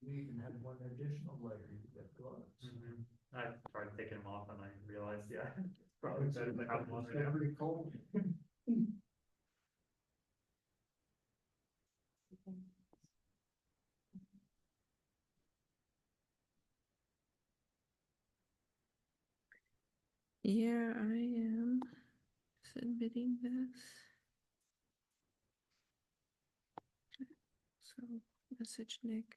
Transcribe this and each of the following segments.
You even have one additional layer, you've got gloves. I tried taking them off and I realized, yeah, it's probably better to have one. It's pretty cold. Yeah, I am submitting this. So message Nick.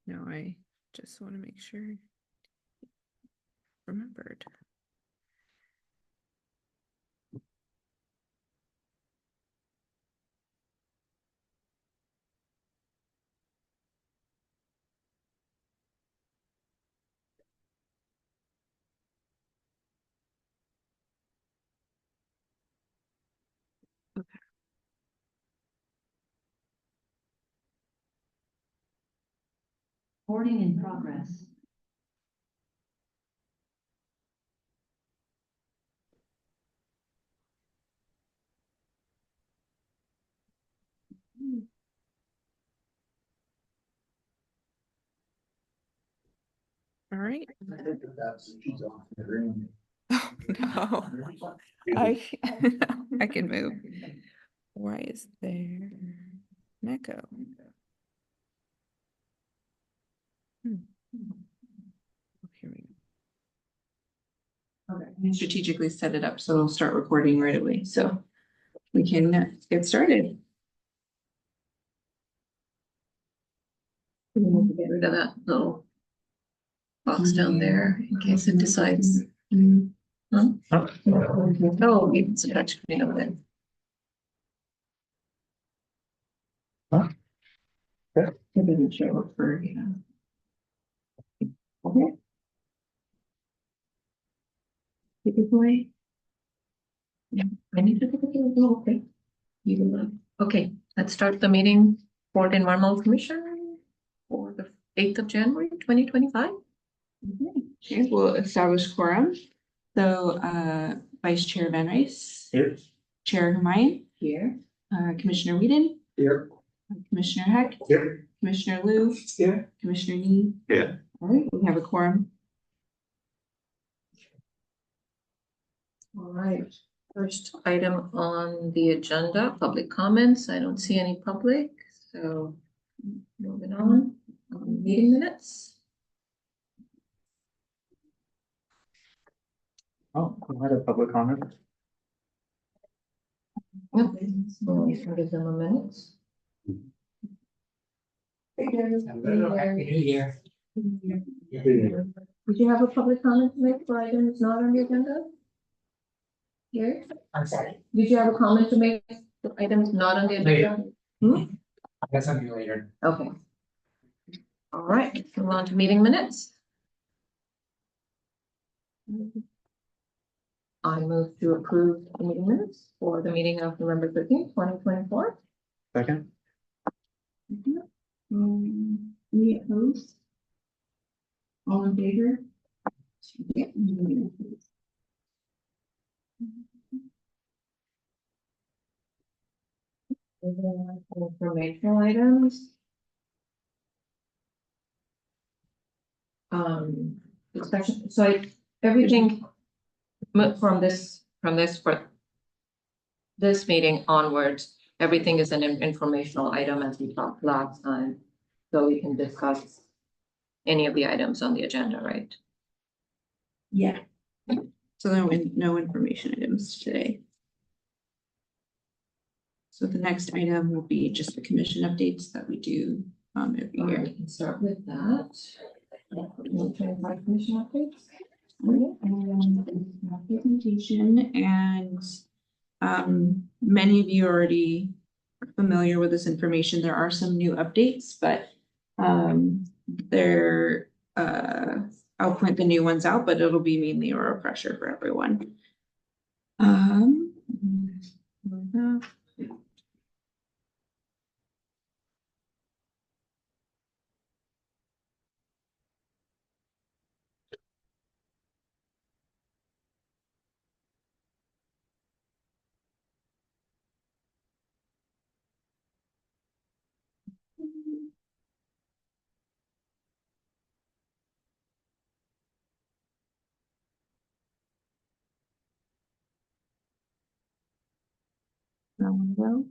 No, I just want to make sure remembered. Okay. Recording in progress. All right. She's off the room. Oh, no. I can move. Why is there an echo? Here we go. Okay, we strategically set it up so it'll start recording right away, so we can get started. We need to get rid of that little box down there in case it decides. Huh? Oh, it's a touch screen over there. It doesn't show up for, Okay. Take it away. Yeah, I need to take it away. Okay. You can look. Okay, let's start the meeting for the Environmental Commission for the 8th of January, 2025. Okay, we'll establish quorum. So, Vice Chair Van Rice. Here. Chair Humayun. Here. Commissioner Whedon. Here. Commissioner Heck. Here. Commissioner Liu. Here. Commissioner Nee. Yeah. All right, we have a quorum. All right, first item on the agenda, public comments. I don't see any public, so moving on. Meeting minutes. Oh, I had a public comment. Yep. So we can give them a minute. Happy New Year. Did you have a public comment to make for items not on the agenda? Here? I'm sorry. Did you have a comment to make for items not on the agenda? I guess I'll be later. Okay. All right, move on to meeting minutes. I move to approve the meeting minutes for the meeting of November 13th, 2024. Second. Any opposed? All in favor? Yeah. Informational items. Discussion, so everything from this for this meeting onwards, everything is an informational item as we talked last time. So we can discuss any of the items on the agenda, right? Yeah. So there were no information items today. So the next item will be just the commission updates that we do every year. We can start with that. Commission updates. Presentation, and many of you already are familiar with this information. There are some new updates, but I'll point the new ones out, but it'll be mainly a refresher for everyone. Well,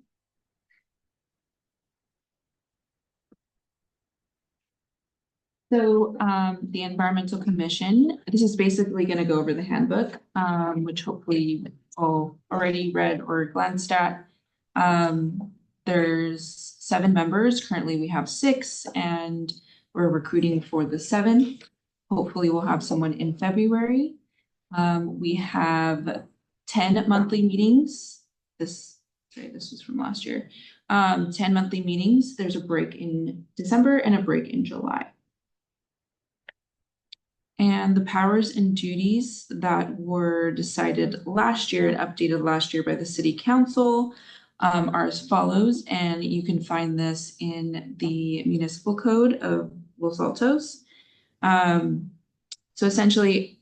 so the Environmental Commission, this is basically going to go over the handbook, which hopefully you've all already read or glanced at. There's 7 members. Currently, we have 6, and we're recruiting for the 7th. Hopefully, we'll have someone in February. We have 10 monthly meetings. This was from last year. 10 monthly meetings. There's a break in December and a break in July. And the powers and duties that were decided last year and updated last year by the City Council are as follows, and you can find this in the Municipal Code of Los Altos. So essentially,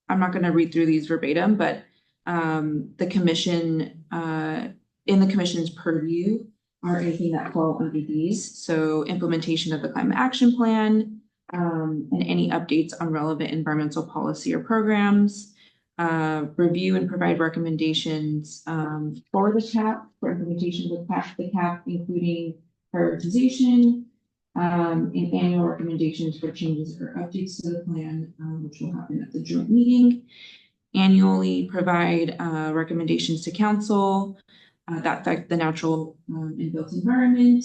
I'm not going to read through these verbatim, but the commission, in the commission's purview, are anything that fall under these. So implementation of the climate action plan, and any updates on relevant environmental policy or programs, review and provide recommendations for the CAP, for implementation of the CAP, including prioritization, and annual recommendations for changes or updates to the plan, which will happen at the joint meeting. Annually provide recommendations to council that affect the natural and built environment,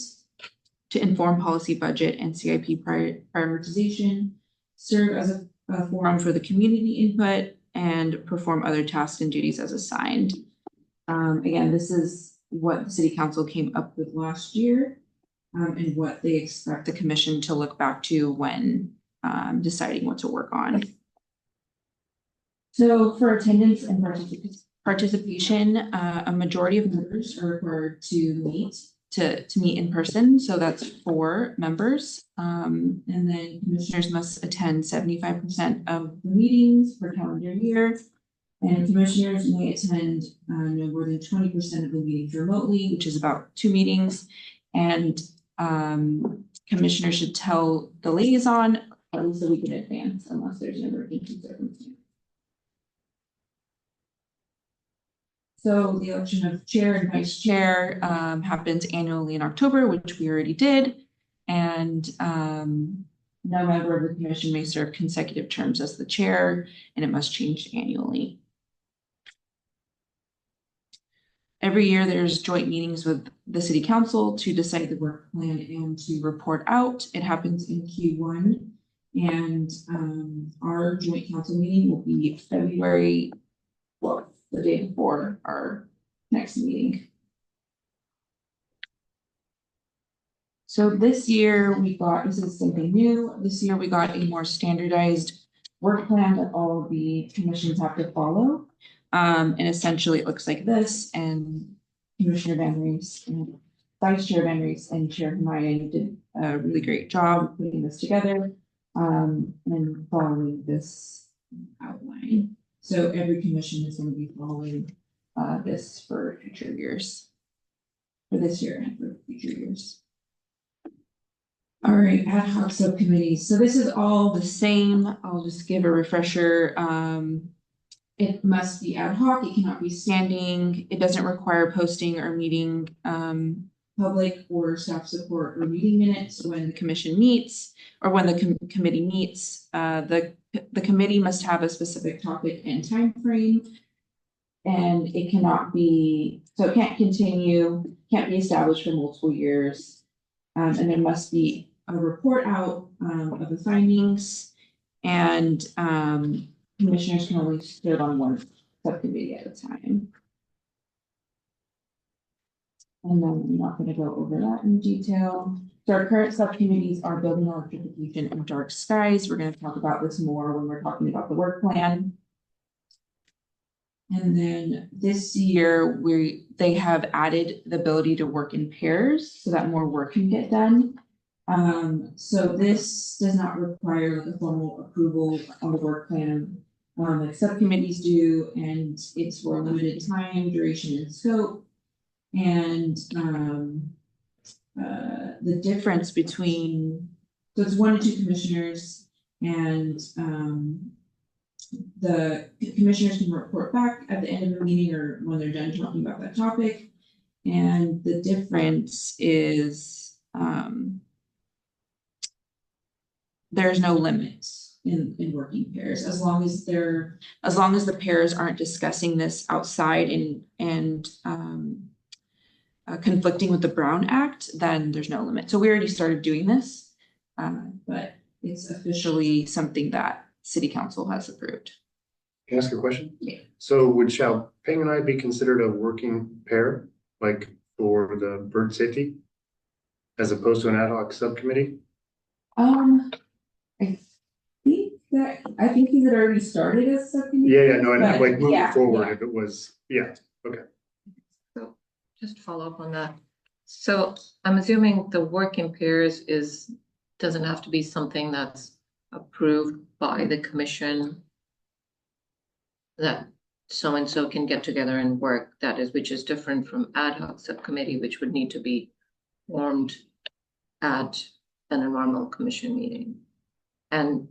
to inform policy, budget, and CIP prioritization, serve as a forum for the community input, and perform other tasks and duties as assigned. Again, this is what the City Council came up with last year, and what they expect the commission to look back to when deciding what to work on. So for attendance and participation, a majority of members are required to meet in person. So that's 4 members. And then commissioners must attend 75% of the meetings per calendar year. And commissioners may attend no more than 20% of the meetings remotely, which is about 2 meetings. And commissioners should tell the liaison at least a week in advance, unless there's an emergency circumstance. So the election of chair and vice chair happens annually in October, which we already did. And no member of the commission may serve consecutive terms as the chair, and it must change annually. Every year there's joint meetings with the City Council to decide the work plan and to report out. It happens in Q1. And our joint council meeting will be February 4th. The day before our next meeting. So this year this is something new. This year we got a more standardized work plan that all of the commissions have to follow. And essentially it looks like this, and Commissioner Van Rees and Vice Chair Van Rees and Chair Hermione did a really great job putting this together and following this outline. So every commission is going to be following this for future years, for this year and for future years. All right, ad hoc subcommittees. So this is all the same. I'll just give a refresher. It must be ad hoc. It cannot be standing. It doesn't require posting or meeting public or staff support or meeting minutes when the commission meets or when the committee meets. The committee must have a specific topic and time frame, and it cannot be, so it can't be established for multiple years. And there must be a report out of the findings, and commissioners can only serve on one subcommittee at a time. And then I'm not going to go over that in detail. So our current subcommittees are building electrification and dark skies. We're going to talk about this more when we're talking about the work plan. And then this year they have added the ability to work in pairs so that more work can get done. So this does not require a formal approval on the work plan like subcommittees do, and it's for a limited time, duration, and scope. And the difference between, so it's 1 to 2 commissioners, and the commissioners can report back at the end of the meeting or when they're done talking about that topic. And the difference is, there's no limits in working pairs, as long as the pairs aren't discussing this outside and conflicting with the Brown Act, then there's no limit. So we already started doing this, but it's officially something that City Council has approved. Can I ask a question? Yeah. So would Xiaoping and I be considered a working pair, like for the bird safety? As opposed to an ad hoc subcommittee? I think he had already started as subcommittee. Yeah, no, and But, like moving yeah, forward, yeah. if it was, yeah, So just to follow up on that. So I'm assuming the work in pairs doesn't have to be something that's approved by the commission. That so-and-so can get together and work, which is different from ad hoc subcommittee, which would need to be formed at a normal commission meeting. And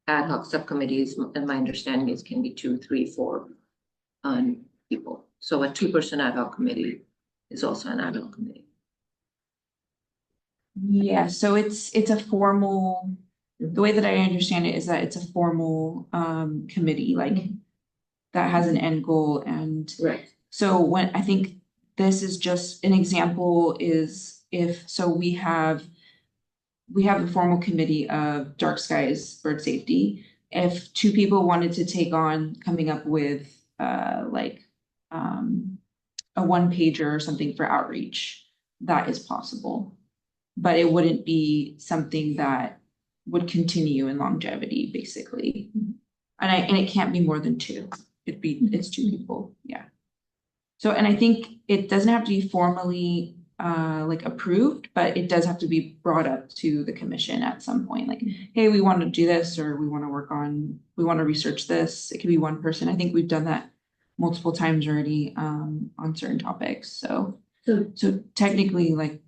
ad hoc subcommittees, in my understanding, is can be 2, 3, 4 people. So a 2-person ad hoc committee is also an ad hoc committee. Yeah, so it's a formal, the way that I understand it is that it's a formal committee, like that has an end goal. And Right. so when I think this is just an example is we have a formal committee of Dark Skies Bird Safety. If 2 people wanted to take on coming up with a 1-pager or something for outreach, that is possible. But it wouldn't be something that would continue in longevity, basically. And it can't be more than 2. It's 2 people, yeah. So, and I think it doesn't have to be formally approved, but it does have to be brought up to the commission at some point. Like, hey, we want to do this, or we want to research this. It could be 1 person. I think we've done that multiple times already on certain topics. So technically,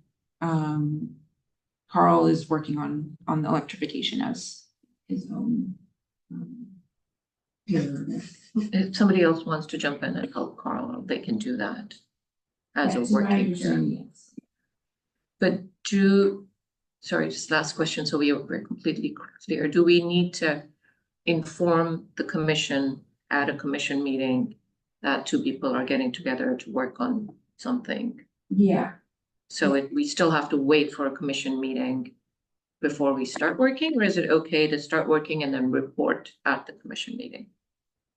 Carl is working on the electrification as his own. If somebody else wants to jump in and help Carl, they can do that as a working pair. But sorry, just last question, so we're completely clear. Do we need to inform the commission at a commission meeting that 2 people are getting together to work on something? Yeah. So we still have to wait for a commission meeting before we start working, or is it okay to start working and then report at the commission meeting?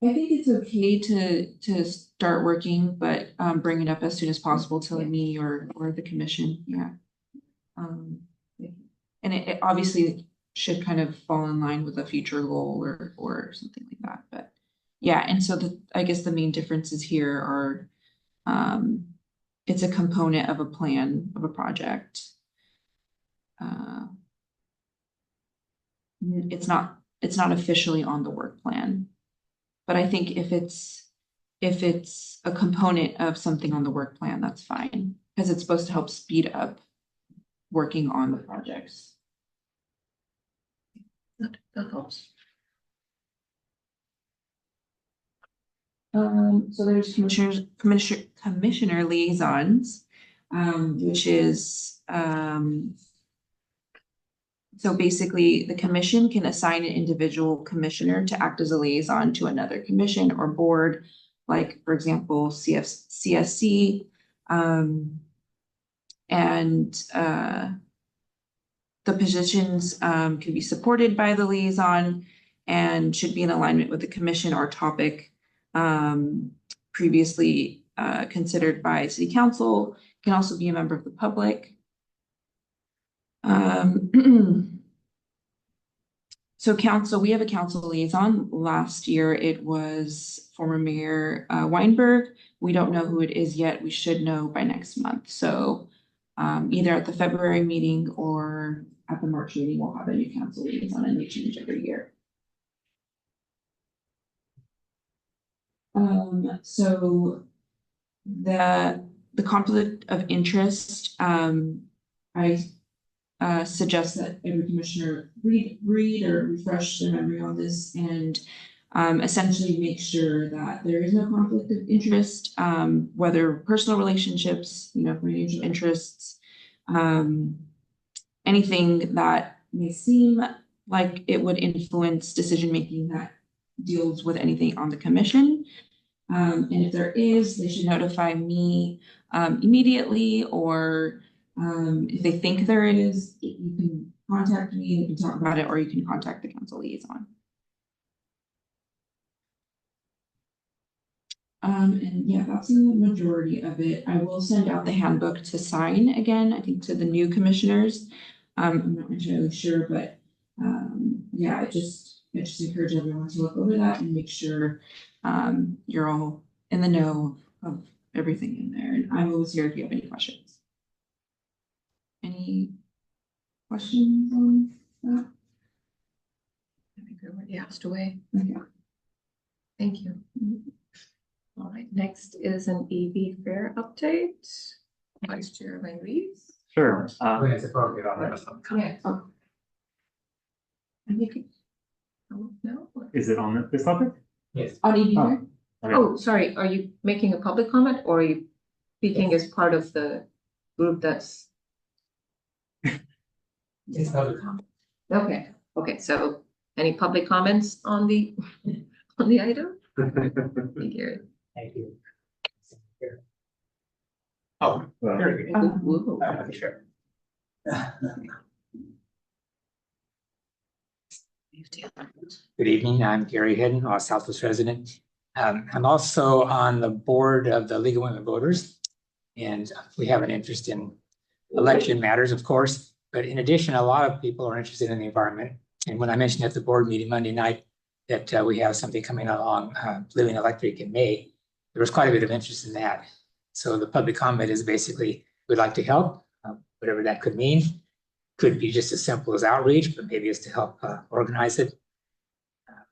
I think it's okay to start working, but bring it up as soon as possible to me or the commission. Yeah. And it obviously should kind of fall in line with a future goal or something like that. But yeah, and so I guess the main differences here are it's a component of a plan of a project. It's not officially on the work plan. But I think if it's a component of something on the work plan, that's fine, because it's supposed to help speed up working on the projects. That helps. So there's commissioner liaisons, which is so basically the commission can assign an individual commissioner to act as a liaison to another commission or board, like for example, CSC, and the positions can be supported by the liaison and should be in alignment with the commission or topic previously considered by City Council. Can also be a member of the public. So we have a council liaison. Last year it was former Mayor Weinberg. We don't know who it is yet. We should know by next month. So either at the February meeting or at the March meeting, we'll have a new council liaison, and they change every year. So the conflict of interest, I suggest that every commissioner read or refresh their memory on this, and essentially make sure that there is no conflict of interest, whether personal relationships, financial interests, anything that may seem like it would influence decision-making that deals with anything on the commission. And if there is, they should notify me immediately, or if they think there is, you can contact me, we can talk about it, or you can contact the council liaison. And yeah, that's the majority of it. I will send out the handbook to sign again, I think to the new commissioners. I'm not entirely sure, but yeah, I just encourage everyone to look over that and make sure you're all in the know of everything in there. And I'm always here if you have any questions. Any questions on that? I think we already asked away. Okay. Thank you. All right, next is an EV fare update. Vice Chair Van Rees. Sure. When it's appropriate, I'll have a Yeah. And you can. Oh, no. Is it on this topic? Yes. On EV Oh. fair? Okay. Oh, sorry, are you making a public comment or are you speaking as part of the group that's, It's public comment. okay, so any public comments on the, on the item? Thank you. Thank you. Oh, Well, very good. Woo. Sure. Good evening, I'm Gary Hidden, a Southwest resident. I'm also on the board of the League of Women Voters, and we have an interest in election matters, of course. But in addition, a lot of people are interested in the environment. And when I mentioned at the board meeting Monday night that we have something coming along, Living Electric in May, there was quite a bit of interest in that. So the public comment is basically, we'd like to help, whatever that could mean. Could be just as simple as outreach, but maybe it's to help organize it.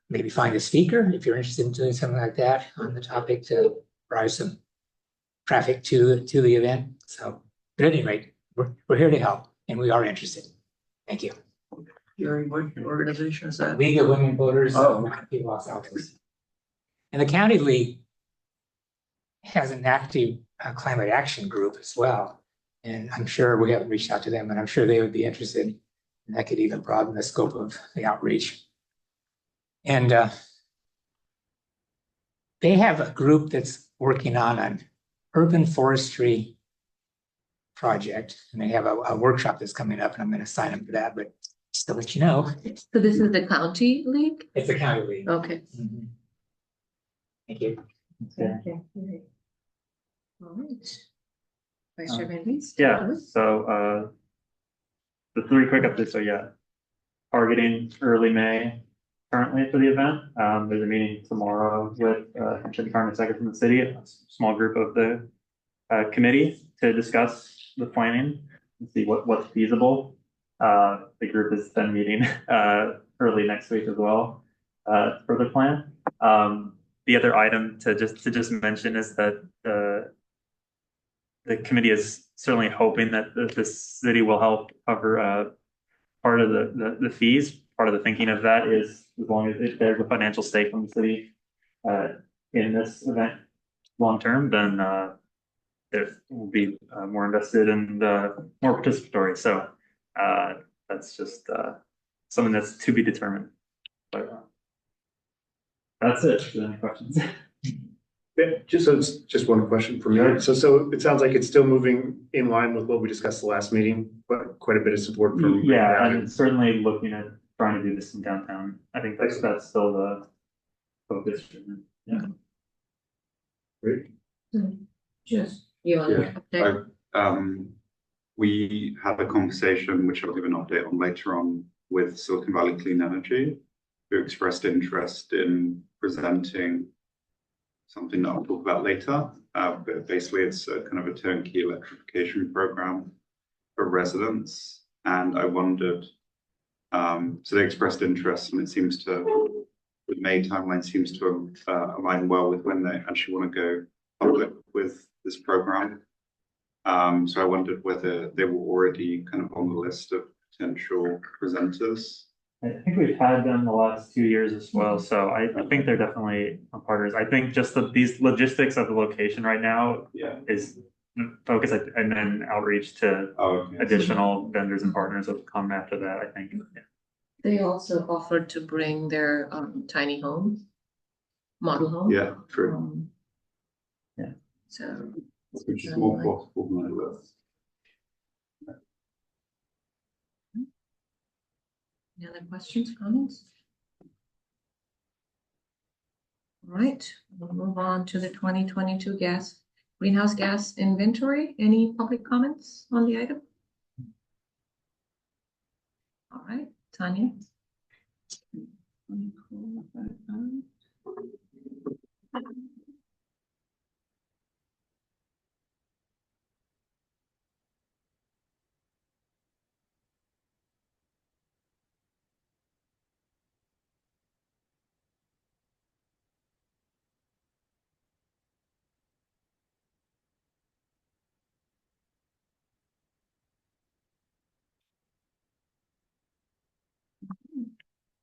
Maybe find a speaker if you're interested in doing something like that on the topic to drive some traffic to the event. So, but at any rate, we're here to help and we are interested. Thank you. Gary, what organization is that? League of Women Voters. Oh. People Los Altos. And the County League has an active climate action group as well. And I'm sure we haven't reached out to them, and I'm sure they would be interested. And that could even broaden the scope of the outreach. And they have a group that's working on an urban forestry project, and they have a workshop that's coming up, and I'm going to sign them for that. But just to let you know, So this is the county league? it's a county league. Okay. Mhm. Thank you. Yeah. All right. Vice Chair Van Rees. Yeah, so the three quick updates. So yeah, targeting early May currently for the event. There's a meeting tomorrow with Hampshire Department Secretary from the city, a small group of the committee to discuss the planning and see what's feasible. The group is then meeting early next week as well for the plan. The other item to just mention is that the committee is certainly hoping that the city will help cover part of the fees. Part of the thinking of that is as long as if there's a financial stake from the city in this event long term, then there will be more invested and more participatory. So that's just something that's to be determined. But that's it. If there's any questions? Yeah, just one question from me. So it sounds like it's still moving in line with what we discussed the last meeting, but quite a bit of support from. Yeah, and certainly looking at trying to do this in downtown. I think that's still the focus. Yeah. Great. Just, you want to update? We had a conversation, which I'll give an update on later on, with Silicon Valley Clean Energy, who expressed interest in presenting something that I'll talk about later. But basically it's a kind of a turnkey electrification program for residents. And I wondered, so they expressed interest, and it seems to, the May timeline seems to align well with when they actually want to go public with this program. So I wondered whether they were already kind of on the list of potential presenters I think we've had them the last 2 years as well, so I think they're definitely partners. I think just these logistics of the location right now Yeah. is focus and then outreach to Oh, okay. additional vendors and partners that will come after that, I think. They also offered to bring their tiny home, model home. Yeah, true. Yeah. So, Which is more possible than I was. any other questions, comments? All right, we'll move on to the 2022 greenhouse gas inventory. Any public comments on the item? All right, Tanya. Let me pull that up.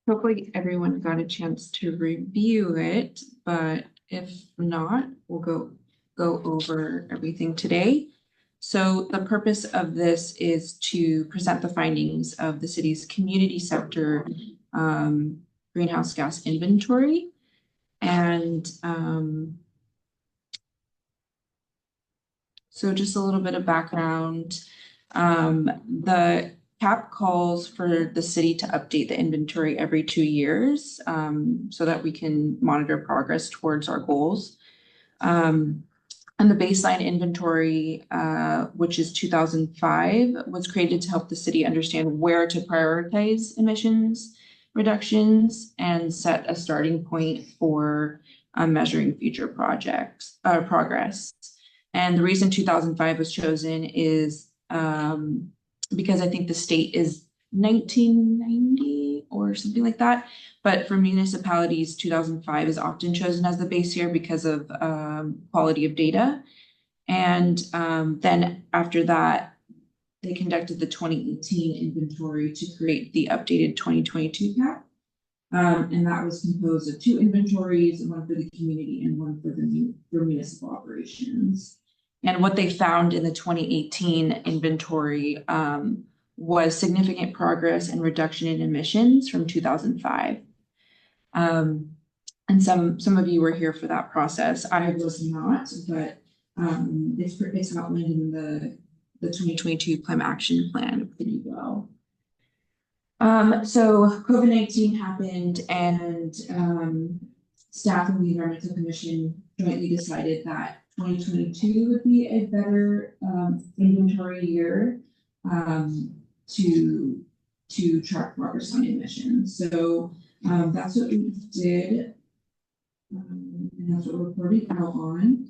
Hopefully everyone got a chance to review it, but if not, we'll go over everything today. So the purpose of this is to present the findings of the city's community sector greenhouse gas inventory. And so just a little bit of background. The CAP calls for the city to update the inventory every 2 years so that we can monitor progress towards our goals. And the baseline inventory, which is 2005, was created to help the city understand where to prioritize emissions reductions and set a starting point for measuring future progress. And the reason 2005 was chosen is because I think the state is 1990 or something like that. But for municipalities, 2005 is often chosen as the base year because of quality of data. And then after that, they conducted the 2018 inventory to create the updated 2022 CAP. And that was composed of 2 inventories, one for the community and one for municipal operations. And what they found in the 2018 inventory was significant progress and reduction in emissions from 2005. And some of you were here for that process. I was not, but it's outlined in the 2022 Climate Action Plan pretty well. So COVID-19 happened, and staff and the Environmental Commission jointly decided that 2022 would be a better inventory year to track progress on emissions. So that's what we did, and that's what we're reporting out on.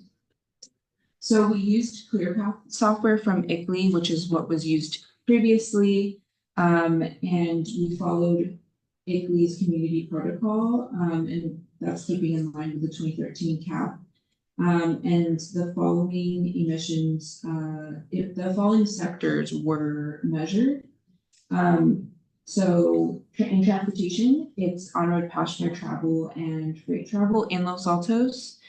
So we used ClearPath software from ICLEI, which is what was used previously, and we followed ICLEI's community protocol, and that's keeping in line with the 2013 CAP. And the following emissions, the following sectors were measured. So in transportation, it's on-road passenger travel and freight travel in Los Altos,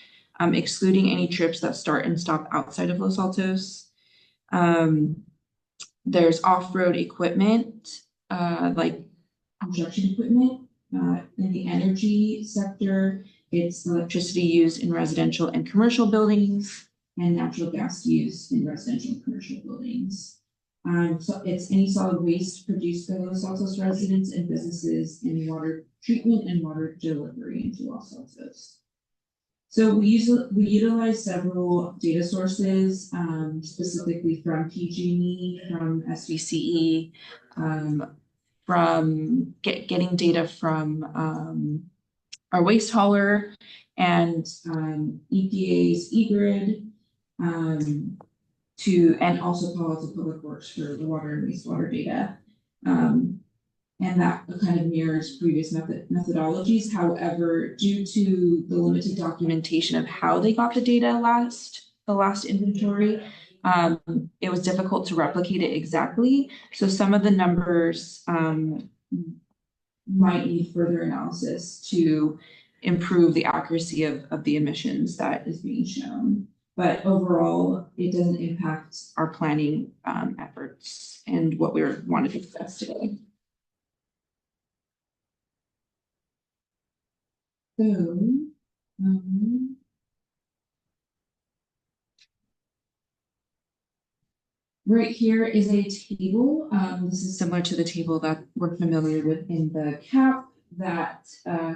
excluding any trips that start and stop outside of Los Altos. There's off-road equipment, like construction equipment. In the energy sector, it's electricity used in residential and commercial buildings and natural gas used in residential and commercial buildings. So it's any solid waste produced by Los Altos residents and businesses in water treatment and water delivery into Los Altos. So we utilize several data sources, specifically from PG&E, from SVCE, from getting data from our waste hauler and EPA's eGrid, and also Palo Alto Public Works for the water and wastewater data. And that kind of mirrors previous methodologies. However, due to the limited documentation of how they got the data the last inventory, it was difficult to replicate it exactly. So some of the numbers might need further analysis to improve the accuracy of the emissions that is being shown. But overall, it doesn't impact our planning efforts and what we want to discuss today. So, right here is a table. This is similar to the table that we're familiar with in the CAP that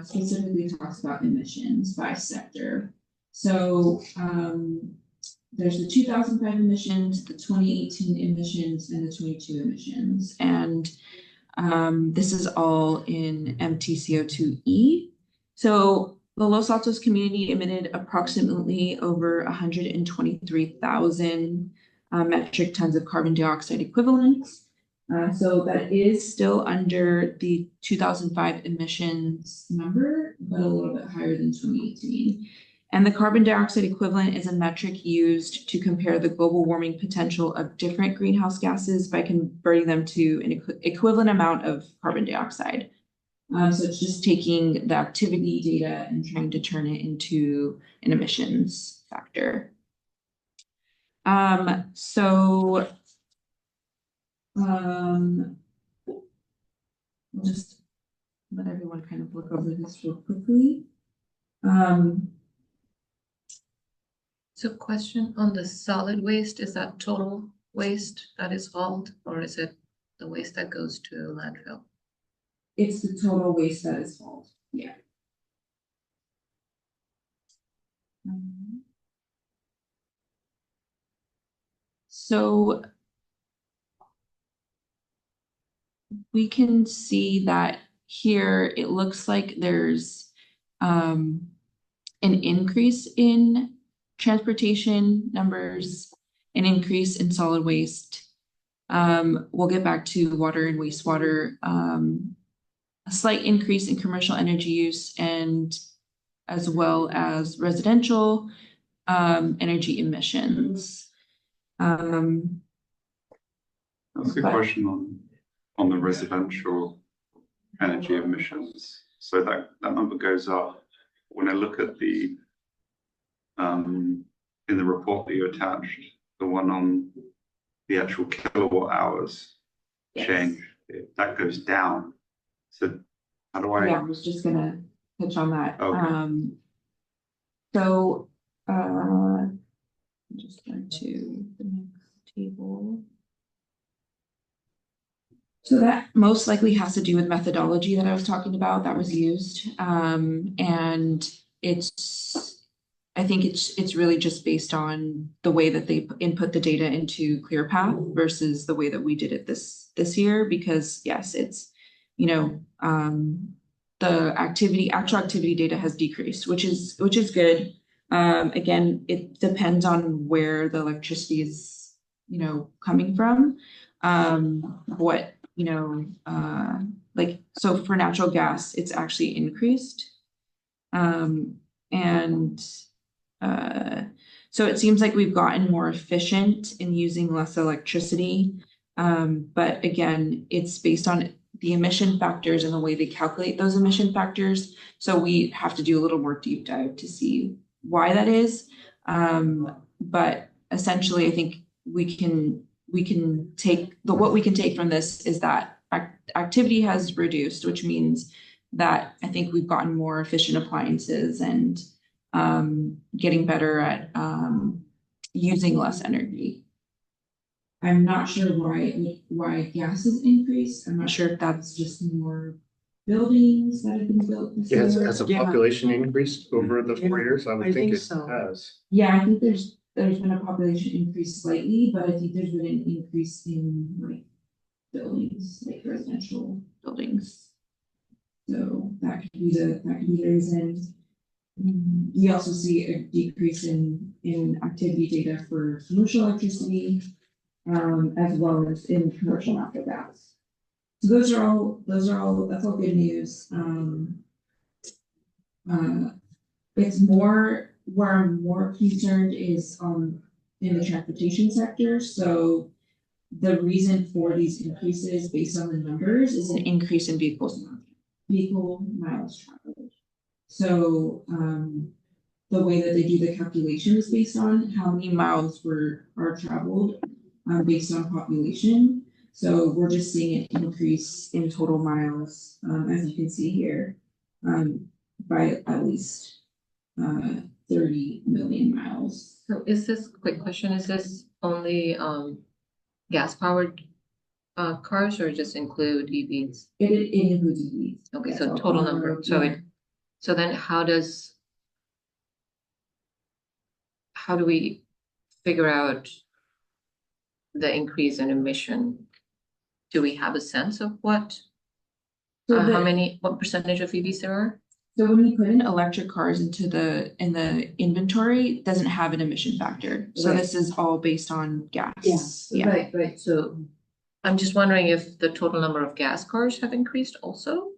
specifically talks about emissions by sector. So there's the 2005 emissions, the 2018 emissions, and the 22 emissions. And this is all in MTCO2E. So the Los Altos community emitted approximately over 123,000 metric tons of carbon dioxide equivalents. So that is still under the 2005 emissions number, but a little bit higher than 2018. And the carbon dioxide equivalent is a metric used to compare the global warming potential of different greenhouse gases by converting them to an equivalent amount of carbon dioxide. So it's just taking the activity data and trying to turn it into an emissions factor. We'll just let everyone kind of look over this real quickly. So question on the solid waste, is that total waste that is hauled, or is it the waste that goes to landfill? It's the total waste that is hauled, yeah. So we can see that here it looks like there's an increase in transportation numbers, an increase in solid waste. We'll get back to water and wastewater, a slight increase in commercial energy use, and as well as residential energy emissions. That's a question on the residential energy emissions. So that number goes up. When I look at the in the report that you attached, the one on the actual kilowatt hours change, that goes down. So how do I? Yeah, I was just gonna touch on that. Okay. Just go to the next table. So that most likely has to do with methodology that I was talking about that was used. And I think it's really just based on the way that they input the data into ClearPath versus the way that we did it this year, because yes, it's, you know, the actual activity data has decreased, which is good. Again, it depends on where the electricity is, you know, coming from. What, you know, like, so for natural gas, it's actually increased. So it seems like we've gotten more efficient in using less electricity. But again, it's based on the emission factors and the way they calculate those emission factors. So we have to do a little more deep dive to see why that is. But essentially, I think we can take what we can take from this is that activity has reduced, which means that I think we've gotten more efficient appliances and getting better at using less energy. I'm not sure why gas has increased. I'm not sure if that's just more buildings that have been built. Yeah, has the population increased over the 4 years? I would think it so. has. Yeah, I think there's been a population increase slightly, but I think there's been an increase in like buildings, like residential buildings. So that could be the reason. We also see a decrease in activity data for commercial electricity, as well as in commercial natural gas. So that's all good news. It's more where I'm more concerned is in the transportation sector. So the reason for these increases based on the numbers is an increase in vehicles. vehicle miles traveled. So, the way that they do the calculation is based on how many miles are traveled, based on population. So we're just seeing an increase in total miles, as you can see here, by at least 30 million miles. So is this, quick question, is this only gas powered cars or just include EVs? It includes EVs. Okay, Yes, so all- total all number, our- so yeah. so then how do we figure out the increase in emission? Do we have a sense of what, So what percentage of EVs there are? So when you put in electric cars into the inventory, it doesn't have an emission factor. So Right. this is all based on gas. Yes. Yeah. Right, so I'm just wondering if the total number of gas cars have increased also?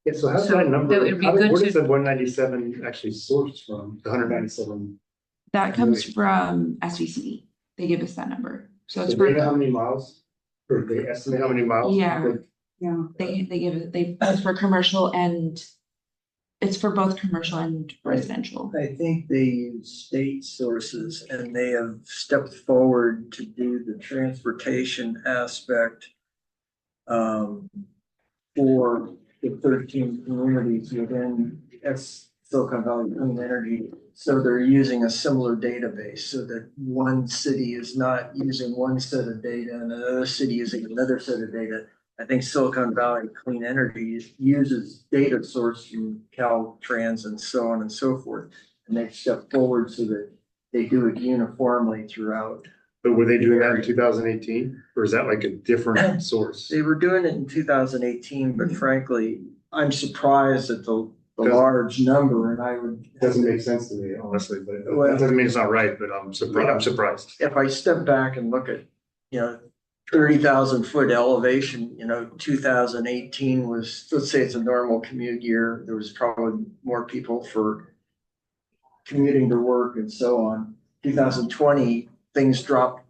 Yeah, so how's So that number, that would be where good does to- the 197 actually source from, the 197? That comes Really? from SVCD. They give us that number. So it's So they know how for, many miles, or they estimate how many miles? Yeah. they give it, it's for commercial and it's for both commercial and residential. I think they use state sources and they have stepped forward to do the transportation aspect for the 13 communities within Silicon Valley Clean Energy. So they're using a similar database so that one city is not using one set of data and another city using another set of data. I think Silicon Valley Clean Energy uses data source from Caltrans and so on and so forth. And they've stepped forward so that they do it uniformly throughout. But were they doing that in 2018, or is that like a different source? They were doing it in 2018, but frankly, I'm surprised at the large number and I would. It doesn't make sense to me, honestly, but Well- that doesn't mean it's not right, but I'm surprised. If I step back and look at, 30,000 foot elevation, 2018 was, let's say it's a normal commute year. There was probably more people for commuting to work and so on. 2020, things dropped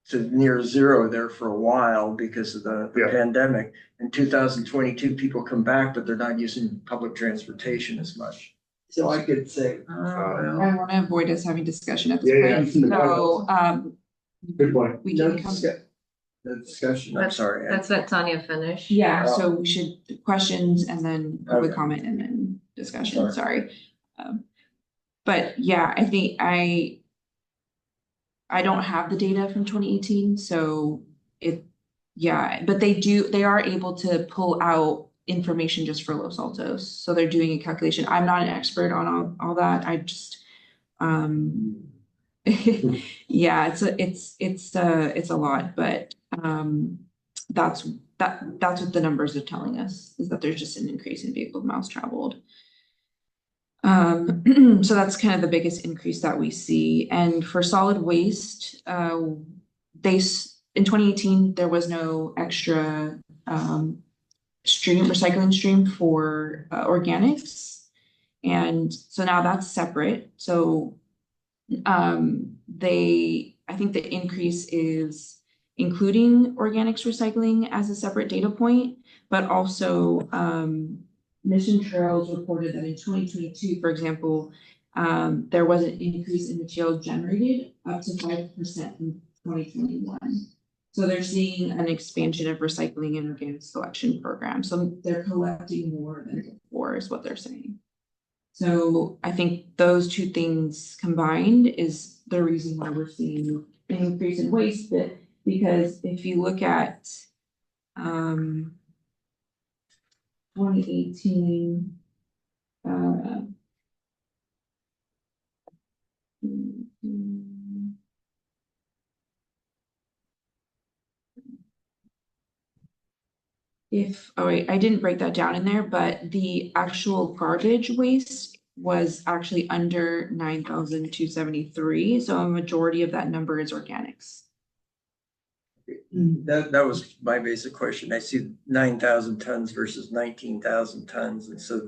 to near zero there for a while because of the Yeah. pandemic. In 2022, people come back, but they're not using public transportation as much. So I could say, I want to avoid us having discussion at this Yeah, point. yeah. So, Good point. we no can come. discussion, I'm sorry. Let's let Tanya finish. Yeah, so we should questions and then public Okay. comment and then discussion, sorry. But yeah, I think I don't have the data from 2018, so but they are able to pull out information just for Los Altos. So they're doing a calculation. I'm not an expert on all that. I just yeah, it's a lot, but that's what the numbers are telling us, is that there's just an increase in vehicle miles traveled. So that's kind of the biggest increase that we see. And for solid waste, in 2018 there was no extra recycling stream for organics, and so now that's separate. So I think the increase is including organics recycling as a separate data point, but also Mission Trails reported that in 2022, for example, there was an increase in material generated up to 5% in 2021. So they're seeing an expansion of recycling and organics collection programs. So they're collecting more than before, is what they're saying. So I think those two things combined is the reason why we're seeing an increase in waste. But because if you look at 2018, I didn't break that down in there, but the actual garbage waste was actually under 9,273. So a majority of that number is organics. That was my basic question. I see 9,000 tons versus 19,000 tons. And so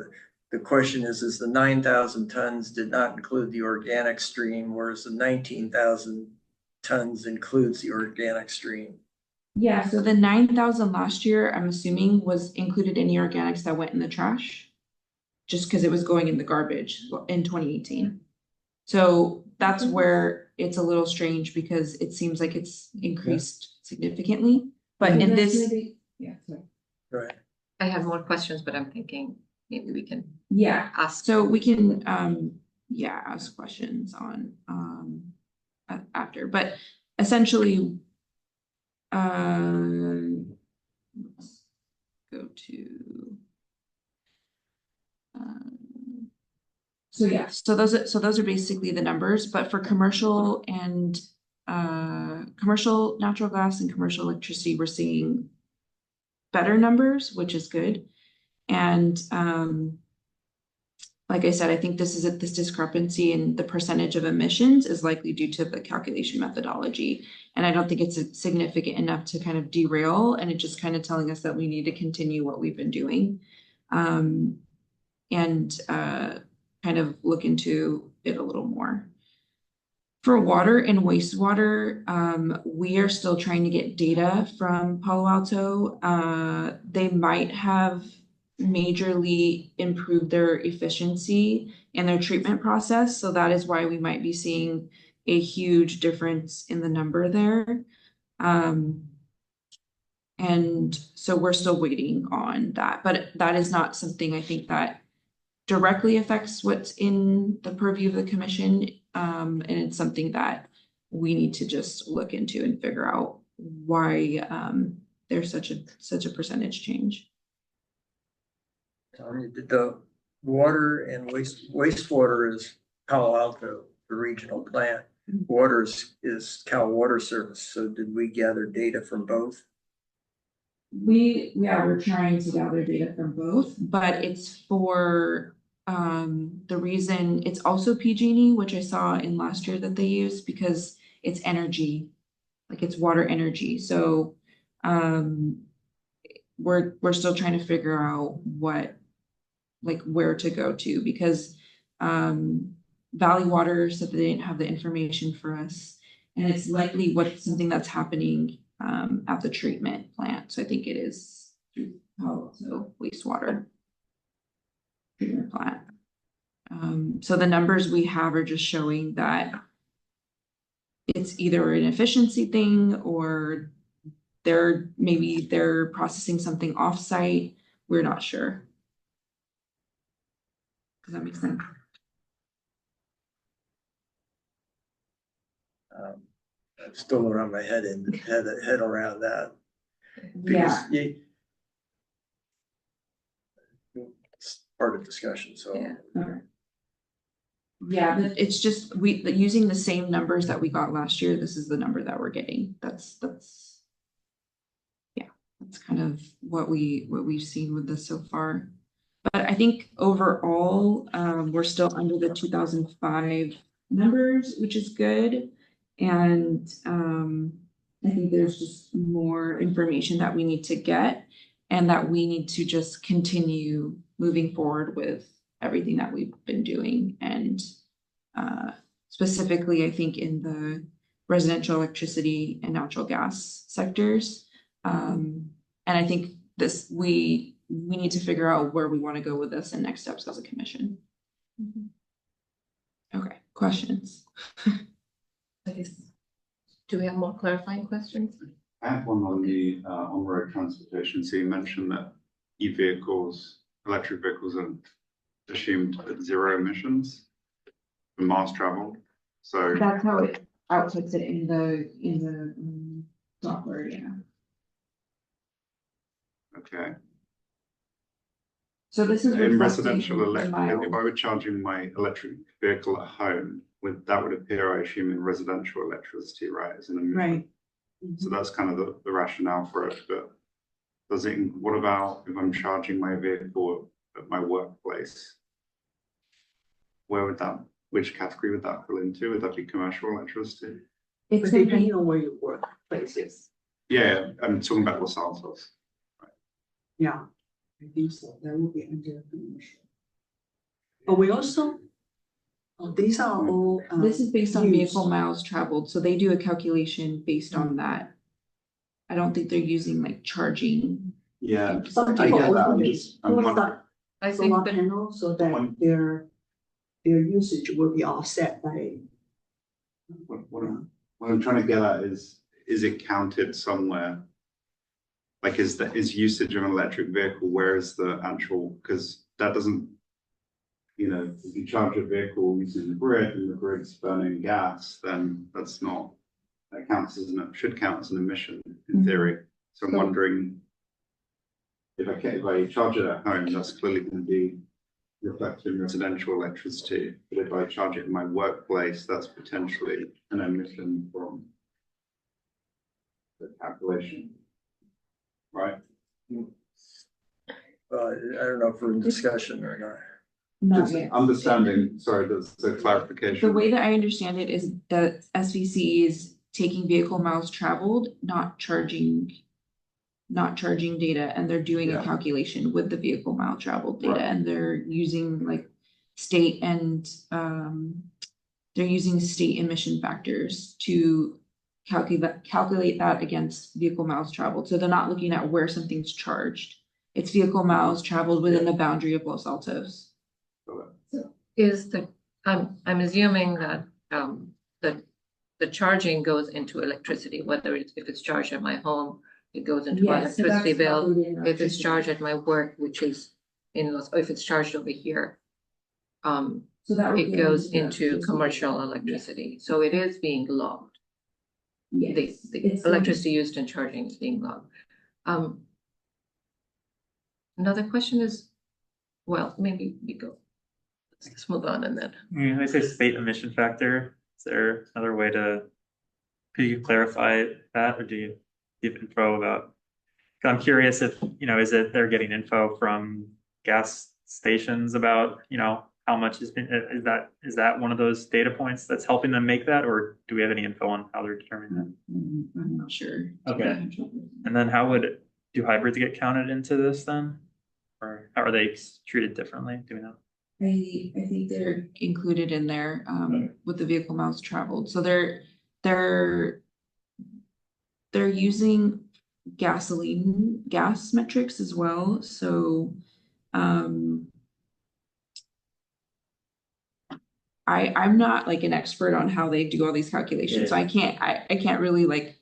the question is the 9,000 tons did not include the organic stream, whereas the 19,000 tons includes the organic stream. Yeah, so the 9,000 last year, I'm assuming was included any organics that went in the trash. Just because it was going in the garbage in 2018. So that's where it's a little strange because it seems like it's increased significantly. But in this, Yeah, sorry. Right. I have more questions, but I'm thinking maybe we can yeah, ask. so we can ask questions on after, but essentially let's go to so yeah, so those are basically the numbers, but for commercial and commercial natural gas and commercial electricity, we're seeing better numbers, which is good. And like I said, I think this discrepancy in the percentage of emissions is likely due to the calculation methodology. And I don't think it's significant enough to kind of derail, and it's just kind of telling us that we need to continue what we've been doing. And kind of look into it a little more. For water and wastewater, we are still trying to get data from Palo Alto. They might have majorly improved their efficiency in their treatment process. So that is why we might be seeing a huge difference in the number there. And so we're still waiting on that, but that is not something I think that directly affects what's in the purview of the commission. And it's something that we need to just look into and figure out why there's such a percentage change. The water and wastewater is Palo Alto, the regional plant. Water is Cal Water Service. So did we gather data from both? We're trying to gather data from both, but it's for the reason it's also PG&E, which I saw in last year that they used because it's energy, like it's water energy. So we're still trying to figure out where to go to because Valley Water said they didn't have the information for us, and it's likely something that's happening at the treatment plant. So I think it is through Palo Alto wastewater treatment plant. So the numbers we have are just showing that it's either an efficiency thing or they're processing something offsite. We're not sure. Does that make sense? I'm still around my head around that. Yeah. Because it's part of discussion, so. Yeah. Okay. Yeah, but it's just using the same numbers that we got last year. This is the number that we're getting. That's kind of what we've seen with this so far. But I think overall, we're still under the 2005 numbers, which is good. And I think there's just more information that we need to get and that we need to just continue moving forward with everything that we've been doing. And specifically, I think in the residential electricity and natural gas sectors. And I think we need to figure out where we want to go with this and next steps as a commission. Okay, questions? I guess, do we have more clarifying questions? I have one on the on-road transportation. So you mentioned that electric vehicles are assumed at zero emissions for miles traveled. So That's how it outputs it in the software, yeah. okay. So this is In reflecting residential the electric, mile. if I were charging my electric vehicle at home, that would appear, I assume, in residential electricity, right? As an emission. Right. So that's kind of the rationale for it. But what about if I'm charging my vehicle at my workplace? Which category would that fall into? Would that be commercial electricity? It's But gonna depending be, on where your workplace is. Yeah, I'm talking about Los Altos. Yeah, I think so. That will be under commercial. But we also, these are all. this is based on used. vehicle miles traveled, so they do a calculation based on that. I don't think they're using like charging. Yeah, Some I people get that. also I'm need just, I'm wondering, solar I think that panel so that One- their usage will be offset by. what I'm trying to get at is it counted somewhere? Like, is usage of an electric vehicle, where is the actual, because that doesn't, if you charge a vehicle using the grid and the grid's burning gas, then that counts as should count as an emission in theory. So I'm wondering if I charge it at home, that's clearly going to be reflected in residential electricity. But if I charge it in my workplace, that's potentially an emission from the calculation. Right? I don't know if we're in discussion or not. Just understanding, sorry, that's the clarification. The way that I understand it is that SVC is taking vehicle miles traveled, not charging data, and they're doing a Yeah. calculation with the vehicle mile traveled data, Right. and they're using like state and they're using state emission factors to calculate that against vehicle miles traveled. So they're not looking at where something's charged. It's vehicle miles traveled within the boundary of Los Altos. I'm assuming that the charging goes into electricity, whether if it's charged at my home, it goes into my electricity bill. If it's charged at my work, which is if it's charged over here, So that would it goes into commercial electricity. So it is being logged. The electricity used in charging is being logged. Another question is, well, maybe we go. Let's move on and then. I say state emission factor. Is there another way could you clarify that, or do you give info about? 'Cause I'm curious if, is it they're getting info from gas stations about, how much is that one of those data points that's helping them make that, or do we have any info on how they're determining I'm not sure. that? Okay. And then do hybrids get counted into this then? Or how are they treated differently? Do we know? I think they're included in there with the vehicle miles traveled. So they're using gas metrics as well. So I'm not like an expert on how they do all these calculations, so I can't really like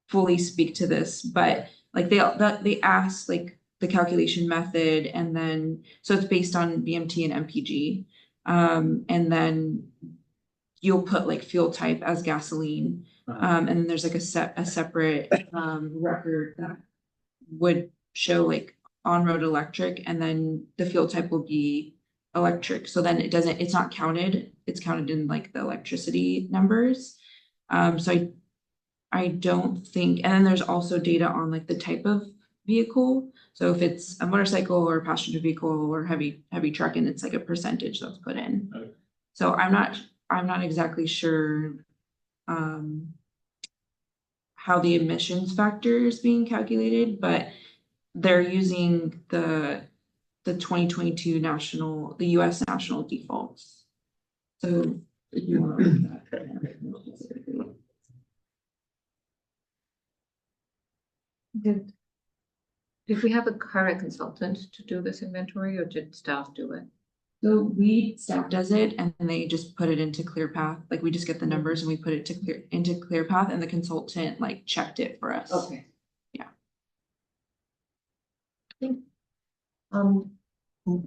fully speak to this, but like they ask like the calculation method, and then so it's based on BMT and MPG, and then you'll put like fuel type as gasoline, and then there's like a separate record that would show like on-road electric, and then the fuel type will be electric. So then it's not counted. It's counted in like the electricity numbers. So I don't think, and then there's also data on like the type of vehicle. So if it's a motorcycle or a passenger vehicle or heavy truck, and it's like a percentage that's put in. Okay. So I'm not exactly sure how the emissions factor is being calculated, but they're using the 2022 the US national defaults. So if you want to look at that. Did we have a current consultant to do this inventory, or did staff do it? So staff does it, and then they just put it into ClearPath. Like we just get the numbers and we put it into ClearPath, and the consultant like checked it for us. Okay. Yeah.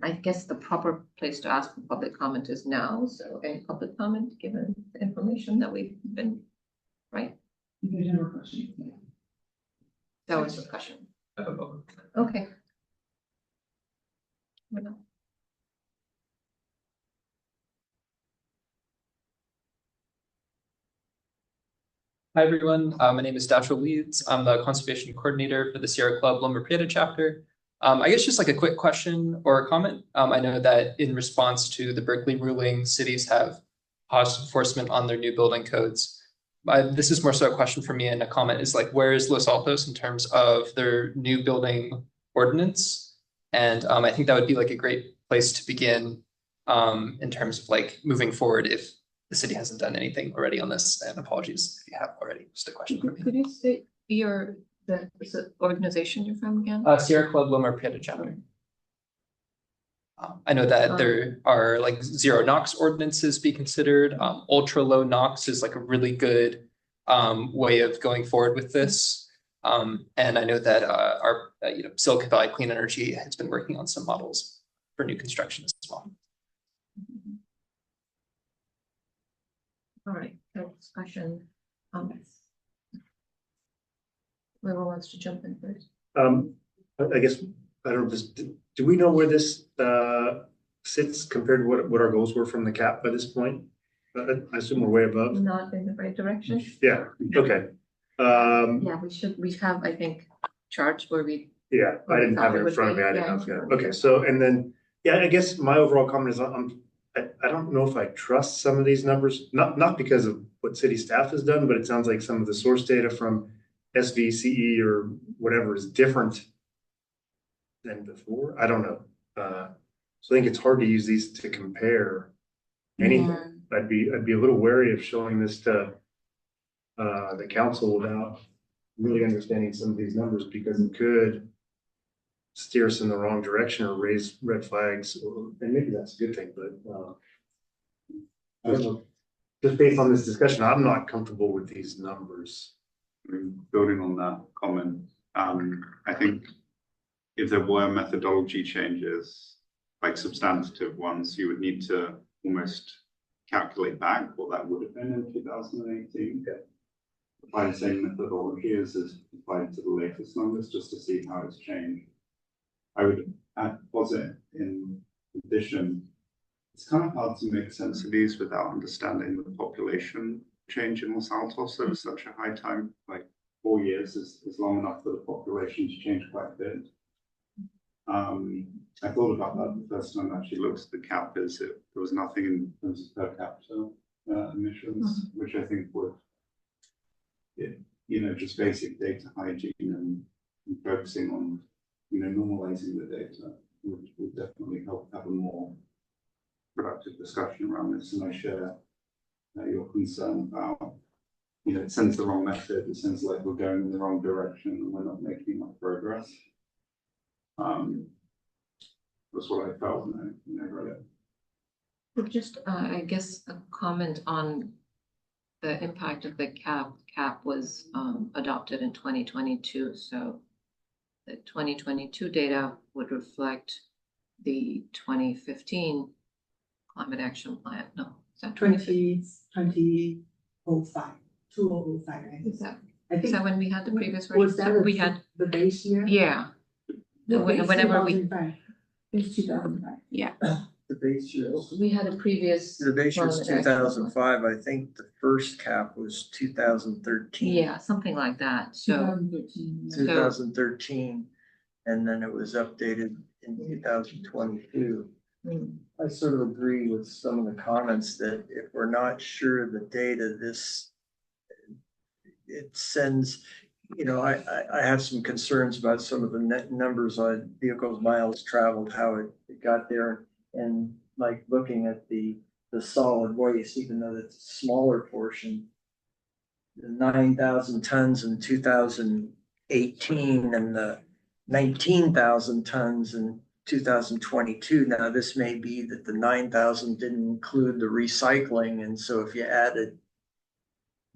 I guess the proper place to ask for public comment is now. So any public comment, given the information that we've been, right? That was the question. Okay. Hi, everyone. My name is Dashiell Leeds. I'm the conservation coordinator for the Sierra Club Loma Prieta chapter. I guess just like a quick question or a comment. I know that in response to the Berkeley ruling, cities have paused enforcement on their new building codes. This is more so a question for me, and a comment is like, where is Los Altos in terms of their new building ordinance? And I think that would be like a great place to begin in terms of like moving forward if the city hasn't done anything already on this. And apologies if you have already. Just a question for me. Could you state the organization you're from again? Sierra Club Loma Prieta chapter. I know that there are like zero NOx ordinances be considered. Ultra low NOx is like a really good way of going forward with this. And I know that our Silicon Valley Clean Energy has been working on some models for new construction as well. All right, good discussion. Whoever wants to jump in first. I guess, I don't know, do we know where this sits compared to what our goals were from the cap by this point? I assume we're way above. Not in the right direction. Yeah, okay. Yeah, we have, I think, charts where we. Yeah, I didn't have it in front of me. I didn't have that. Okay, so, and then, yeah, I guess my overall comment is I don't know if I trust some of these numbers, not because of what city staff has done, but it sounds like some of the source data from SVCE or whatever is different than before. I don't know. So I think it's hard to use these to compare anything. I'd be a little wary of showing this to the council without really understanding some of these numbers, because it could steer us in the wrong direction or raise red flags, and maybe that's a good thing, but I don't know. Just based on this discussion, I'm not comfortable with these numbers. I mean, building on that comment, I think if there were methodology changes, like substantive ones, you would need to almost calculate back what that would have been in 2018. Okay. Apply the same methodology as is applied to the latest numbers, just to see how it's changed. I would posit in addition, it's kind of hard to make sense of these without understanding the population change in Los Altos over such a high time. Like 4 years is long enough for the population to change quite a bit. I thought about that the first time I actually looked at the cap, there was nothing in terms of per capita emissions, which I think would, just basic data hygiene and focusing on, normalizing the data would definitely help have a more productive discussion around this. And I share your concern about, it sends the wrong message. It sends like we're going in the wrong direction and we're not making much progress. That's what I felt when I read it. Just, I guess, a comment on the impact of the cap. Cap was adopted in 2022, so the 2022 data would reflect the 2015 climate action plan. No, is that 2005, 2005, I think. Is that I think, when we had the previous was version? that We had, the base year? yeah. Whenever we, 2005. It's 2005. yeah, The base year. we had a previous. The base year was climate action plan. 2005. I think the first cap was 2013. Yeah, something like that, so. 2013. 2013, and then it was updated in 2022. I sort of agree with some of the comments that if we're not sure of the data, it sends, I have some concerns about some of the net numbers on vehicles miles traveled, how it got there, and like looking at the solid waste, even though that's a smaller portion, the 9,000 tons in 2018 and the 19,000 tons in 2022. Now, this may be that the 9,000 didn't include the recycling, and so if you added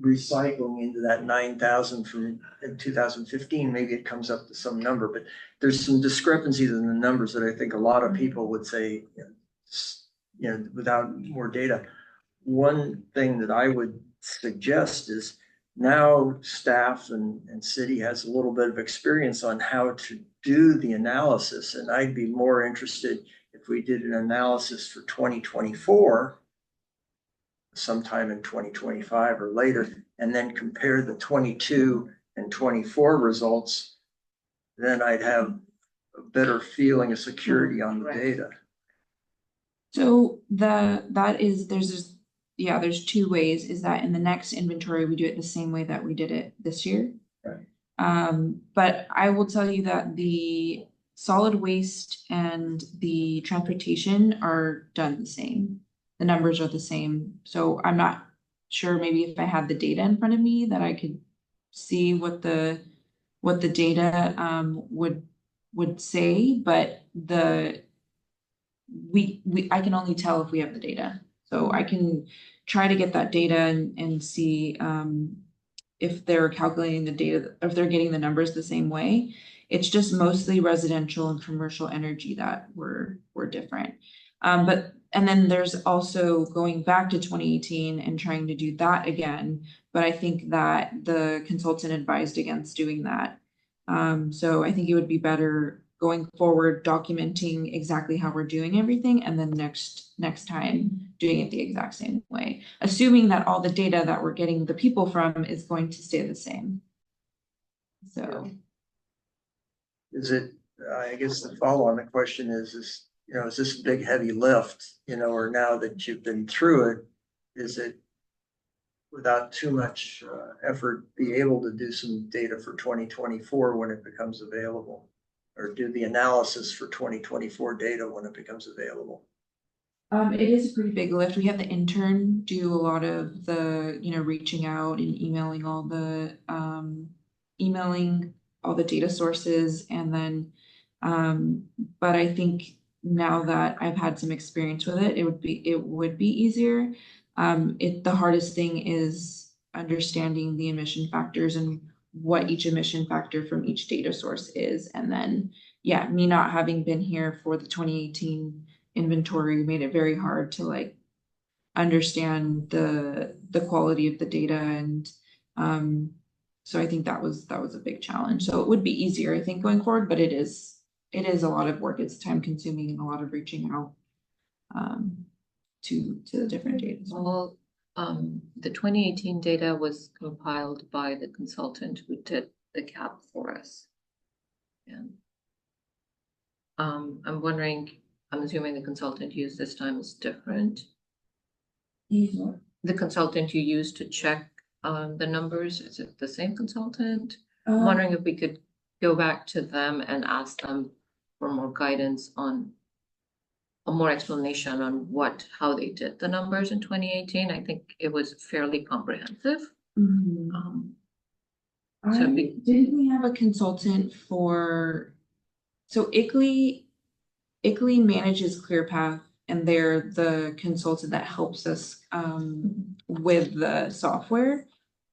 recycling into that 9,000 from in 2015, maybe it comes up to some number. But there's some discrepancies in the numbers that I think a lot of people would say, without more data. One thing that I would suggest is now staff and city has a little bit of experience on how to do the analysis. And I'd be more interested if we did an analysis for 2024, sometime in 2025 or later, and then compare the 22 and 24 results, then I'd have a better feeling of security on the data. So there's two ways, is that in the next inventory, we do it the same way that we did it this year. Right. But I will tell you that the solid waste and the transportation are done the same. The numbers are the same. So I'm not sure, maybe if I had the data in front of me that I could see what the data would say, but I can only tell if we have the data. So I can try to get that data and see if they're calculating the data, if they're getting the numbers the same way. It's just mostly residential and commercial energy that were different. And then there's also going back to 2018 and trying to do that again. But I think that the consultant advised against doing that. So I think it would be better going forward, documenting exactly how we're doing everything, and then next time doing it the exact same way, assuming that all the data that we're getting the people from is going to stay the same. So. Is it, I guess the follow on the question is this a big heavy lift, or now that you've been through it, is it without too much effort, be able to do some data for 2024 when it becomes available, or do the analysis for 2024 data when it becomes available? It is a pretty big lift. We have the intern do a lot of the, reaching out and emailing all the data sources, and then but I think now that I've had some experience with it, it would be easier. The hardest thing is understanding the emission factors and what each emission factor from each data source is. And then, me not having been here for the 2018 inventory made it very hard to understand the quality of the data. And so I think that was a big challenge. So it would be easier, I think, going forward, but it is a lot of work. It's time consuming and a lot of reaching out to the different data. Well, the 2018 data was compiled by the consultant who did the CAP for us. And I'm wondering, I'm assuming the consultant used this time is different. The consultant you used to check the numbers, is it the same consultant? I'm wondering if we could go back to them and ask them for more guidance on more explanation on how they did the numbers in 2018. I think it was fairly comprehensive. Mm-hmm. Didn't we have a consultant for, so ICLEI manages ClearPath, and they're the consultant that helps us with the software.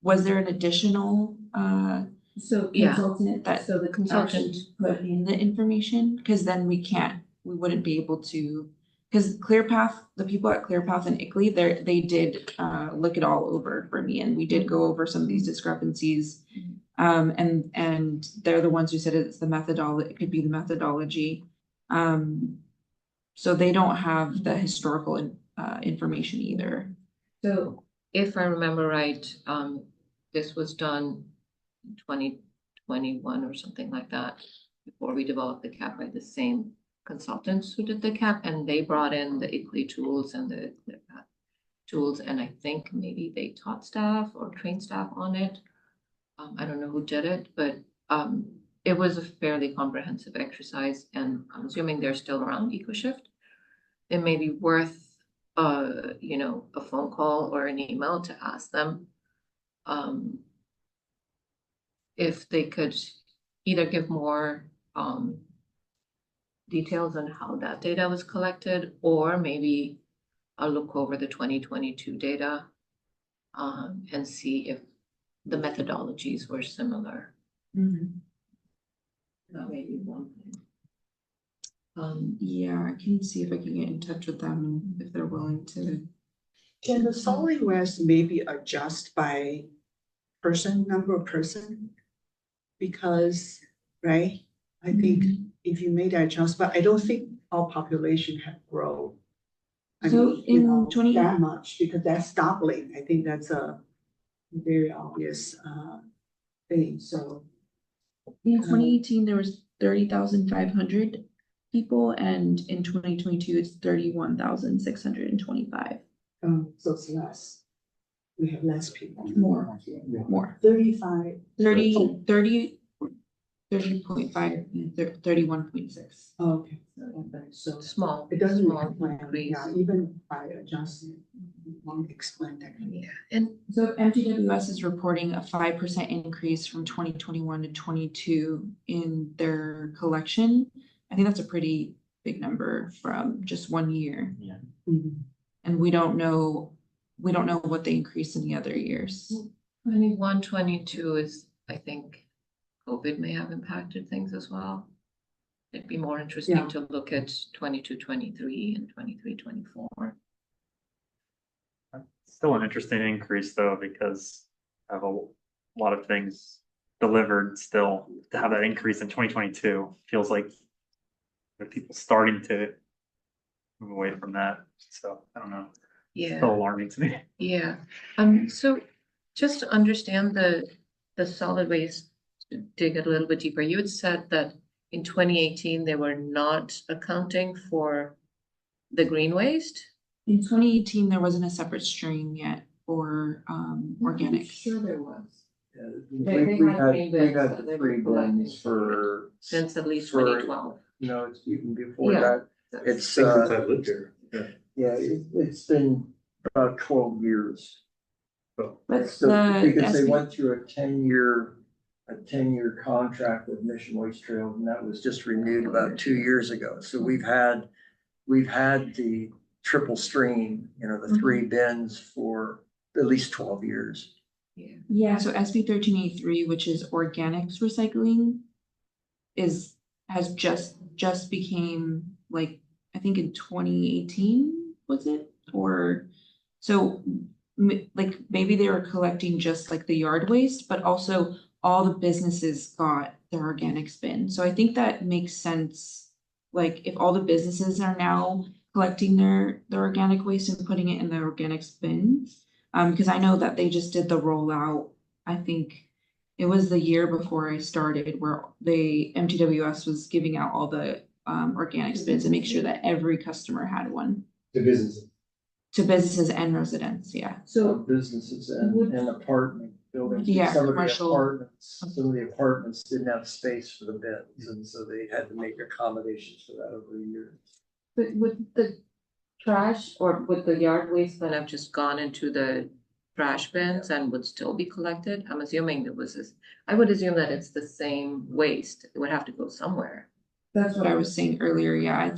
Was there an additional consultant that the consultant put in the information? Because then we wouldn't be able to, because ClearPath, the people at ClearPath and ICLEI, they did look it all over for me, and we did go over some of these discrepancies. And they're the ones who said it's the methodology, it could be the methodology. So they don't have the historical information either. So if I remember right, this was done in 2021 or something like that, before we developed the CAP by the same consultants who did the CAP, and they brought in the ICLEI tools and the ClearPath tools, and I think maybe they taught staff or trained staff on it. I don't know who did it, but it was a fairly comprehensive exercise, and I'm assuming they're still around EcoShift. It may be worth a phone call or an email to ask them if they could either give more details on how that data was collected, or maybe I'll look over the 2022 data and see if the methodologies were similar. Mm-hmm. That may be one thing. I can see if I can get in touch with them if they're willing to. Can the solid waste maybe adjust by number of person? Because, right, I think if you made that adjustment, I don't think our population have grown. That much, because that's doubling. I think that's a very obvious thing. So in 2018, there was 30,500 people, and in 2022, it's 31,625. So it's less. We have less people. More. 35. 30 30.5 and 31.6. Okay. So Small. it doesn't small explain, increase. yeah, even by adjusting, it won't explain that. Yeah, and So MTWS is reporting a 5% increase from 2021 to 22 in their collection. I think that's a pretty big number from just 1 year. Mhm. And we don't know what they increased in the other years. 21, 22 is, I think, COVID may have impacted things as well. It'd be more interesting Yeah. to look at 22, 23 and 23, 24. Still an interesting increase though, because I have a lot of things delivered still. To have that increase in 2022 feels like there are people starting to move away from that. So I don't know. Yeah. Still alarming to me. Yeah, so just to understand the solid waste, to dig a little bit deeper, you had said that in 2018, they were not accounting for the green waste? In 2018, there wasn't a separate stream yet for organics. Sure there was. Yeah, They we had green we bins had that they three were collecting bins for. Since at least for- 2012. No, it's even before Yeah. that. I It's, think since I've lived here. Yeah. yeah, it's been about 12 years. But So, because they SB went through a 10-year contract with Mission Waste Trail, and that was just renewed about 2 years ago. So we've had the triple stream, the three bins for at least 12 years. Yeah, so SB 1383, which is organics recycling, has just became like, I think in 2018, was it? Or so like maybe they were collecting just like the yard waste, but also all the businesses got their organics bin. So I think that makes sense. Like if all the businesses are now collecting their organic waste and putting it in the organics bin. Because I know that they just did the rollout. I think it was the year before I started where MTWS was giving out all the organics bins and make sure that every customer had one. The business. To businesses and residents, yeah. So businesses and apartment buildings. Yeah, Some of the commercial. apartments didn't have space for the bins, and so they had to make accommodations for that over the years. But would the trash or would the yard waste then have just gone into the trash bins and would still be collected? I'm assuming I would assume that it's the same waste. It would have to go somewhere. That's what I was saying earlier, yeah,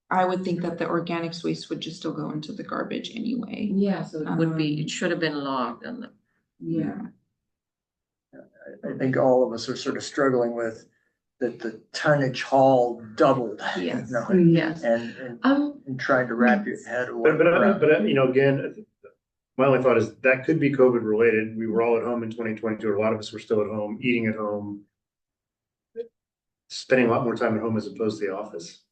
I would think that the organics waste would just still go into the garbage anyway. Yeah, so it should have been logged on the. Yeah. I think all of us are sort of struggling with that the tonnage haul doubled. Yes. Yes. And trying to wrap your head around. But again, my only thought is that could be COVID related. We were all at home in 2022. A lot of us were still at home, eating at home, spending a lot more time at home as opposed to the office.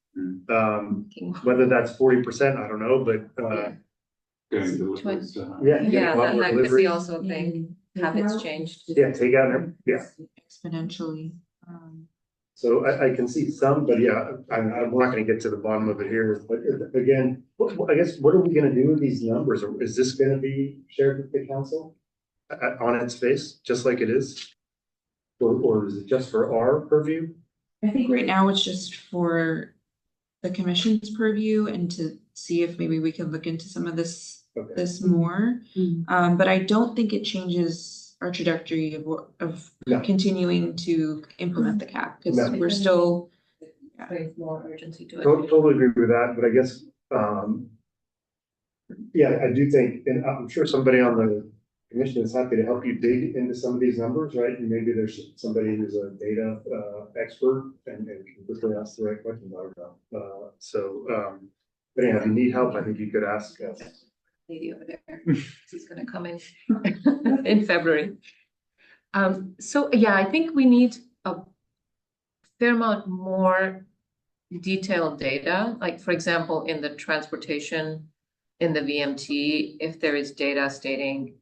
Whether that's 40%, I don't know, but Going deliveries, yeah. Yeah, a lot that more could be delivery. also a thing. Habits changed. Yeah, take out there, yeah. Exponentially. So I can see some, but yeah, we're not gonna get to the bottom of it here, but again, I guess, what are we gonna do with these numbers? Or is this gonna be shared with the council on its face, just like it is? Or is it just for our purview? I think right now it's just for the commission's purview and to see if maybe we can look into some of this more. Mhm. But I don't think it changes our trajectory of No. continuing to implement the cap, because No. we're still. Brings more urgency to it. Totally agree with that, but I guess, yeah, I do think, and I'm sure somebody on the commission is happy to help you dig into some of these numbers, right? And maybe there's somebody who's a data expert and can quickly ask the right questions. I don't know. But anyhow, if you need help, I think you could ask us. Lady over there, she's gonna come in in February. So yeah, I think we need a fair amount more detailed data, like for example, in the transportation, in the VMT, if there is data stating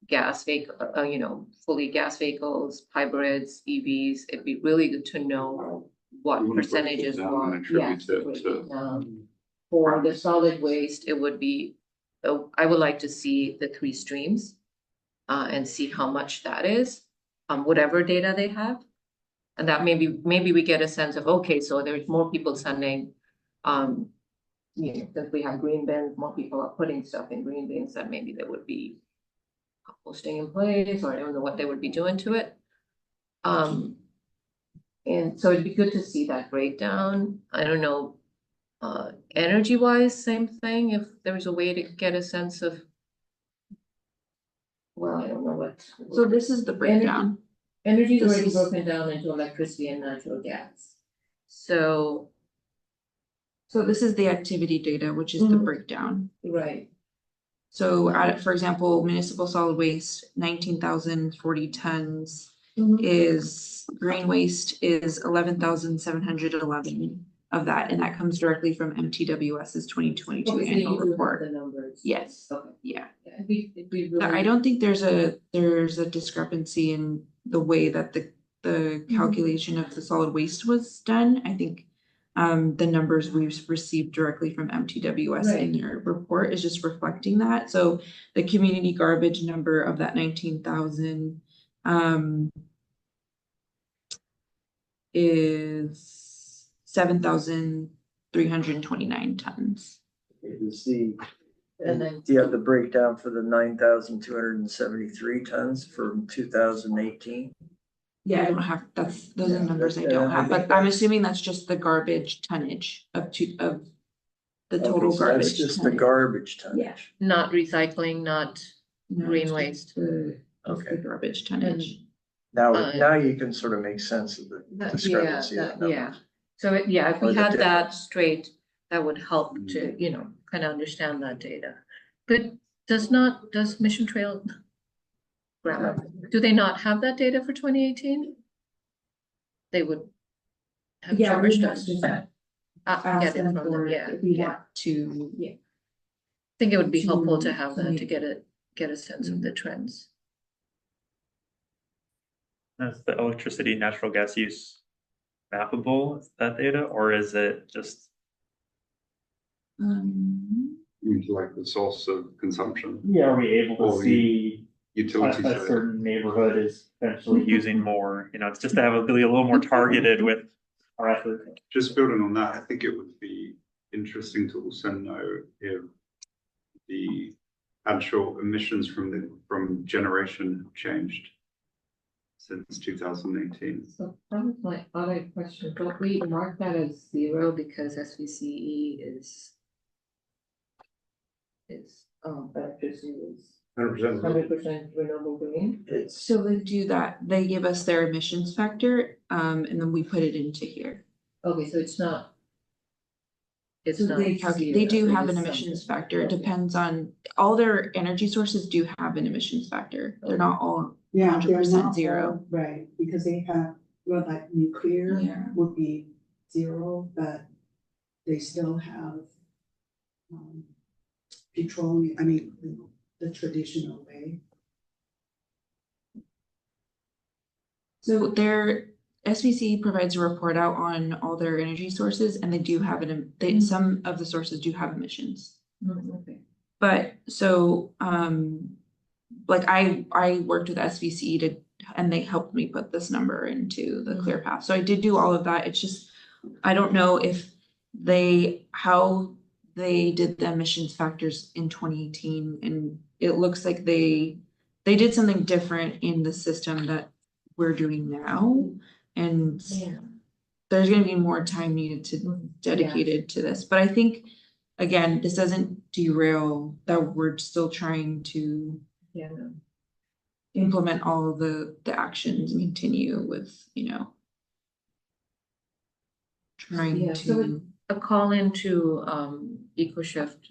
gas vehicle, fully gas vehicles, hybrids, EVs, it'd be really good to know what You wanna break percentages it down and were. attribute Yes, it break to- it down. For the solid waste, it would be, I would like to see the 3 streams and see how much that is. whatever data they have. And that maybe we get a sense of, okay, so there's more people sending, that we have green bins, more people are putting stuff in green bins, that maybe there would be composting in place, or I don't know what they would be doing to it. And so it'd be good to see that breakdown. I don't know, energy wise, same thing, if there's a way to get a sense of. Well, I don't know what. So this is the breakdown. Energy is This already is- broken down into electricity and natural gas. So, So this is the activity data, which is the Mhm. breakdown. right, So for example, municipal solid waste, 19,040 tons Mhm. is, green waste is 11,711 of that, and that comes directly from MTWS's 2022 Okay, so annual you do have report. the numbers. Yes, Okay. yeah. It'd be I really. don't think there's a discrepancy in the way that the calculation of the solid waste was done. I think the numbers we've received directly from MTWS in their report is just reflecting that. So the community garbage number of that 19,000 is 7,329 tons. You see, And then, do you have the breakdown for the 9,273 tons from 2018? Yeah, I don't have, those are the numbers I Yeah, don't I have, think but I'm that's- assuming that's just the garbage tonnage of the total Okay, so garbage. that's just the tonnage. garbage Yeah. tonnage. not recycling, not No, green it's just waste. the Okay. garbage tonnage. Now you can sort of make sense of the discrepancy. of the Yeah. numbers. So if Or we the had that difference. straight, that would help to, kind of understand that data. But does Mission Trail? Do they not have that data for 2018? They would have charged us. Get it from them, yeah, yeah. To. I think it would be helpful to To have that, to communicate. get a sense of the trends. That's the electricity, natural gas use mappable, is that data, or is it just? Into like the source of consumption, Yeah, are we able Or to see a utilities. certain neighborhood is potentially using more, it's just to have be a little more targeted with our effort. Just building on that, I think it would be interesting to also know if the actual emissions from generation have changed since 2018. So that was my other question, don't we mark that as 0 because SVCE is electricity is 100%. 100% renewable green? It's, So they do that, they give us their emissions factor, and then we put it into here. Okay, so it's not. It's So not. they do zero, have it an is emissions something. factor. It Okay. depends on, all their energy sources do have an emissions factor. They're not all Yeah, they're 100% not zero. all right, because they have, well, like nuclear Yeah. would be 0, but they still have petroleum, the traditional way. So their SVC provides a report out on all their energy sources, and they do have some of the sources do have emissions. Okay. But so, like I worked with SVC and they helped me put this number into the clear path. So I did do all of that. It's just, I don't know if how they did the emissions factors in 2018, and it looks like they did something different in the system that we're doing now. And Yeah. there's gonna be more time needed to dedicated to this, but I think, again, this doesn't derail that we're still trying to Yeah, no. implement all of the actions and continue with, trying Yeah, so to. a call into EcoShift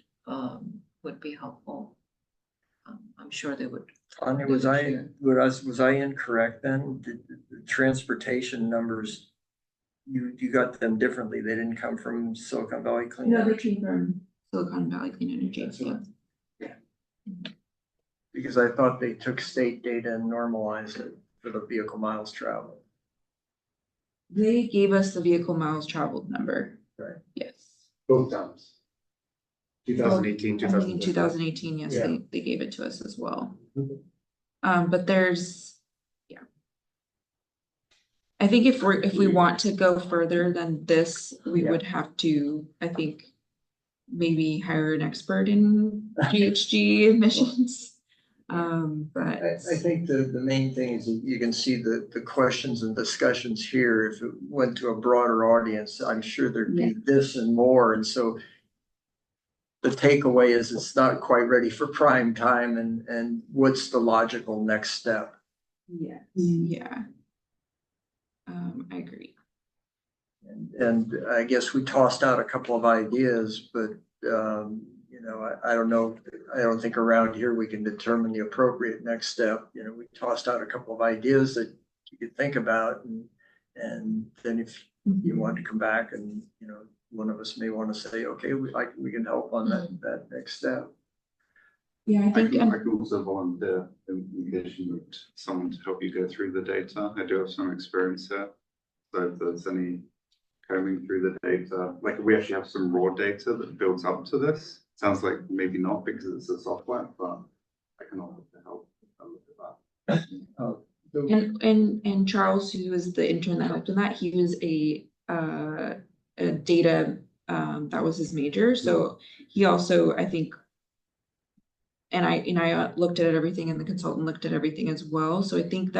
would be helpful. I'm sure they would. Tanya, was I incorrect then? The transportation numbers, you got them differently. They didn't come from Silicon Valley Clean No, they Energy? came from Silicon Valley Clean Energy. That's Yeah. what- Because I thought they took state data and normalized it for the vehicle miles traveled. They gave us the vehicle miles traveled number. Right. Yes. Both times. 2018, I think in 2019. 2018, yes, Yeah. they gave it to us as well. Mhm. But there's, I think if we want to go further than this, we Yeah. would have to, I think, maybe hire an expert in GHG emissions. But I think the main thing is that you can see the questions and discussions here. If it went to a broader audience, I'm sure there'd be this and more. And so the takeaway is it's not quite ready for prime time and what's the logical next step? yeah. I agree. And I guess we tossed out a couple of ideas, but, you know, I don't know. I don't think around here we can determine the appropriate next step. You know, we tossed out a couple of ideas that you could think about and then if you want to come back and, you know, one of us may want to say, okay, we can help on that next step. Yeah, I I think, can also volunteer in case you need someone to help you go through the data. I do have some experience here. So if there's any combing through the data, like we actually have some raw data that builds up to this. Sounds like maybe not because it's a software, but I can offer to help look at that. and Charles, who was the intern that helped in that, he was a data, that was his major, so he also, I think, and I looked at everything and the consultant looked at everything as well, so I think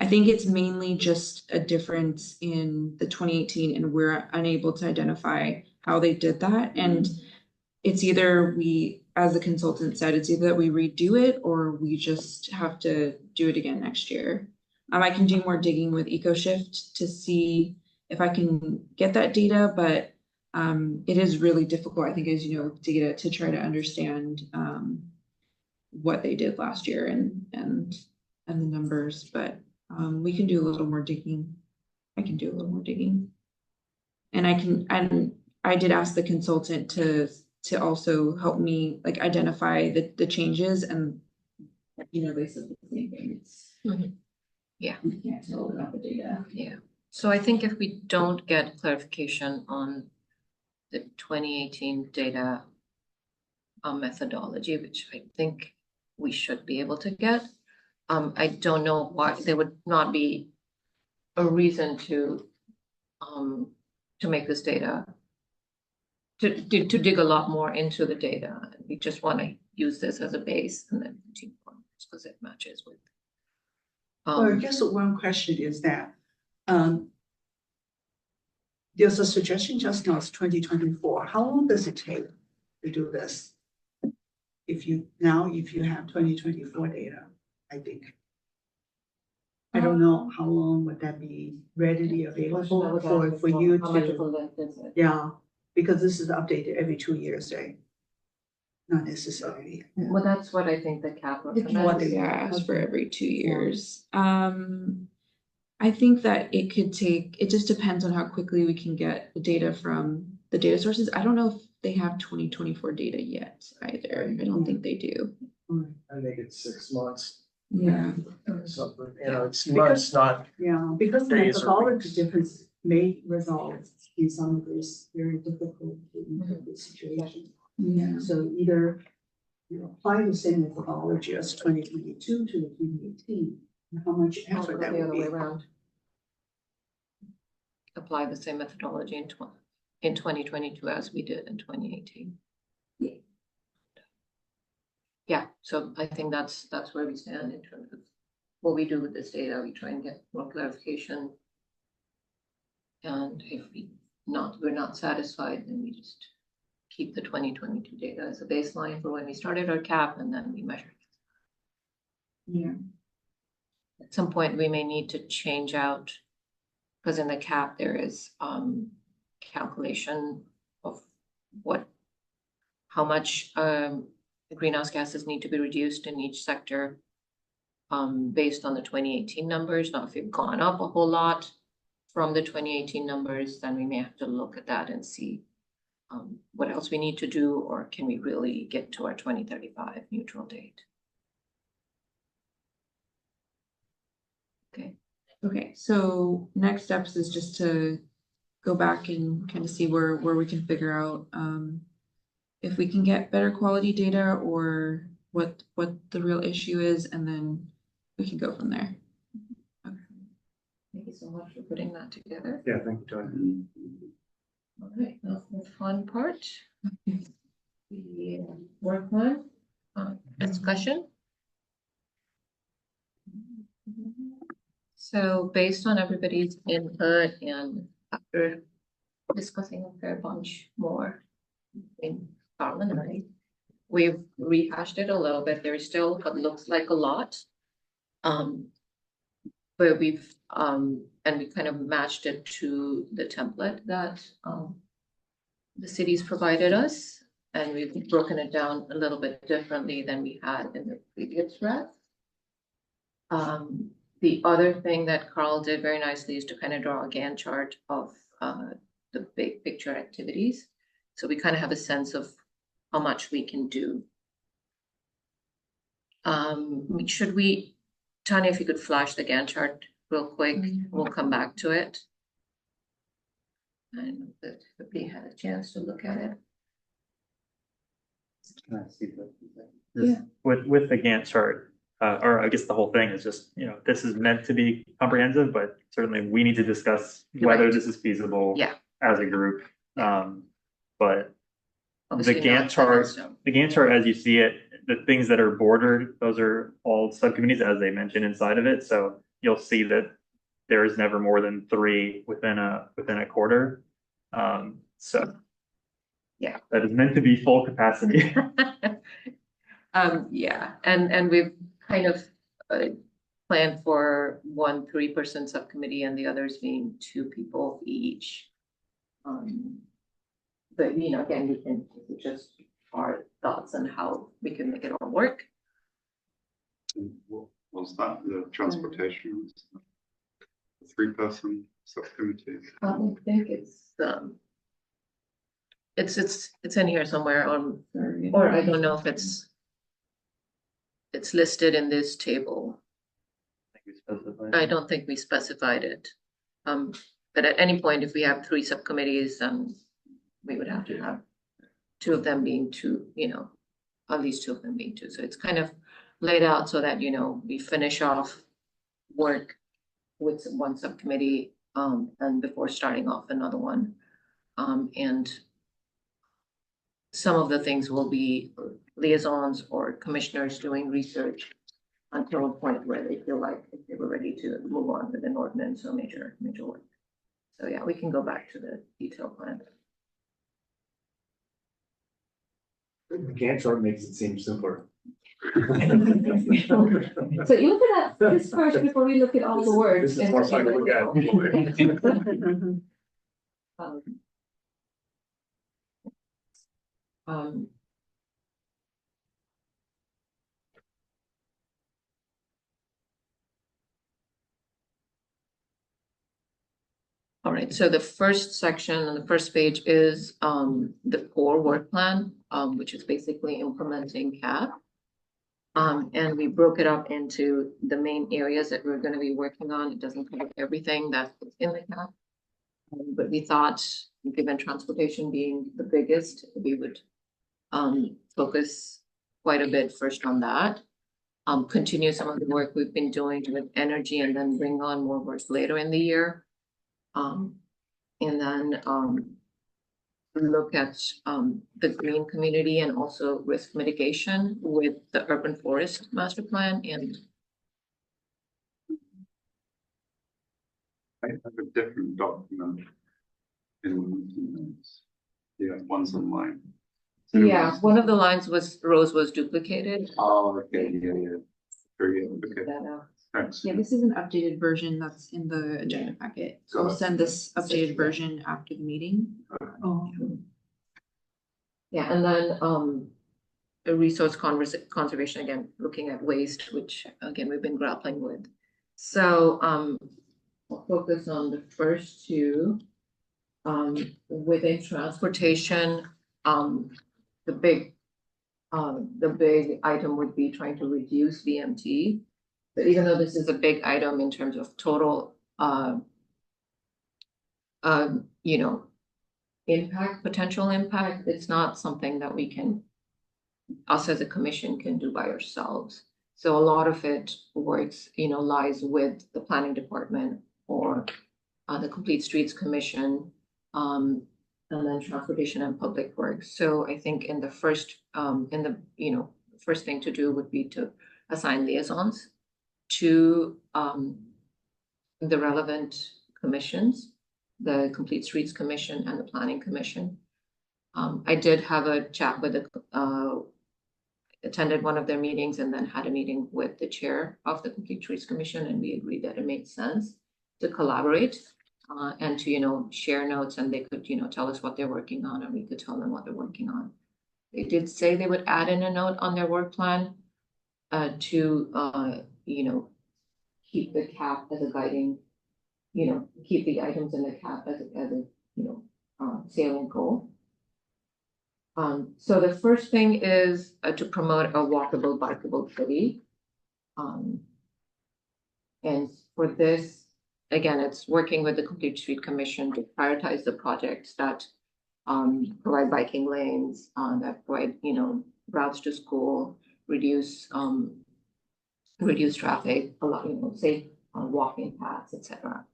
it's mainly just a difference in the 2018 and we're unable to identify how they did that, and it's either we, as the consultant said, it's either that we redo it or we just have to do it again next year. I can do more digging with EcoShift to see if I can get that data, but it is really difficult, I think, as you know, with data to try to understand what they did last year and the numbers, but we can do a little more digging. I can do a little more digging. And I did ask the consultant to also help me like identify the changes and, you know, they said the same thing. Yeah. We can't tell without the data. Yeah, so I think if we don't get clarification on the 2018 data methodology, which I think we should be able to get, I don't know why there would not be a reason to make this data, to dig a lot more into the data. We just want to use this as a base and then continue on because it matches with. Well, I guess one question is that, there's a suggestion just now, it's 2024. How long does it take to do this? If you have 2024 data, I think. I don't know how long would that be readily available for you to, yeah, because this is updated every 2 years, right? Not necessarily. Well, that's what I think the cap recommends. Yeah, ask for every 2 years. I think that it could take, it just depends on how quickly we can get the data from the data sources. I don't know if they have 2024 data yet either. I don't think they do. I think it's 6 months. Yeah. Something, you know, it's months, not. Yeah, because the Days or methodology weeks. difference may result in some of this very difficult situation. Yeah. So either you apply the same methodology as 2022 to the 2018, and how much Or effort that the would other be. way around. Apply the same methodology in 2022 as we did in 2018. Yeah, so I think that's where we stand in terms of what we do with this data. We try and get more clarification. And if we're not satisfied, then we just keep the 2022 data as a baseline for when we started our cap and then we measure. Yeah. At some point, we may need to change out, because in the cap, there is calculation of how much greenhouse gases need to be reduced in each sector based on the 2018 numbers. Now, if you've gone up a whole lot from the 2018 numbers, then we may have to look at that and see what else we need to do, or can we really get to our 2035 neutral date? Okay. Okay, so next steps is just to go back and kind of see where we can figure out if we can get better quality data or what the real issue is, and then we can go from there. Okay. you so much for putting that together. Yeah, thank you, Tony. All right, now the fun part. The work plan, discussion. So based on everybody's input and after discussing a fair bunch more in Carlin and I, we've rehashed it a little bit. There's still what looks like a lot. But we've, and we kind of matched it to the template that, the cities provided us. And we've broken it down a little bit differently than we had in the previous rep. The other thing that Carl did very nicely is to kind of draw a Gantt chart of the big picture activities. So we kind of have a sense of how much we can do. Should we, Tanya, if you could flash the Gantt chart real quick, we'll come back to it. I know that everybody had a chance to look at it. Can I see that? Yeah. With the Gantt chart, or I guess the whole thing is just, this is meant to be comprehensive, but certainly we need to discuss whether Right. this is feasible Yeah. as a group. But Obviously Gantt not chart- set in stone. the Gantt chart, as you see it, the things that are bordered, those are all subcommittees as they mentioned inside of it. So you'll see that there is never more than 3 within a quarter. So Yeah. that is meant to be full capacity. Yeah, and we've kind of planned for 1 3-person subcommittee and the others being 2 people each. But again, we can just our thoughts on how we can make it all work. What was that, the transportation? The 3-person subcommittee? I think it's in here somewhere or I don't know if it's listed in this table. I don't think we specified it. But at any point, if we have 3 subcommittees, we would have to have 2 of them being 2, at least 2 of them being 2. So it's kind of laid out so that, we finish off work with 1 subcommittee, and before starting off another one. And some of the things will be liaisons or commissioners doing research until a point where they feel like they were ready to move on with an ordinance or major work. So yeah, we can go back to the detailed plan. The Gantt chart makes it seem simpler. So you look at this first before we look at all the words. This is more fun to look at. All right, so the first section on the first page is the core work plan, which is basically implementing CAP. And we broke it up into the main areas that we're going to be working on. It doesn't cover everything that's in the CAP. But we thought, given transportation being the biggest, we would focus quite a bit first on that. Continue some of the work we've been doing with energy and then bring on more work later in the year. And then look at the green community and also risk mitigation with the urban forest master plan. And I have a different document in yeah, one's online. yeah, one of the lines rows was duplicated. Oh, okay, yeah. Very good, okay, That out. thanks. Yeah, this is an updated version that's in the agenda packet. So I'll send this updated version after the meeting. Oh. Yeah, and then the resource conservation, again, looking at waste, which again, we've been grappling with. So we'll focus on the first 2. Within transportation, the big item would be trying to reduce VMT. But even though this is a big item in terms of total impact, potential impact, it's not something that us as a commission can do by ourselves. So a lot of it works, lies with the planning department or for the Complete Streets Commission, and then Transportation and Public Works. So I think in the first, first thing to do would be to assign liaisons to the relevant commissions, the Complete Streets Commission and the Planning Commission. I did have a chat with attended one of their meetings and then had a meeting with the chair of the Complete Streets Commission, and we agreed that it made sense to collaborate and to, share notes, and they could, tell us what they're working on, and we could tell them what they're working on. They did say they would add in a note on their work plan to, keep the cap as a guiding, keep the items in the cap as a salient goal. So the first thing is to promote a walkable, bikeable city. And for this, again, it's working with the Complete Street Commission to prioritize the projects that provide biking lanes, that provide, routes to school, reduce traffic, a lot, safe walking paths, etc.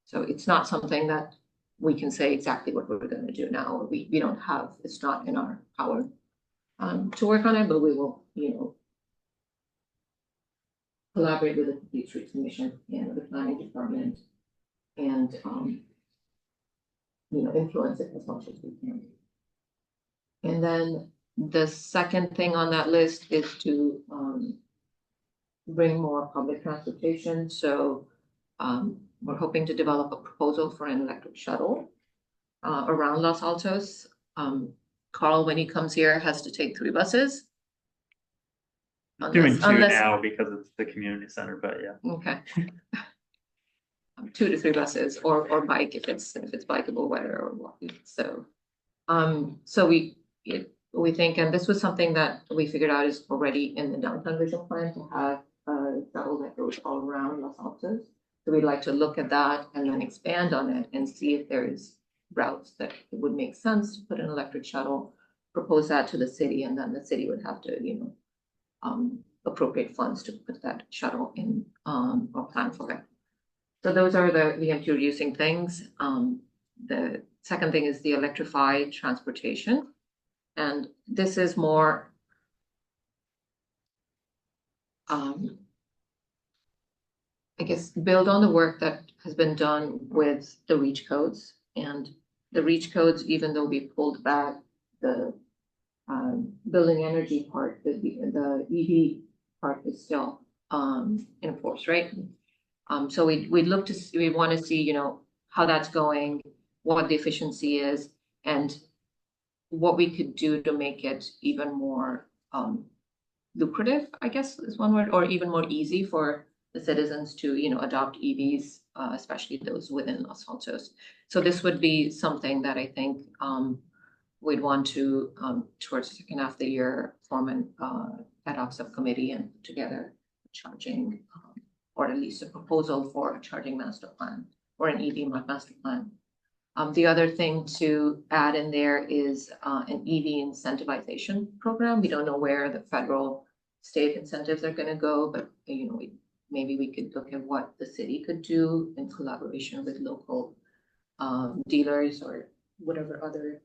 So it's not something that we can say exactly what we're going to do now. We don't have, it's not in our power to work on it, but we will, collaborate with the Complete Streets Commission and the Planning Department and, influence it as much as we can. And then the second thing on that list is to bring more public transportation. So we're hoping to develop a proposal for an electric shuttle around Los Altos. Carl, when he comes here, has to take 3 buses. Doing 2 now because it's the community center, but yeah. Okay. 2 to 3 buses or bike if it's bikeable weather or walking. So so we think, and this was something that we figured out is already in the downtown vision plan, to have a shuttle that goes all around Los Altos. So we'd like to look at that and then expand on it and see if there is routes that it would make sense to put an electric shuttle, propose that to the city, and then the city would have to, appropriate funds to put that shuttle in or plan for it. So those are the VMT reducing things. The second thing is the electrified transportation. And this is more I guess, build on the work that has been done with the REACH codes. And the REACH codes, even though we pulled back the building energy part, the EV part is still in force, right? So we want to see, how that's going, what the efficiency is, and what we could do to make it even more lucrative, I guess is one word, or even more easy for the citizens to, adopt EVs, especially those within Los Altos. So this would be something that I think we'd want to, towards the second half of the year, form an ad hoc subcommittee and put together a charging, or at least a proposal for a charging master plan or an EV master plan. The other thing to add in there is an EV incentivization program. We don't know where the federal state incentives are going to go, but maybe we could look at what the city could do in collaboration with local dealers or whatever other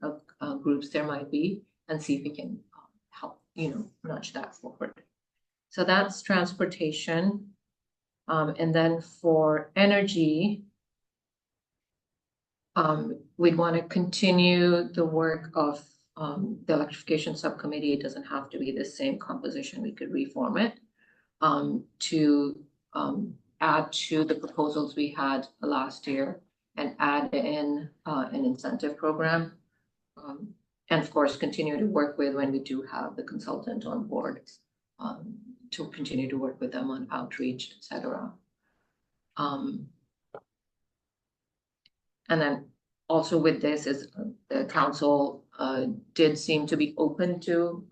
groups there might be, and see if we can help, nudge that forward. So that's transportation. And then for energy, we'd want to continue the work of the electrification subcommittee. It doesn't have to be the same composition. We could reform it to add to the proposals we had last year and add in an incentive program. And of course, continue to work with, when we do have the consultant on board, to continue to work with them on outreach, etc. And then also with this is the council did seem to be open to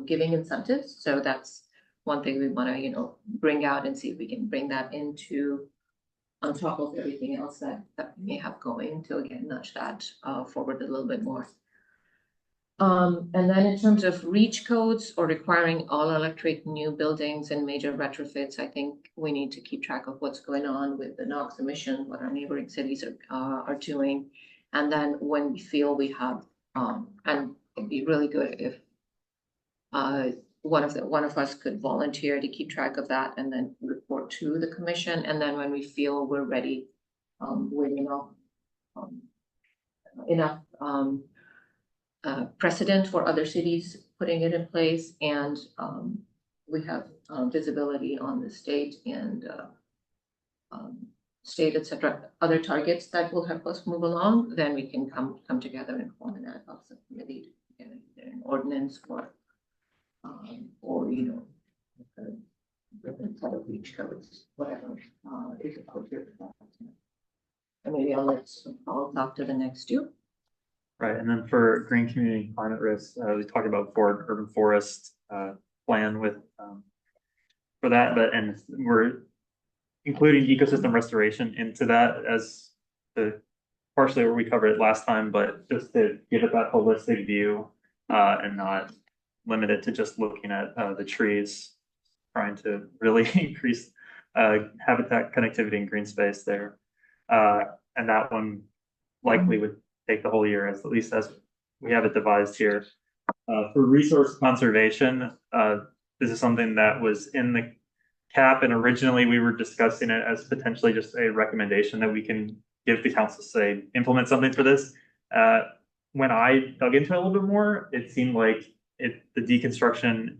giving incentives. So that's one thing we want to, bring out and see if we can bring that into, on top of everything else that we may have going, to again nudge that forward a little bit more. And then in terms of REACH codes or requiring all electric new buildings and major retrofits, I think we need to keep track of what's going on with the NOx emission, what our neighboring cities are doing. And then when we feel we have, and it'd be really good if one of us could volunteer to keep track of that and then report to the commission. And then when we feel we're ready, with enough precedent for other cities putting it in place, and we have visibility on the state and state, et cetera, other targets that will help us move along, then we can come together and form an ad hoc subcommittee to get an ordinance or set of REACH codes, whatever is appropriate for that. And maybe I'll talk to the next two. Right, and then for green community climate risks, we talked about urban forest plan with for that, and we're including ecosystem restoration into that as the partially where we covered it last time, but just to give it that holistic view and not limit it to just looking at the trees, trying to really increase habitat connectivity and green space there. And that one likely would take the whole year, at least as we have it devised here. For resource conservation, this is something that was in the cap, and originally we were discussing it as potentially just a recommendation that we can give the council, say, implement something for this. When I dug into it a little bit more, it seemed like the deconstruction,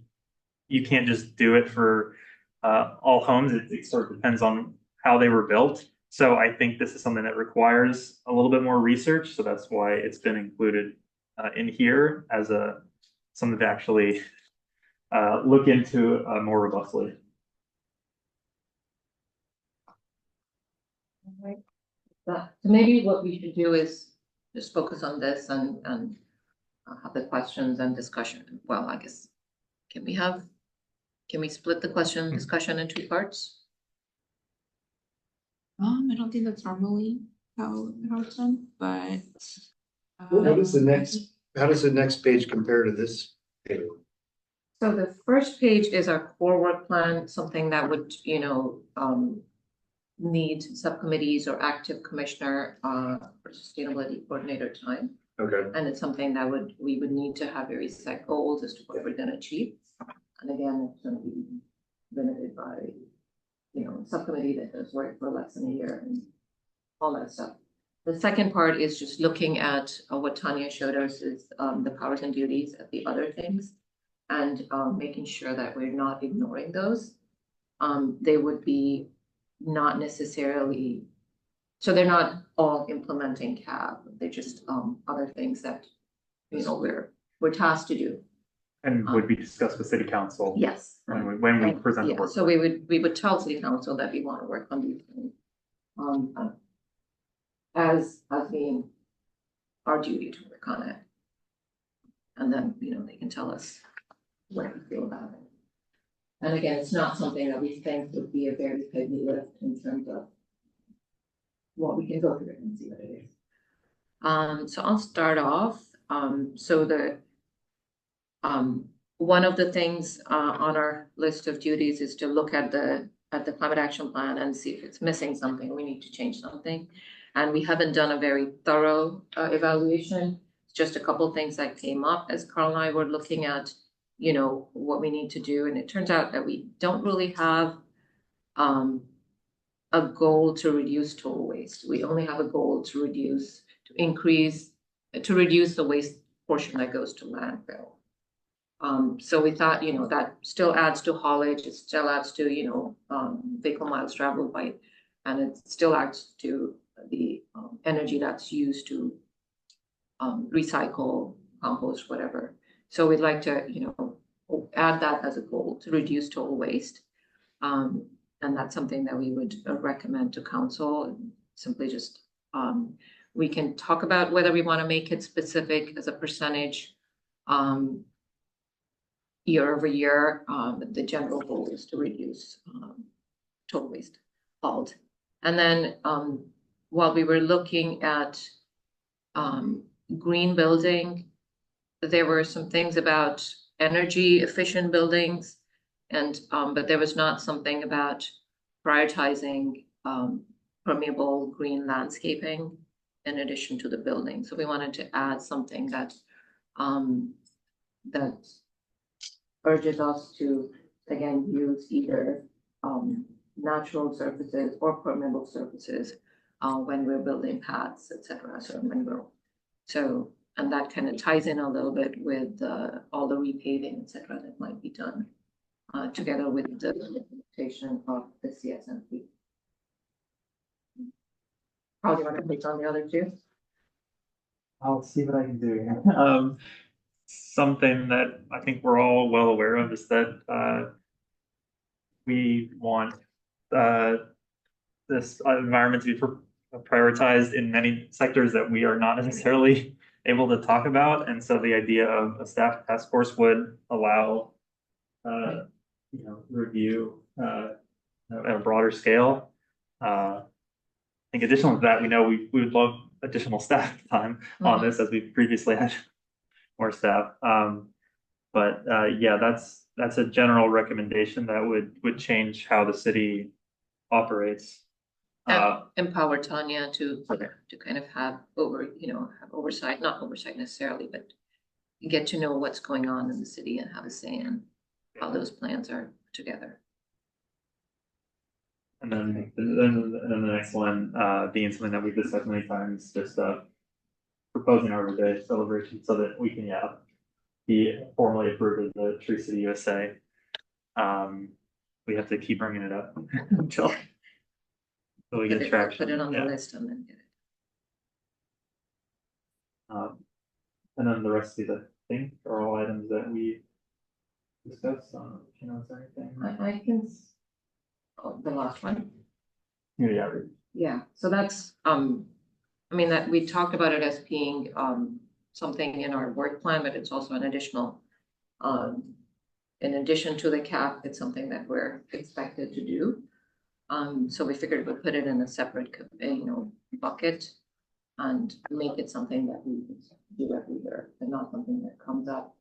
you can't just do it for all homes. It sort of depends on how they were built. So I think this is something that requires a little bit more research. So that's why it's been included in here as something to actually look into more robustly. Right. So maybe what we should do is just focus on this and have the questions and discussion. Well, I guess, can we split the question discussion in two parts? I don't think that's normally how it's done, but. How does the next page compare to this page? So the first page is our core work plan, something that would, need subcommittees or active commissioner for sustainability coordinator time. Okay. And it's something that we would need to have very set goals as to what we're going to achieve. And again, it's going to be limited by, subcommittee that does work for less than a year and all that stuff. The second part is just looking at what Tanya showed us is the powers and duties of the other things, and making sure that we're not ignoring those. They would be not necessarily, so they're not all implementing CAB. They're just other things that we're tasked to do. And would be discussed with city council. Yes. When we present the work. So we would tell city council that we want to work on these things. As being our duty to work on it. And then, they can tell us what we feel about it. And again, it's not something that we think would be a very heavy lift in terms of what we can go through and see what it is. So I'll start off. One of the things on our list of duties is to look at the climate action plan and see if it's missing something. We need to change something. And we haven't done a very thorough evaluation. It's just a couple of things that came up as Carl and I were looking at, what we need to do. And it turns out that we don't really have a goal to reduce total waste. We only have a goal to reduce the waste portion that goes to landfill. So we thought, that still adds to haulage, it still adds to, vehicle miles traveled by, and it still adds to the energy that's used to recycle, compost, whatever. So we'd like to, add that as a goal to reduce total waste. And that's something that we would recommend to council, and simply just, we can talk about whether we want to make it specific as a percentage year over year. The general goal is to reduce total waste hauled. And then while we were looking at green building, there were some things about energy efficient buildings. And, but there was not something about prioritizing, permeable green landscaping in addition to the building. So we wanted to add something that, that urges us to, again, use either, natural surfaces or permeable surfaces, when we're building paths, et cetera. So and that kind of ties in a little bit with, all the repaving, et cetera, that might be done, together with the implementation of the CSMP. How do you want to take on the other two? I'll see what I can do. Something that I think we're all well aware of is that we want this environment to be prioritized in many sectors that we are not necessarily able to talk about. And so the idea of a staff task force would allow review at a broader scale. I think additional to that, we know we would love additional staff time on this, as we previously had more staff. But yeah, that's a general recommendation that would change how the city operates. Empower Tanya to kind of have oversight, not oversight necessarily, but get to know what's going on in the city and have a say in how those plans are put together. And then the next one, being something that we've discussed many times, just proposing Arbor Day celebration so that we can be formally approved as the Tree City USA. We have to keep bringing it up until we get traction. Put it on the list and then get it. And then the rest of the thing are all items that we discussed. Is there anything? I can. Oh, the last one. Yeah. Yeah. So that's I mean that we talked about it as being something in our work plan, but it's also an additional. In addition to the cap, it's something that we're expected to do. So we figured we'd put it in a separate, bucket and make it something that we do every year and not something that comes up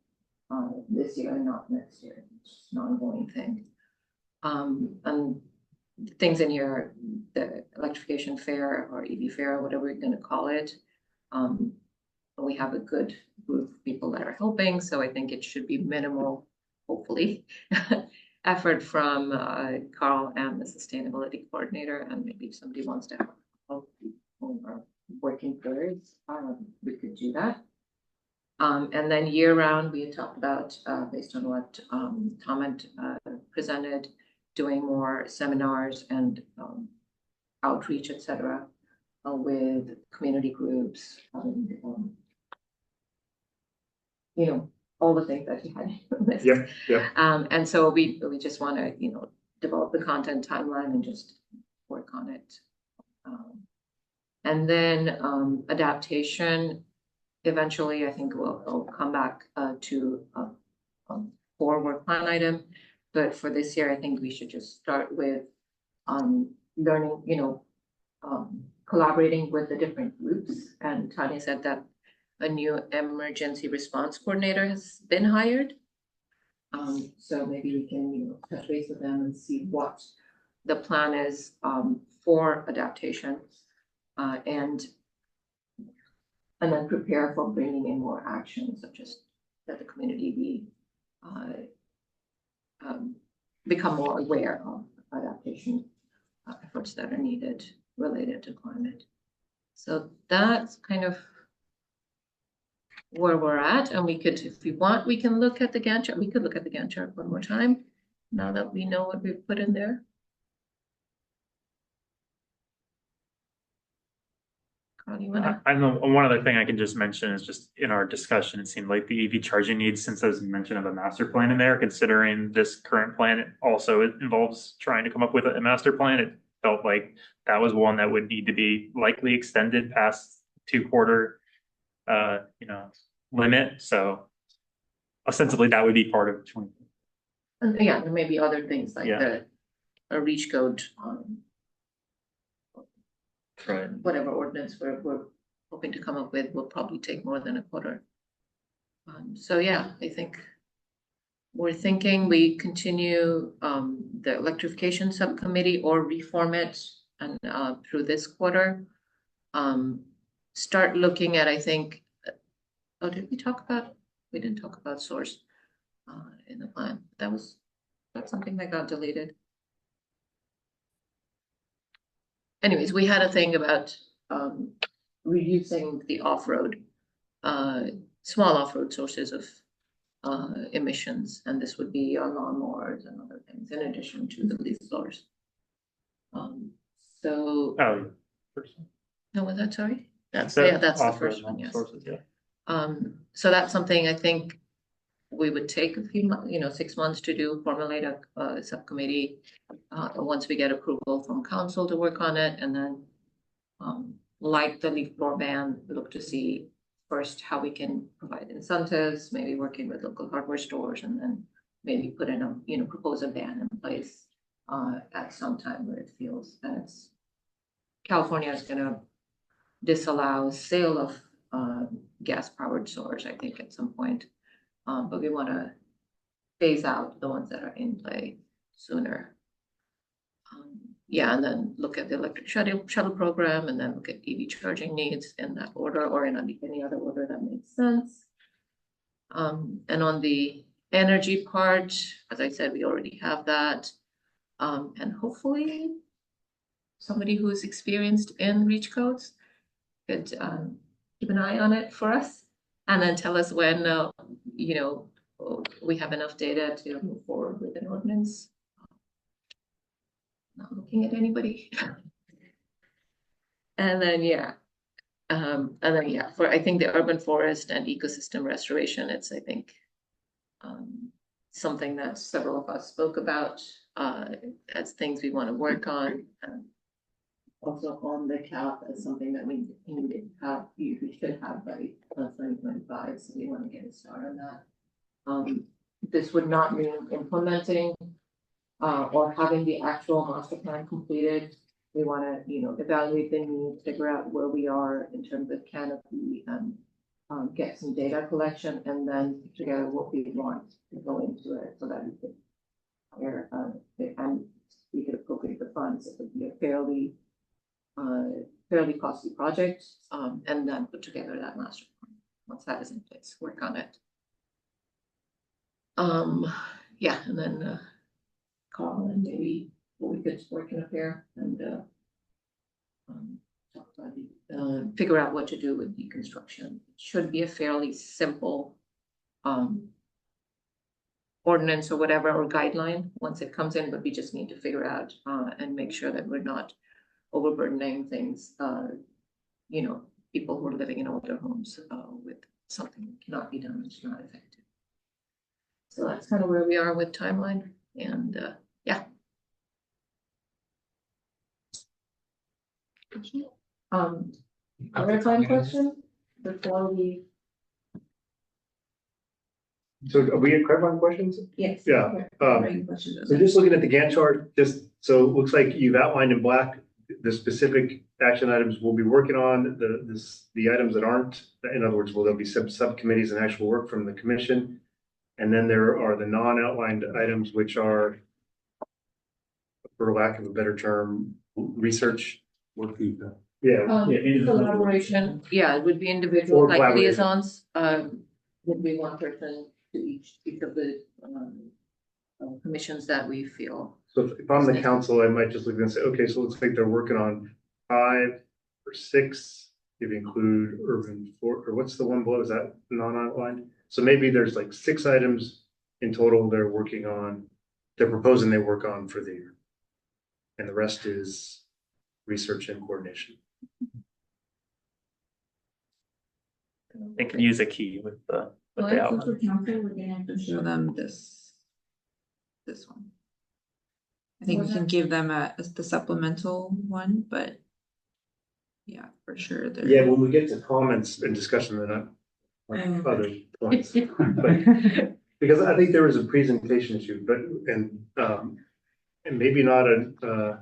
this year and not next year. It's just an ongoing thing. And things in here, the electrification fair or EV fair, whatever we're going to call it. We have a good group of people that are helping, so I think it should be minimal, hopefully, effort from Carl and the sustainability coordinator, and maybe if somebody wants to help our working thirds, we could do that. And then year round, we had talked about, based on what Tom had presented, doing more seminars and outreach, et cetera, with community groups, all the things that he had listed. Yeah. And so we just want to, develop the content timeline and just work on it. And then adaptation, eventually, I think we'll come back to a work plan item. But for this year, I think we should just start with learning, collaborating with the different groups. And Tanya said that a new emergency response coordinator has been hired. So maybe we can, touch base with them and see what the plan is for adaptation, and then prepare for bringing in more action, such as that the community become more aware of adaptation efforts that are needed related to climate. So that's kind of where we're at, and we could, if we want, we can look at the Gantt chart. We could look at the Gantt chart one more time now that we know what we've put in there. Carl, you wanna? I know one other thing I can just mention is just in our discussion, it seemed like the EV charging needs, since there's mention of a master plan in there, considering this current plan, it also involves trying to come up with a master plan. It felt like that was one that would need to be likely extended past 2-quarter limit. So ostensibly that would be part of 20. And yeah, there may be other things like a reach code on Right. whatever ordinance we're hoping to come up with will probably take more than a quarter. So yeah, I think we're thinking we continue the electrification subcommittee or reform it and through this quarter. Start looking at, I think, oh, did we talk about, we didn't talk about source in the plan. That's something that got deleted. Anyways, we had a thing about reducing the off-road, small off-road sources of emissions, and this would be on lawnmowers and other things in addition to the leaf blowers. So, Oh, no, was that, sorry? That's That that's the off-road first one, yes. sources, yeah. So that's something I think we would take a few months, 6 months to do, formulate a subcommittee. Once we get approval from council to work on it, and then like the leaf blower ban, look to see first how we can provide incentives, maybe working with local hardware stores, and then maybe put in propose a ban in place at some time where it feels that California is gonna disallow sale of gas-powered stores, I think, at some point. But we wanna phase out the ones that are in play sooner. Yeah, and then look at the electric shuttle program, and then look at EV charging needs in that order, or in any other order that makes sense. And on the energy part, as I said, we already have that. And hopefully somebody who is experienced in reach codes could keep an eye on it for us, and then tell us when we have enough data to move forward with an ordinance. Not looking at anybody. And then for I think the urban forest and ecosystem restoration, it's I think something that several of us spoke about as things we want to work on. Also on the cap as something that we should have by 2025, so we want to get a start on that. This would not mean implementing or having the actual master plan completed. We want to, evaluate the need, figure out where we are in terms of canopy, and get some data collection, and then put together what we want to go into it, so that we could hire and we could appropriate the funds. It would be a fairly costly project, and then put together that master plan. Once that is in place, work on it. Yeah, and then call and maybe we could work in a pair and talk about figure out what to do with deconstruction. It should be a fairly simple ordinance or whatever, or guideline once it comes in, but we just need to figure out and make sure that we're not overburdening things, people who are living in older homes with something that cannot be done, it's not effective. So that's kind of where we are with timeline, and yeah. Clarifying question before we. So are we at clarifying questions? Yes. Yeah. Questions. So just looking at the Gantt chart, so it looks like you've outlined in black the specific action items we'll be working on, the items that aren't, in other words, there'll be subcommittees and actual work from the commission. And then there are the non-outlined items, which are, for lack of a better term, research. Yeah. Collaboration, yeah, it would be individual, Or like collaboration. liaisons, would be one person to each of the commissions that we feel. So if I'm the council, I might just look and say, okay, so it looks like they're working on 5 or 6, if you include urban or what's the one below, is that non-outlined? So maybe there's like 6 items in total they're working on, they're proposing they work on for the year. And the rest is research and coordination. They can use a key with the outline. For council, we're gonna have to show them this one. I think we can give them the supplemental one, but yeah, for sure. Yeah, when we get to comments and discussion, then other points. But, because I think there was a presentation issue, and maybe not a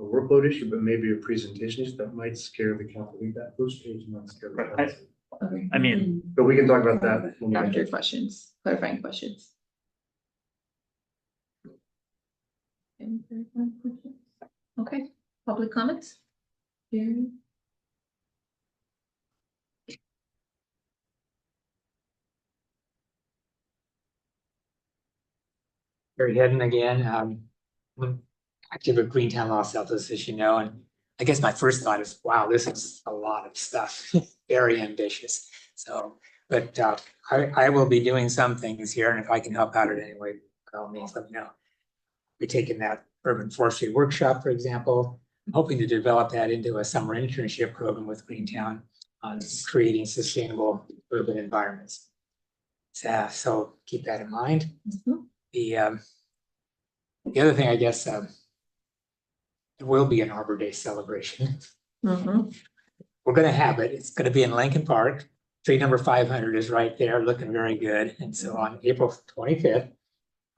workload issue, but maybe a presentation issue that might scare the council. I think that first page might scare the council. Okay. I mean, But we can talk about that. when we get After there. questions, clarifying questions. Any clarifying questions? Okay, public comments? Jerry? Barry Hedden again. I'm active at Greentown Los Altos, as you know, and I guess my first thought is, wow, this is a lot of stuff, very ambitious. So, but I will be doing some things here, and if I can help out in any way, by all means, let me know. We're taking that urban forestry workshop, for example. I'm hoping to develop that into a summer internship program with Greentown on creating sustainable urban environments. So keep that in mind. Mhm. The other thing, I guess, there will be an Arbor Day celebration. Mhm. We're gonna have it. It's gonna be in Lincoln Park. Tree number 500 is right there, looking very good. And so on April 25th,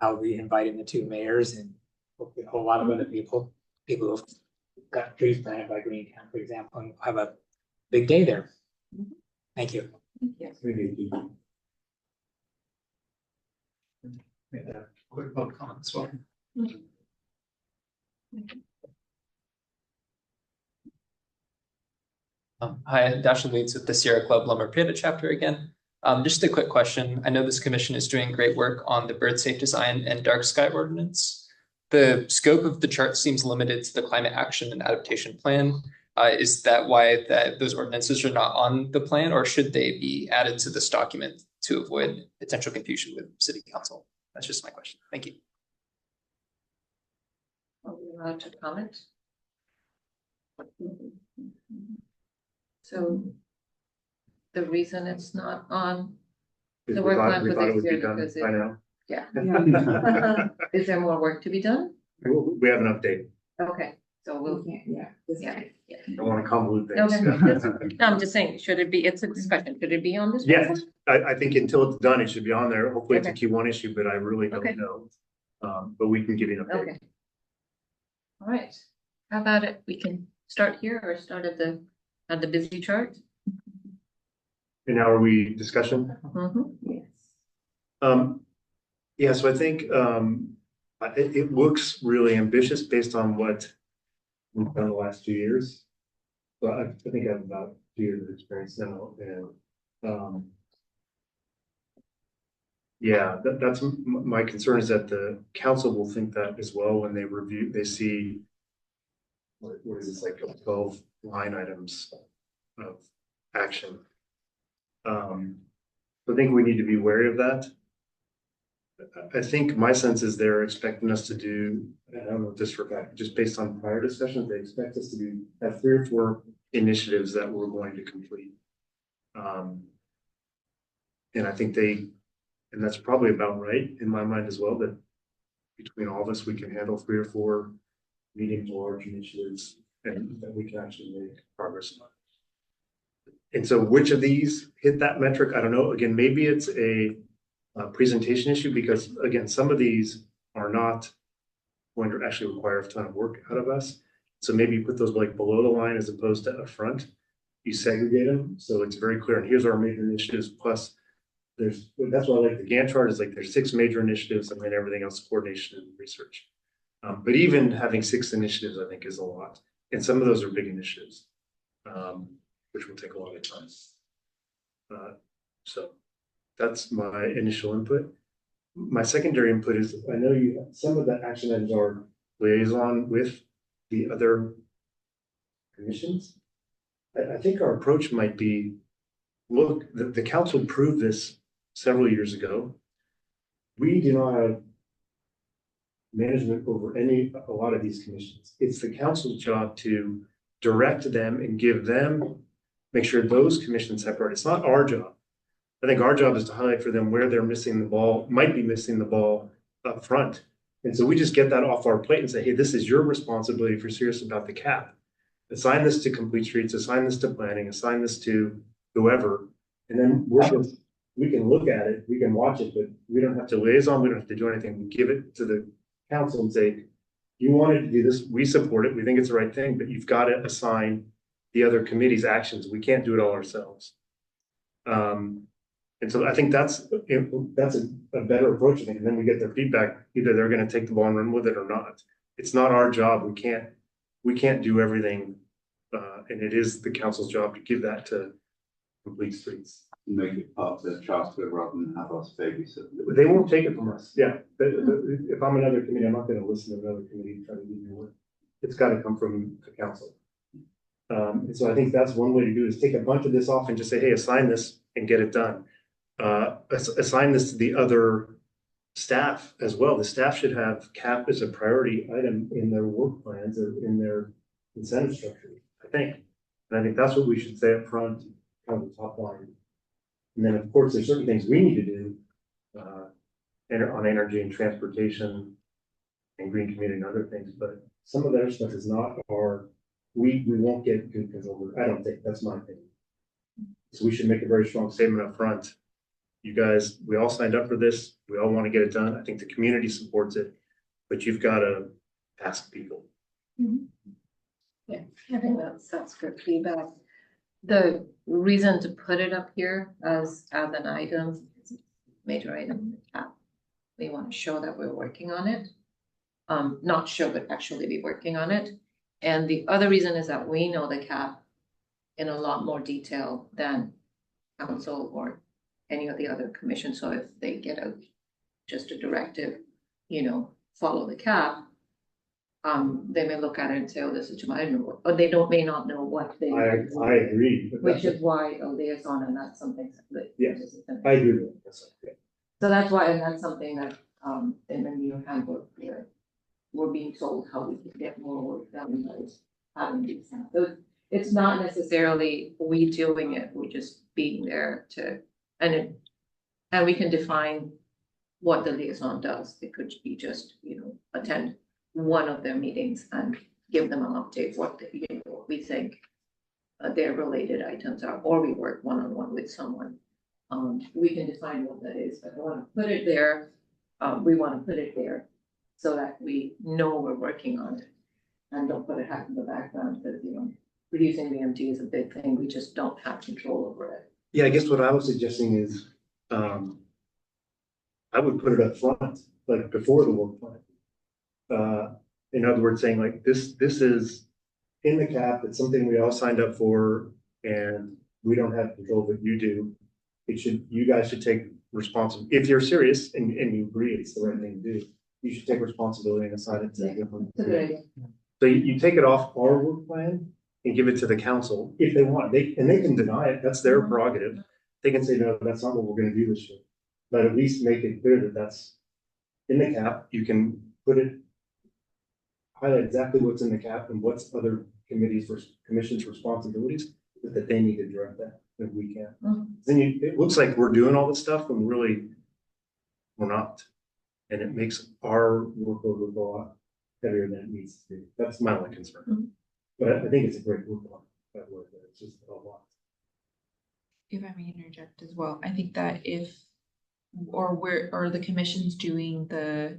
I'll be inviting the two mayors and hopefully a whole lot of other people who've got trees planted by Greentown, for example, and we'll have a big day there. Thank you. Yes. Quick public comment as well. Hi, Dashiell Leeds with the Sierra Club Lumber Prieta chapter again. Just a quick question. I know this commission is doing great work on the bird safe design and dark sky ordinance. The scope of the chart seems limited to the climate action and adaptation plan. Is that why those ordinances are not on the plan, or should they be added to this document to avoid potential confusion with city council? That's just my question. Thank you. Are we allowed to comment? So the reason it's not on, Because The we work thought- plan we for thought it this would be year done because by it- now. yeah. Is there more work to be done? We have an update. Okay, so we'll, Yeah. yeah. I want to convolute things. Okay. No, I'm just saying, should it be, it's a discussion, should it be on this? Yes, one? I think until it's done, it should be on there. Hopefully it's a Okay. Q1 issue, but I really Okay. don't know. But we can give you an update. Okay. All right, how about it? We can start here or start at the busy chart? And now are we discussion? Mhm. Yes. Yeah, so I think, it looks really ambitious based on what we've done the last 2 years. So I think I have about 2 years of experience now and, yeah, that's my concern is that the council will think that as well when they review, they see what is this, like 12 line items of action. I think we need to be wary of that. I think my sense is they're expecting us to do, I don't know this for a fact, just based on prior discussions, they expect us to have 3 or 4 initiatives that we're going to complete. And I think and that's probably about right in my mind as well, that between all of us, we can handle 3 or 4 medium to large initiatives and that we can actually make progress on. And so which of these hit that metric? I don't know. Again, maybe it's a presentation issue because again, some of these are not going to actually require a ton of work out of us. So maybe you put those like below the line as opposed to up front. You segregate them so it's very clear. And here's our major initiatives plus that's why I like the Gantt chart is like there's 6 major initiatives and then everything else coordination and research. But even having 6 initiatives, I think is a lot. And some of those are big initiatives, which will take a lot of time. So that's my initial input. My secondary input is I know some of the action items are liaison with the other commissions. I think our approach might be, look, the council proved this several years ago. We do not have management over a lot of these commissions. It's the council's job to direct them and give them, make sure those commissions have priority. It's not our job. I think our job is to highlight for them where they're missing the ball, might be missing the ball up front. And so we just get that off our plate and say, hey, this is your responsibility if you're serious about the cap. Assign this to Complete Streets, assign this to planning, assign this to whoever. And then we can look at it, we can watch it, but we don't have to liaison, we don't have to do anything. We give it to the council and say, you wanted to do this, we support it, we think it's the right thing, but you've got to assign the other committee's actions. We can't do it all ourselves. And so I think that's a better approach, I think, and then we get their feedback, either they're gonna take the ball and run with it or not. It's not our job, we can't do everything, and it is the council's job to give that to Complete Streets. Make it part of their charter rather than have us babysit. They won't take it from us, yeah, if I'm another committee, I'm not gonna listen to another committee and try to give you work. It's gotta come from the council. And so I think that's one way to do it, is take a bunch of this off and just say, hey, assign this and get it done. Assign this to the other staff as well. The staff should have CAP as a priority item in their work plans or in their incentive structure, I think. And I think that's what we should say up front, kind of the top line. And then, of course, there's certain things we need to do on energy and transportation and green community and other things, but some of that stuff is not we won't get good control over. I don't think, that's my opinion. So we should make a very strong statement up front. You guys, we all signed up for this. We all want to get it done. I think the community supports it, but you've got to ask people. Yeah, I think that's good feedback. The reason to put it up here as an item, major item in the CAP, we want to show that we're working on it. Not show, but actually be working on it. And the other reason is that we know the CAP in a lot more detail than council or any of the other commissions. So if they get just a directive, follow the CAP, they may look at it and say, oh, this is too much, I don't know, or they may not know what they. I agree. Which is why a liaison, and that's something that. Yes, I agree with that. So that's why, and that's something that, in the new handbook, we're being told how we can get more work done by having these things. So it's not necessarily we doing it, we're just being there to, and we can define what the liaison does. It could be just, attend one of their meetings and give them an update what we think their related items are, or we work one-on-one with someone. We can define what that is, but I want to put it there. We want to put it there so that we know we're working on it and don't put it half in the background because, reducing the MT is a big thing. We just don't have control over it. Yeah, I guess what I was suggesting is, I would put it up front, like before the work plan. In other words, saying like, this is in the CAP, it's something we all signed up for and we don't have control, but you do. You guys should take responsibility. If you're serious and you agree it's the right thing to do, you should take responsibility and assign it to a different. So you take it off our work plan and give it to the council if they want. They can deny it. That's their prerogative. They can say, no, that's not what we're going to do this year. But at least make it clear that that's in the CAP. You can highlight exactly what's in the CAP and what's other commissions' responsibilities that they need to direct that if we can. Then it looks like we're doing all this stuff when really we're not. And it makes our workload look a lot heavier than it needs to be. That's my only concern. But I think it's a great work plan. It's just a lot. If I may interject as well, I think that if the commission's doing the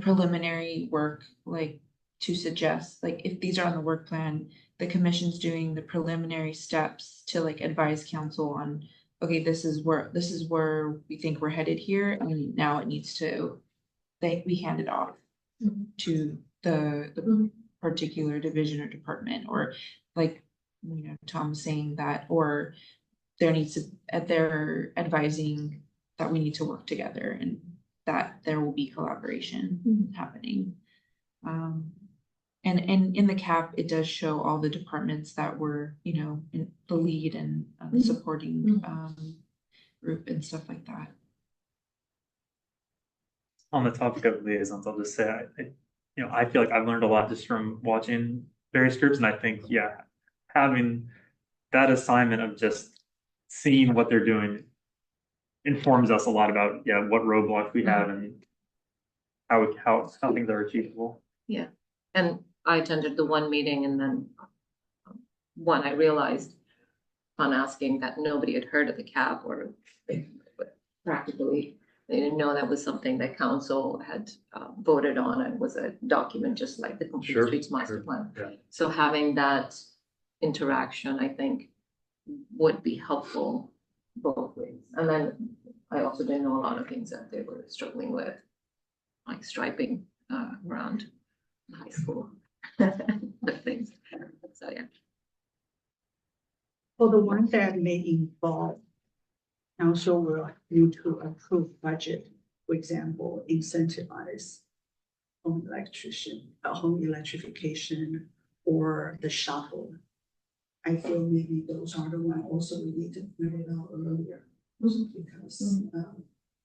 preliminary work, like to suggest, like if these are on the work plan, the commission's doing the preliminary steps to like advise council on, okay, this is where we think we're headed here, and now it needs to we hand it off to the particular division or department, or like Tom saying that, or there needs to they're advising that we need to work together and that there will be collaboration happening. And in the CAP, it does show all the departments that were, in the lead and the supporting group and stuff like that. On the topic of liaisons, I'll just say, I feel like I've learned a lot just from watching various groups, and I think, having that assignment of just seeing what they're doing informs us a lot about, what roadblocks we have and how things are achievable. Yeah, and I attended the one meeting, and then I realized on asking that nobody had heard of the CAP, or practically they didn't know that was something that council had voted on, and was a document just like the Complete Streets Master Plan. Yeah. So having that interaction, I think, would be helpful both ways. And then I also didn't know a lot of things that they were struggling with, like striping around the high school. Other things. So yeah. For the ones that may involve, council will need to approve budget, for example, incentivize home electrification, or the shuttle. I feel maybe those are the ones also we need to put it out earlier. Because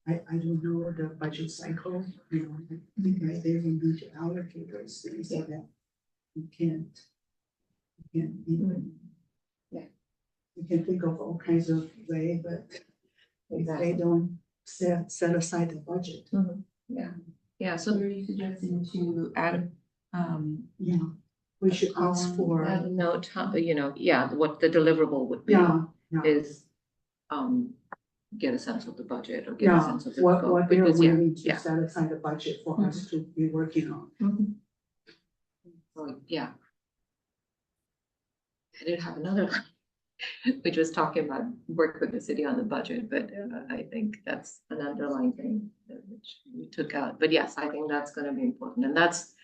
I don't know the budget cycle, you know, I think right there we need to allocate those things so that we can't even. Yeah. We can think of all kinds of way, but if they don't set aside the budget. Yeah, So so are you suggesting to add, Yeah, we should ask for, add a note, you know, yeah, what the deliverable would be yeah, is get a sense of the budget or get a yeah, sense of the what scope, they're because willing to yeah. set aside a budget for us to be working on. Mhm. So, yeah. I did have another line, which was talking about work with the city on the budget, but I think that's an underlying thing which we took out. But yes, I think that's gonna be important, and that's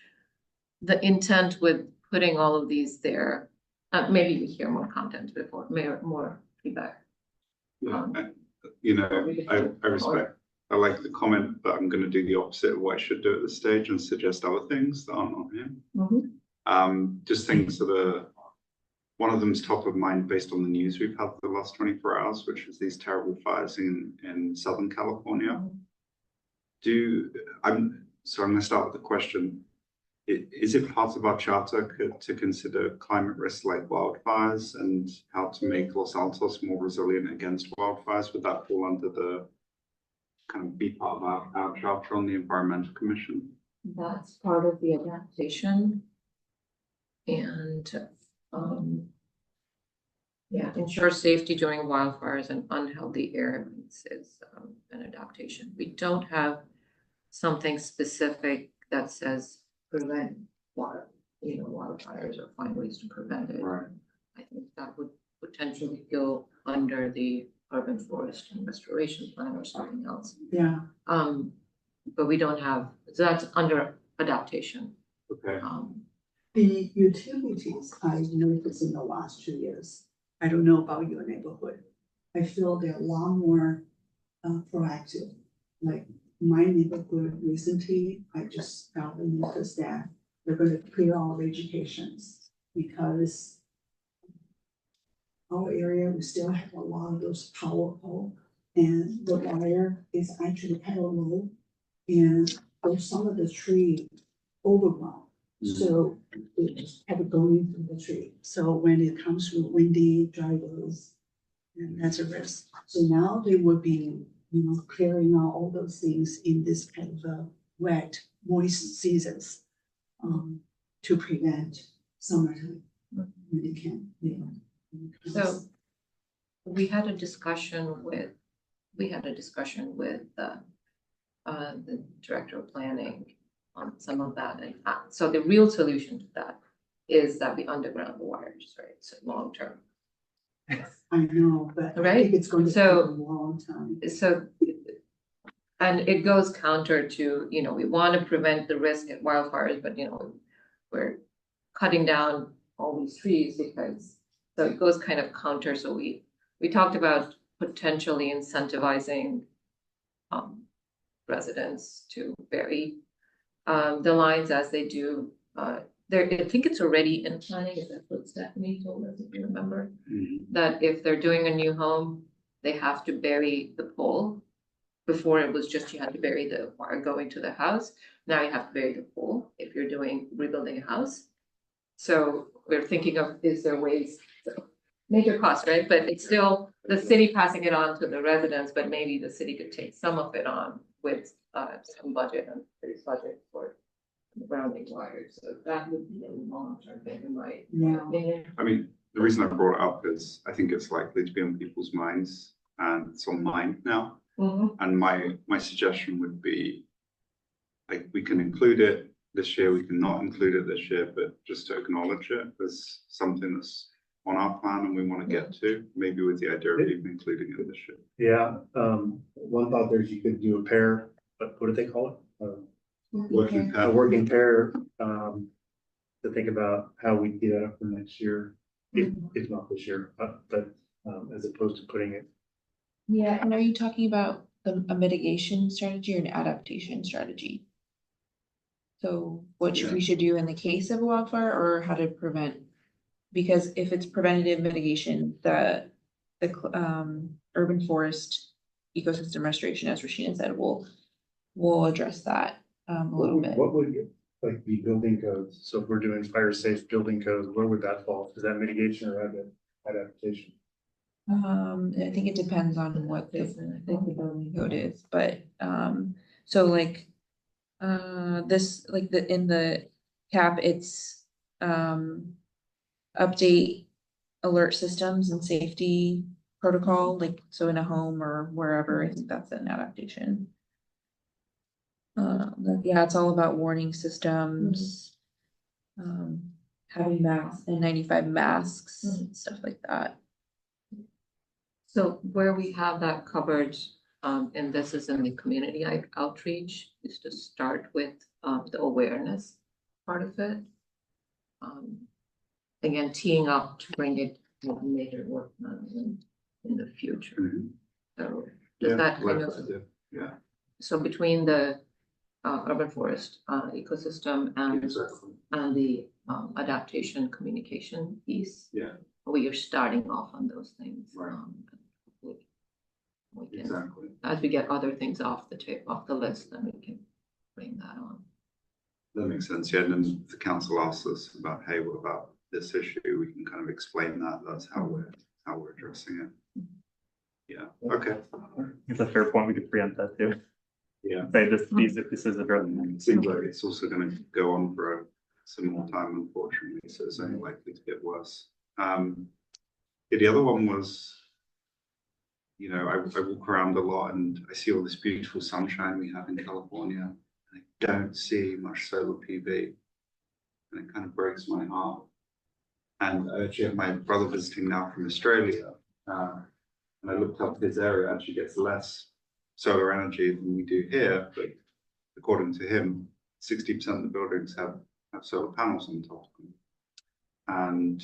the intent with putting all of these there. Maybe we hear more content before, more feedback. Yeah, you know, I respect, I like the comment, but I'm gonna do the opposite of what I should do at this stage and suggest other things that aren't on here. Just things that are, one of them's top of mind based on the news we've had for the last 24 hours, which is these terrible fires in Southern California. I'm gonna start with the question. Is it part of our charter to consider climate risks like wildfires and how to make Los Altos more resilient against wildfires? Would that fall under the kind of be part of our charter on the Environmental Commission? That's part of the adaptation. And yeah, ensure safety during wildfires and unhealthy air is an adaptation. We don't have something specific that says prevent wildfires or find ways to prevent it. Right. I think that would potentially go under the urban forest and restoration plan or something else. Yeah, But we don't have, so that's under adaptation. Okay. the utilities I noticed in the last 2 years, I don't know about your neighborhood. I feel they're a lot more proactive. Like my neighborhood recently, I just noticed that they're gonna clear all vegetations because our area, we still have a lot of those power pole and the wire is actually kind of low. And there's some of the tree overgrown. So it just had to go into the tree. So when it comes to windy, dry days, and that's a risk. So now they will be, clearing out all those things in this kind of wet, moist seasons to prevent summertime when it can, So we had a discussion with the director of planning on some of that. And so the real solution to that is that we underground the wires, right? So long term. I know, but I Right? think it's going to take So- a long time. So, and it goes counter to, we want to prevent the risk of wildfires, but we're cutting down all these trees because, so it goes kind of counter. So we talked about potentially incentivizing residents to vary the lines as they do. I think it's already in planning, is that what Stephanie told us, if you remember? That if they're doing a new home, they have to bury the pole. Before it was just you had to bury the wire going to the house. Now you have to bury the pole if you're rebuilding a house. So we're thinking of, is there ways, major cost, right? But it's still the city passing it on to the residents, but maybe the city could take some of it on with some budget and city's budget for grounding wires. So that would be a long-term thing in my opinion. I mean, the reason I brought it up is I think it's likely to be on people's minds and it's on mine now. And my suggestion would be, like, we can include it this year, we can not include it this year, but just to acknowledge it as something that's on our plan and we want to get to, maybe with the idea of even including it this year. Yeah, one thought there is you could do a pair, but what do they call it? Working A pair. working pair, to think about how we get that up for next year, if not this year, but as opposed to putting it. Yeah, and are you talking about a mitigation strategy or an adaptation strategy? So what we should do in the case of a wildfire or how to prevent? Because if it's preventative mitigation, the urban forest ecosystem restoration, as Rashina said, will address that a little bit. What would like be building codes? So if we're doing fire safe building codes, where would that fall? Is that mitigation or adaptation? I think it depends on what the building code is, but so like this, like in the cap, it's update alert systems and safety protocol, like so in a home or wherever. I think that's an adaptation. Yeah, it's all about warning systems, having masks and 95 masks, stuff like that. So where we have that covered, and this is in the community outreach, is to start with the awareness part of it. Again, teeing up to bring it to a major work in the future. Mhm. So does that kind of, Yeah, so between the urban forest ecosystem exactly. and the adaptation communication piece. Yeah. We are starting off on those things. Right. We can, Exactly. as we get other things off the list, then we can bring that on. That makes sense. Yeah, and then the council asks us about, hey, what about this issue? We can kind of explain that. That's how we're addressing it. Yeah. Okay. It's a fair point. We could preempt that too. Yeah. Say this is addressing. It seems like it's also going to go on for some more time, unfortunately. So it's only likely to get worse. The other one was, you know, I walk around a lot and I see all this beautiful sunshine we have in California. And I don't see much solar PV. And it kind of breaks my heart. And I actually have my brother visiting now from Australia. And I looked up his area, actually gets less solar energy than we do here. But according to him, 60% of the buildings have solar panels on top of them. And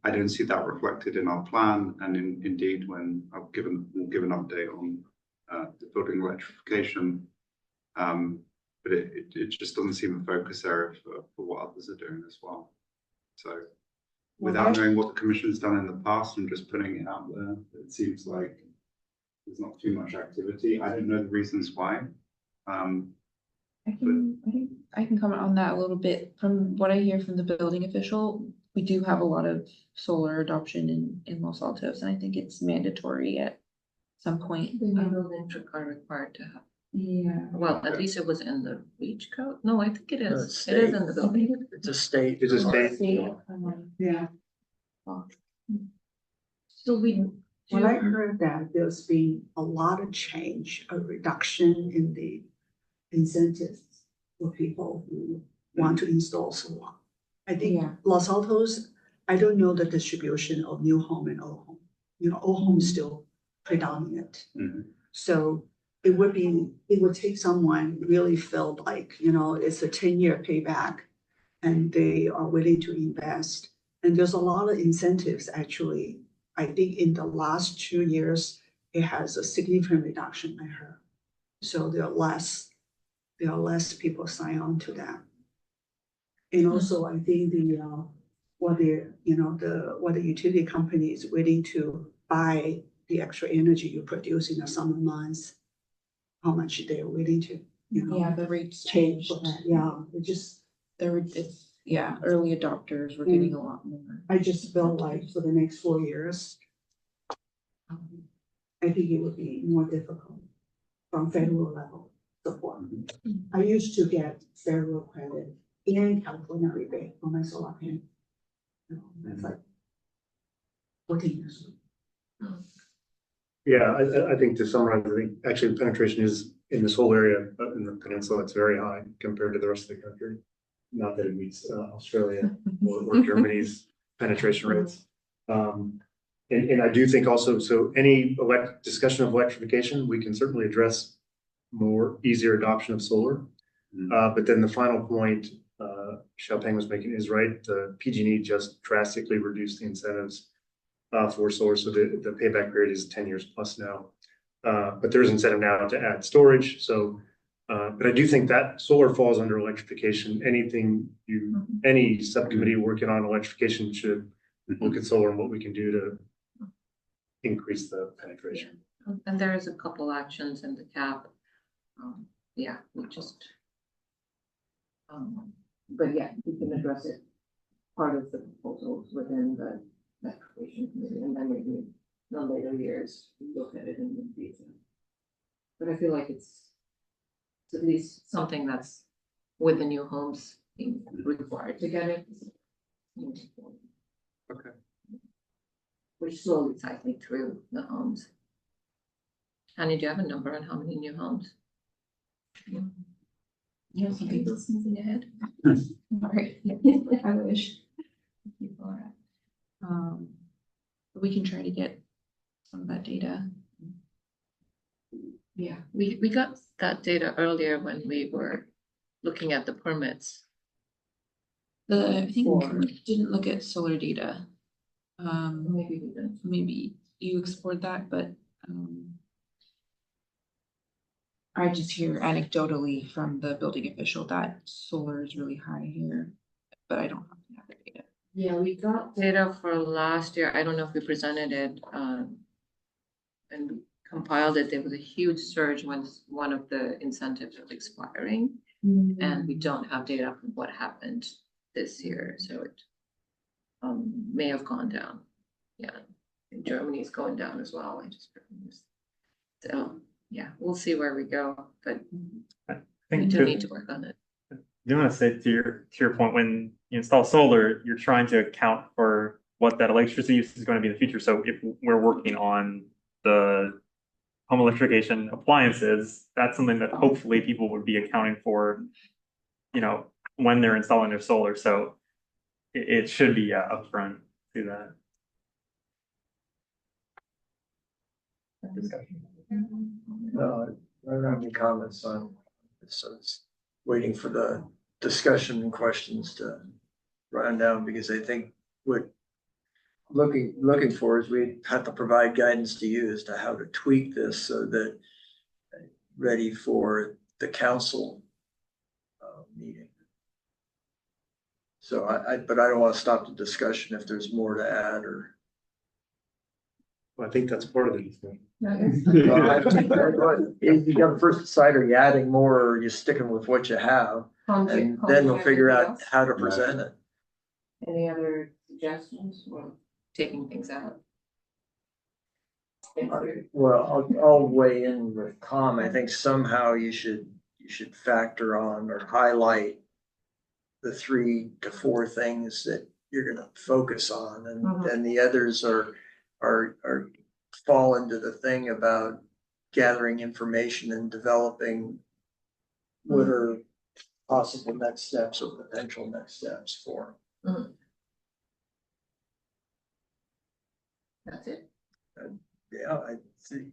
I don't see that reflected in our plan, and indeed, when we'll give an update on the building electrification, but it just doesn't seem a focus area for what others are doing as well. So, without knowing what the commission's done in the past and just putting it out there, it seems like there's not too much activity. I don't know the reasons why. I can comment on that a little bit. From what I hear from the building official, we do have a lot of solar adoption in Los Altos, and I think it's mandatory at some point. The electric are required to have. Yeah. Well, at least it was in the REACH code. No, I think it No, is. it's It is state. in the building. It's a state. It's a state. Yeah, So we. when I heard that there's been a lot of change, a reduction in the incentives for people who want to install solar. I think Yeah. Los Altos, I don't know the distribution of new home and old home. You know, old home is still predominant. Mhm. So it would take someone really felt like, you know, it's a 10-year payback and they are willing to invest. And there's a lot of incentives actually. I think in the last 2 years, it has a significant reduction, I heard. So there are less people sign on to that. And also, I think what the utility company is willing to buy the extra energy you produce in the summer months, how much they're willing to, you know. Yeah, the rates Change changed. for that, yeah, Early adopters were getting a lot more. I just felt like for the next 4 years, I think it would be more difficult from federal level support. I used to get federal credit and California rebate on my solar panel. You know, that's like 14 years ago. Yeah, I think to summarize, I think actually penetration is in this whole area, in the peninsula, it's very high compared to the rest of the country. Not that it meets Australia or Germany's penetration rates. And I do think also, so any discussion of electrification, we can certainly address more easier adoption of solar. But then the final point, Xiaopeng was making is right. The PG&E just drastically reduced the incentives for solar. So the payback period is 10 years plus now. But there's incentive now to add storage. So, but I do think that solar falls under electrification. Any subcommittee working on electrification should look at solar and what we can do to increase the penetration. And there is a couple actions in the cap. Yeah, we just. But yeah, we can address it. Part of the proposals within the electrification committee, and then maybe in the later years, we look at it in the detail. But I feel like it's at least something that's with the new homes being required to get it. Okay. We're slowly cycling through the homes. Annie, do you have a number on how many new homes? You have something that's moving ahead? Alright, I wish. People are, we can try to get some of that data. Yeah, we got that data earlier when we were looking at the permits. I think we didn't look at solar data. Maybe we did. Maybe you explored that, but I just hear anecdotally from the building official that solar is really high here, but I don't have the data. Yeah, we got data for last year. I don't know if we presented it and compiled it. There was a huge surge when one of the incentives was expiring, and we don't have data from what happened this year, so it may have gone down. Yeah, in Germany is going down as well. I just so yeah, we'll see where we go, but I we think do need to work on it. do want to say to your point, when you install solar, you're trying to account for what that electricity use is going to be in the future. So if we're working on the home electrification appliances, that's something that hopefully people would be accounting for, when they're installing their solar. So it should be upfront to that discussion. No, I don't have any comments on this, so it's waiting for the discussion and questions to run down, because I think what looking for is we have to provide guidance to you as to how to tweak this so that ready for the council meeting. So but I don't want to stop the discussion if there's more to add or. Well, I think that's part of the discussion. You got to first decide, are you adding more or are you sticking with what you have? And then we'll figure out how to present it. Any other suggestions or taking things out? Well, I'll weigh in with Tom. I think somehow you should factor on or highlight the 3 to 4 things that you're gonna focus on, and then the others are fall into the thing about gathering information and developing what are possible next steps or potential next steps for. That's it.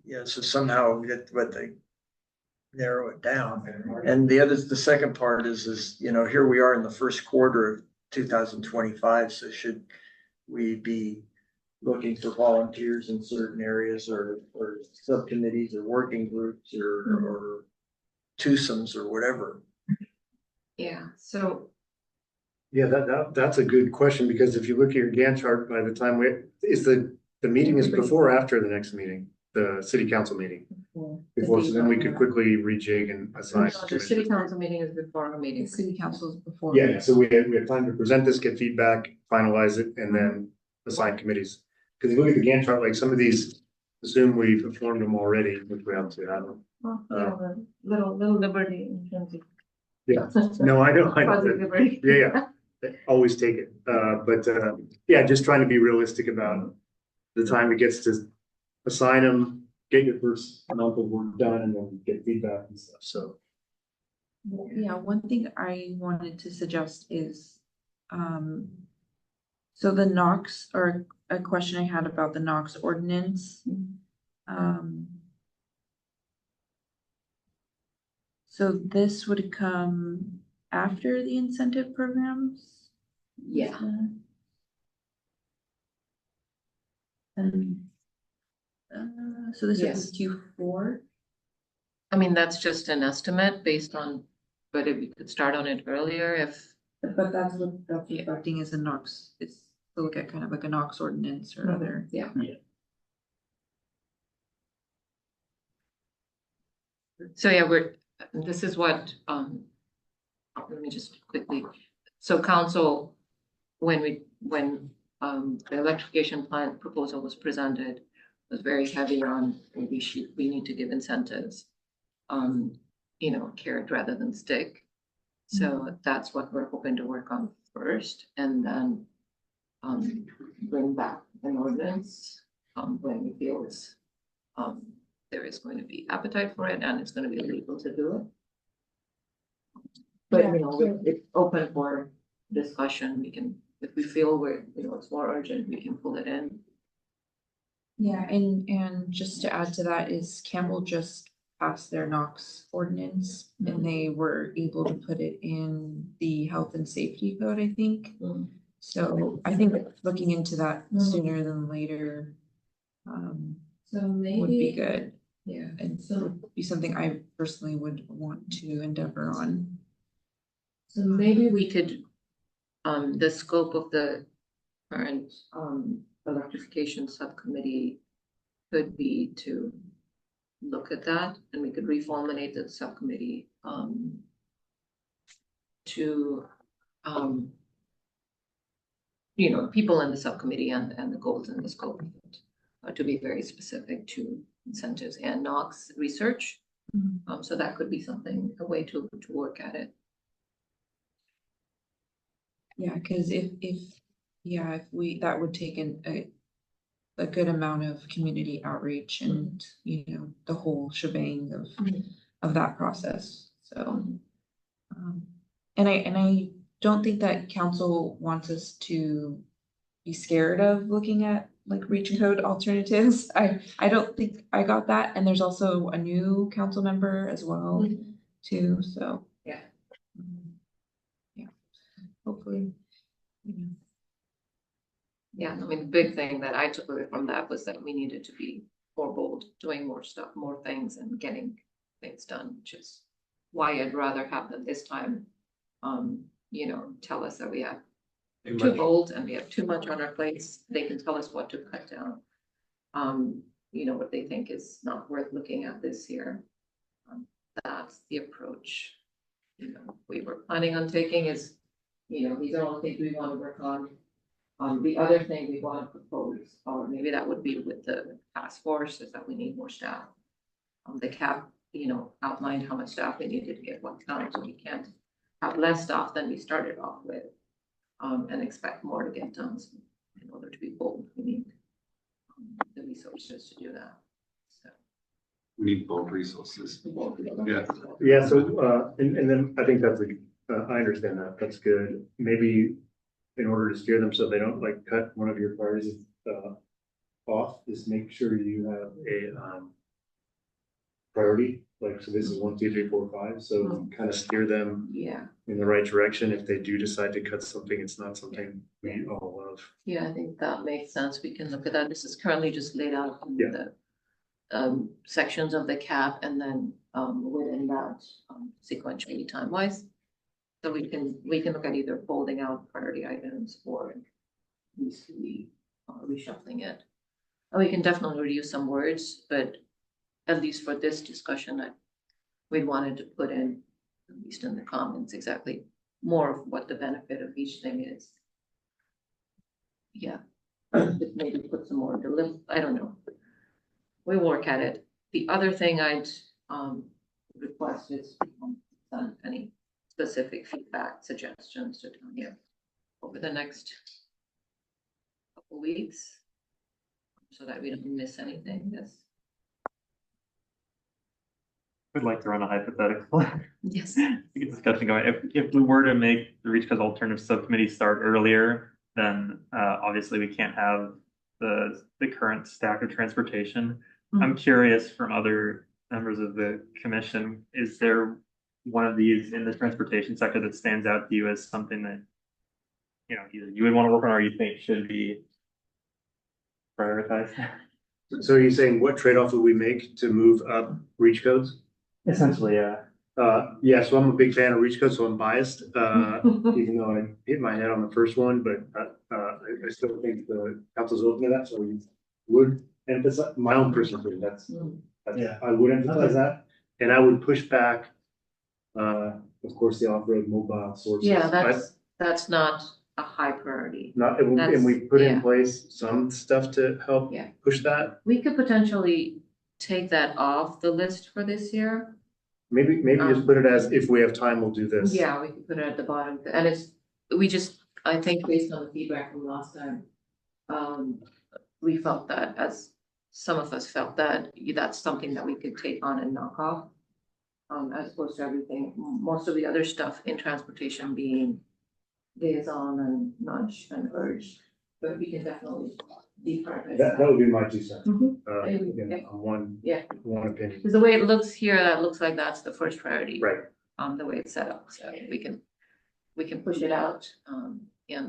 Yeah, so somehow but they narrow it down. And the second part is, here we are in the first quarter of 2025. So should we be looking for volunteers in certain areas or subcommittees or working groups or twosomes or whatever? Yeah, so. Yeah, that's a good question, because if you look at your Gantt chart, by the time the meeting is before or after the next meeting, the city council meeting? Before, so then we could quickly rejig and assign. The city council meeting is before our meeting. The city council is before. Yeah, so we have time to present this, get feedback, finalize it, and then assign committees. Because if you look at the Gantt chart, like some of these, assume we performed them already, which we have to have them. Well, yeah, little liberty in terms of. Yeah, no, I know. Positive liberty. Yeah, always take it. But yeah, just trying to be realistic about the time it gets to assign them, get your first amount of work done, and then get feedback and stuff. So. Yeah, one thing I wanted to suggest is, So the NOx, or a question I had about the NOx ordinance. So this would come after the incentive programs? Yeah. And, so this Yes. is Q4? I mean, that's just an estimate based on, but if we could start on it earlier, if. But that's what that's reflecting is a NOx, it's to look at kind of like a NOx ordinance or other. Yeah. So yeah, this is what, let me just quickly, so council, when the electrification plant proposal was presented, was very heavy on, we need to give incentives. Carrot rather than stick. So that's what we're hoping to work on first, and then bring back an ordinance when we feel there is going to be appetite for it and it's going to be legal to do it. But it's open for discussion. We can, if we feel it's more urgent, we can pull it in. Yeah, and just to add to that is Campbell just passed their NOx ordinance and they were able to put it in the health and safety code, I think. So I think looking into that sooner than later So would be maybe, good. yeah, And so would be something I personally would want to endeavor on. so maybe we could, the scope of the current electrification subcommittee could be to look at that, and we could reformulate the subcommittee to people in the subcommittee and the goals in the scope of it, to be very specific to incentives and NOx research. So that could be something, a way to work at it. Yeah, because if we, that would take a good amount of community outreach and, the whole shebang of that process, so. And I don't think that council wants us to be scared of looking at like reach code alternatives. I don't think I got that, and there's also a new council member as well too, so. Yeah. Yeah, hopefully. Yeah, I mean, the big thing that I took away from that was that we needed to be more bold, doing more stuff, more things and getting things done, which is why I'd rather have them this time, tell us that we have too bold and we have too much on our plates. They can tell us what to cut down. What they think is not worth looking at this year. That's the approach, we were planning on taking is, these are all things we want to work on. The other thing we want to propose, or maybe that would be with the task force, is that we need more staff. The cap, outlined how much staff we needed to get what done, so we can't have less staff than we started off with, and expect more to get done. So in order to be bold, we need the resources to do that. So We need bold resources. Yeah. Yeah, so, and then I think that's I understand that, that's good. Maybe in order to steer them so they don't like cut one of your priorities off, just make sure you have a priority, like, so this is 1, 2, 3, 4, 5, so kind of steer them in the right direction. If they do decide to cut something, it's not something we all love. yeah, I think that makes sense. We can look at that. This is currently just laid out in the sections of the cap, and then within that sequentially time-wise. So we can look at either folding out priority items or reshuffling it. And we can definitely reduce some words, but at least for this discussion, we wanted to put in, at least in the comments, exactly more of what the benefit of each thing is. Yeah, maybe put some more, I don't know. We'll work at it. The other thing I'd request is any specific feedback, suggestions to Tanya over the next couple weeks, so that we don't miss anything. I'd like to run a hypothetical. Yes. To get discussion going. If we were to make the Reach Cause Alternative Subcommittee start earlier, then obviously we can't have the current stack of transportation. I'm curious from other members of the commission, is there one of these in the transportation sector that stands out to you as something that, you know, either you would want to work on or you think should be prioritized? So are you saying what trade-off would we make to move up reach codes? Essentially, yeah. Yeah, so I'm a big fan of reach codes, so I'm biased, even though I hit my head on the first one, but I still think the council's open to that, so we would emphasize, my own personal opinion, Yeah. I would emphasize that, and I would push back, of course, the off-road mobile sources. Yeah, that's not a high priority. Not, and we put in place some stuff to help Yeah. push that. We could potentially take that off the list for this year. Maybe just put it as, if we have time, we'll do this. Yeah, we could put it at the bottom, and I think based on the feedback from last time, we felt that some of us felt that that's something that we could take on and knock off. As opposed to everything, most of the other stuff in transportation being liaison and nudge and urge, but we can definitely deprioritize That would be my 2 cents. Mhm. Again, Yeah. on one Yeah, opinion. because the way it looks here, that looks like that's the first priority. Right. The way it's set up, so we can push it out,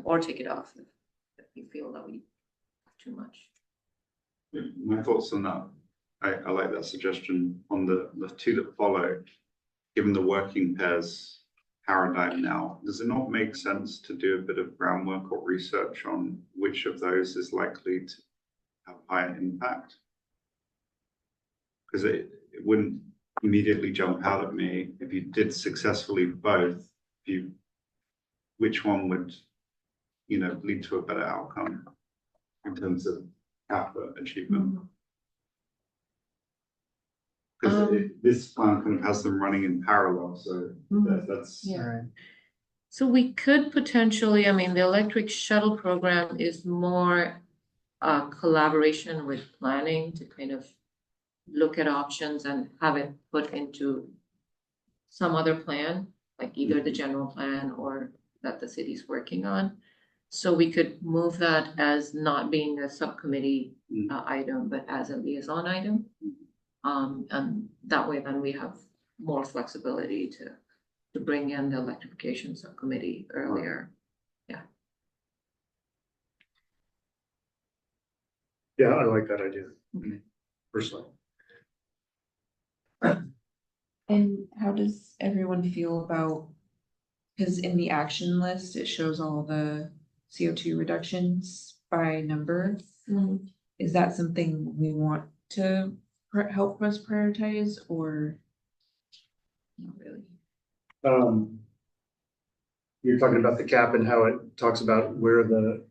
or take it off if we feel that we have too much. My thoughts on that, I like that suggestion on the two that follow. Given the working pairs paradigm now, does it not make sense to do a bit of groundwork or research on which of those is likely to have higher impact? Because it wouldn't immediately jump out at me if you did successfully both, which one would, lead to a better outcome in terms of CAPA achievement? Because this plan kind of has them running in parallel, so that's. Yeah. So we could potentially, the electric shuttle program is more collaboration with planning to kind of look at options and have it put into some other plan, like either the general plan or that the city's working on. So we could move that as not being a subcommittee item, but as a liaison item. And that way then we have more flexibility to bring in the electrification subcommittee earlier. Yeah, I like that idea. Okay. Personally. And how does everyone feel about, because in the action list, it shows all the CO2 reductions by number. Is that something we want to help us prioritize or not really? You're talking about the cap and how it talks about where the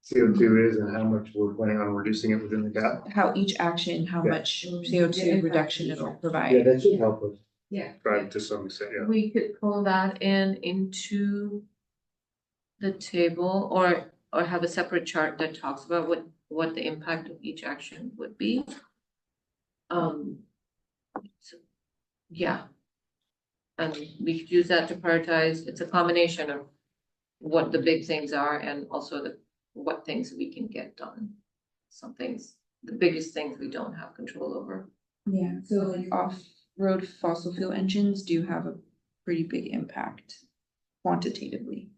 CO2 is and how much we're planning on reducing it within the cap. How each action, how much CO2 reduction it'll Yeah, provide. that should help us, Yeah. right, to some extent, yeah. We could pull that into the table or have a separate chart that talks about what the impact of each action would be. So, yeah. And we could use that to prioritize. It's a combination of what the big things are and also what things we can get done. Some things, the biggest things we don't have control over. Yeah, so like off-road fossil fuel engines do have a pretty big impact quantitatively.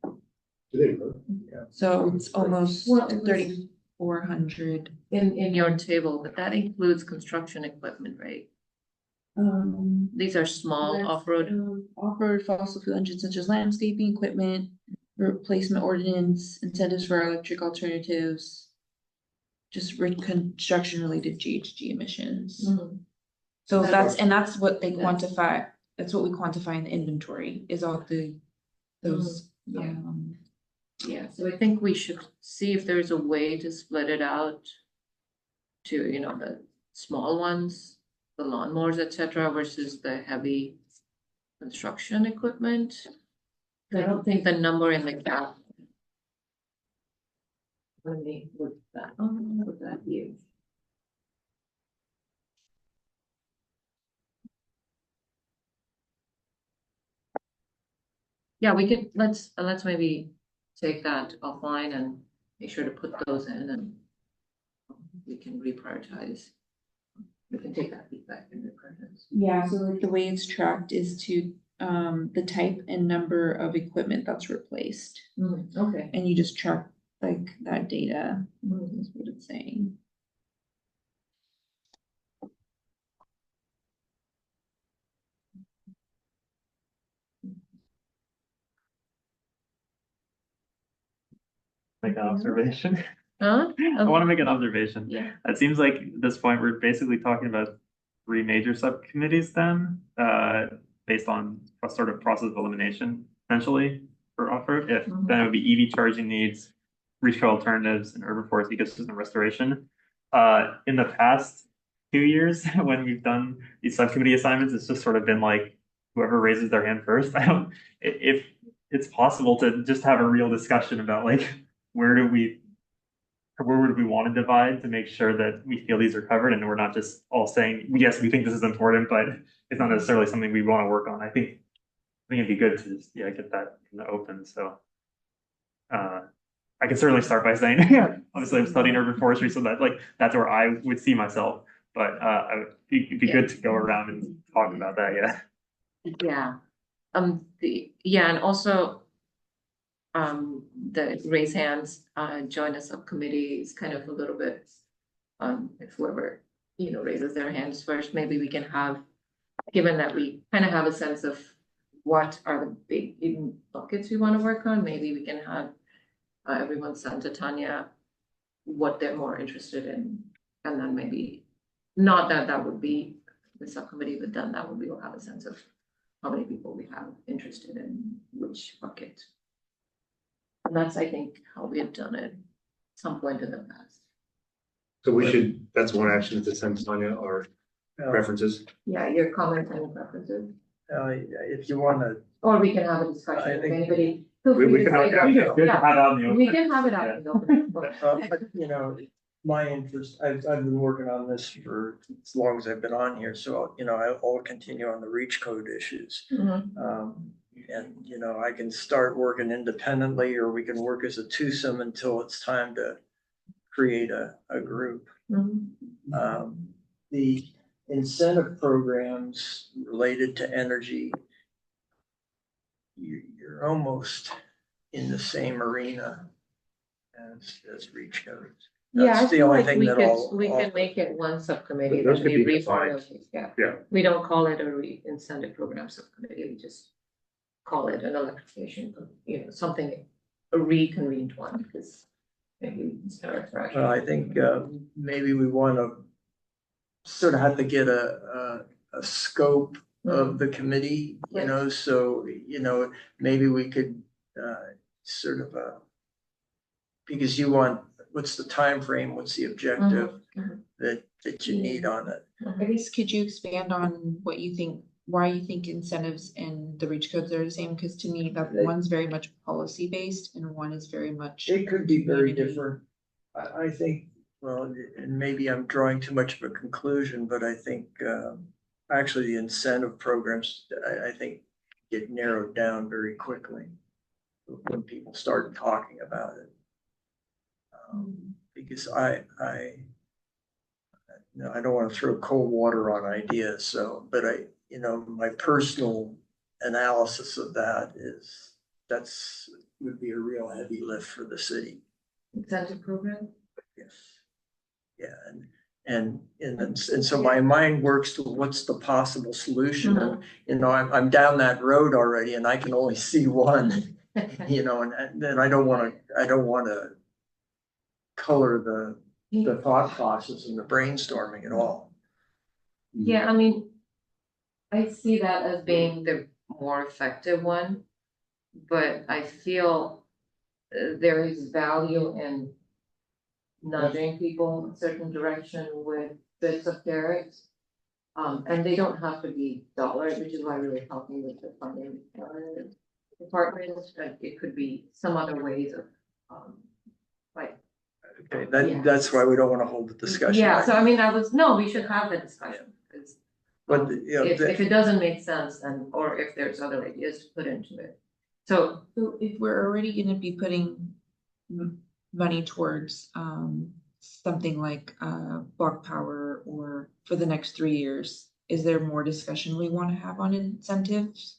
So it's almost Well, 3,400. In your table, but that includes construction equipment, right? These are small off-road. Off-road fossil fuel engines such as landscaping equipment, replacement ordinance, incentives for electric alternatives, just construction related GHG emissions. So that's what they quantify. That's what we quantify in the inventory is all those. Yeah, so I think we should see if there's a way to split it out to, the small ones, the lawnmowers, etc., versus the heavy construction equipment. I don't think the number in the cap. Let me look that. Look that huge. Yeah, we could, let's maybe take that offline and make sure to put those in and we can reprioritize. We can take that feedback and reprioritize. Yeah, so like the way it's tracked is to the type and number of equipment that's replaced. Okay. And you just track like that data, Mhm. is what it's saying. Make an observation. Huh? I want to make an observation. Yeah. It seems like at this point, we're basically talking about 3 major subcommittees then, based on a sort of process of elimination, essentially, for offer. If then it would be EV charging needs, retail alternatives, and urban forest ecosystem restoration. In the past 2 years, when we've done these subcommittee assignments, it's just sort of been like whoever raises their hand first. If it's possible to just have a real discussion about like where would we want to divide to make sure that we feel these are covered and we're not just all saying, yes, we think this is important, but it's not necessarily something we want to work on. I think it'd be good to just, get that in the open. So I can certainly start by saying, obviously I'm studying urban forestry, so that that's where I would see myself. But it'd be good to go around and talk about that. Yeah. And also the raise hands, join a subcommittee is kind of a little bit, if whoever, raises their hands first, maybe we can have, given that we kind of have a sense of what are the big buckets we want to work on, maybe we can have everyone send to Tanya what they're more interested in, and then maybe, not that that would be the subcommittee, but then that would we'll have a sense of how many people we have interested in which bucket. And that's, I think, how we have done it at some point in the past. So that's one action to send to Tanya or preferences. Yeah, your comments and preferences, If you wanna, or we can have a discussion I if think anybody. we can have I think it's good to have it out in the open. We can have it out in the open. but, my interest, I've been working on this for as long as I've been on here, so, I'll continue on the reach code issues. Mhm. And, I can start working independently, or we can work as a twosome until it's time to create a group. Mhm. The incentive programs related to energy, you're almost in the same arena as reach codes. Yeah, I That's the feel only like thing we that could, I'll we can offer. make it one subcommittee, Those then could we be defined. reformulate, yeah. Yeah. We don't call it a incentive program subcommittee, we just call it an electrification, something, a reconvened one, because maybe we can start fresh. Well, I think maybe we want to sort of have to get a scope of the committee, so, maybe we could sort of because you want, what's the time frame? What's the objective that you need on it? I guess, could you expand on what you think, why you think incentives and the reach codes are the same? Because to me, that one's very much policy based and one is very much. It could be very community. different. I think, well, and maybe I'm drawing too much of a conclusion, but I think actually the incentive programs, I think, get narrowed down very quickly when people start talking about it. Because I don't want to throw cold water on ideas, so, but my personal analysis of that is would be a real heavy lift for the city. Incentive program? Yes. Yeah, and so my mind works to what's the possible solution, and I'm down that road already, and I can only see one, and then I don't wanna color the thought process and the brainstorming at all. Yeah, I mean, I see that as being the more effective one, but I feel there is value in nudging people in a certain direction with bits of carrots. And they don't have to be dollars, which is why we were talking with the funding department. It could be some other ways of, like. Okay, that's why we don't want to hold the discussion. Yeah, right so now. I mean, no, we should have the discussion, because But, if it doesn't make sense, then, or if there's other ideas to put into it. So So if we're already gonna be putting money towards something like block power or for the next 3 years, is there more discussion we want to have on incentives?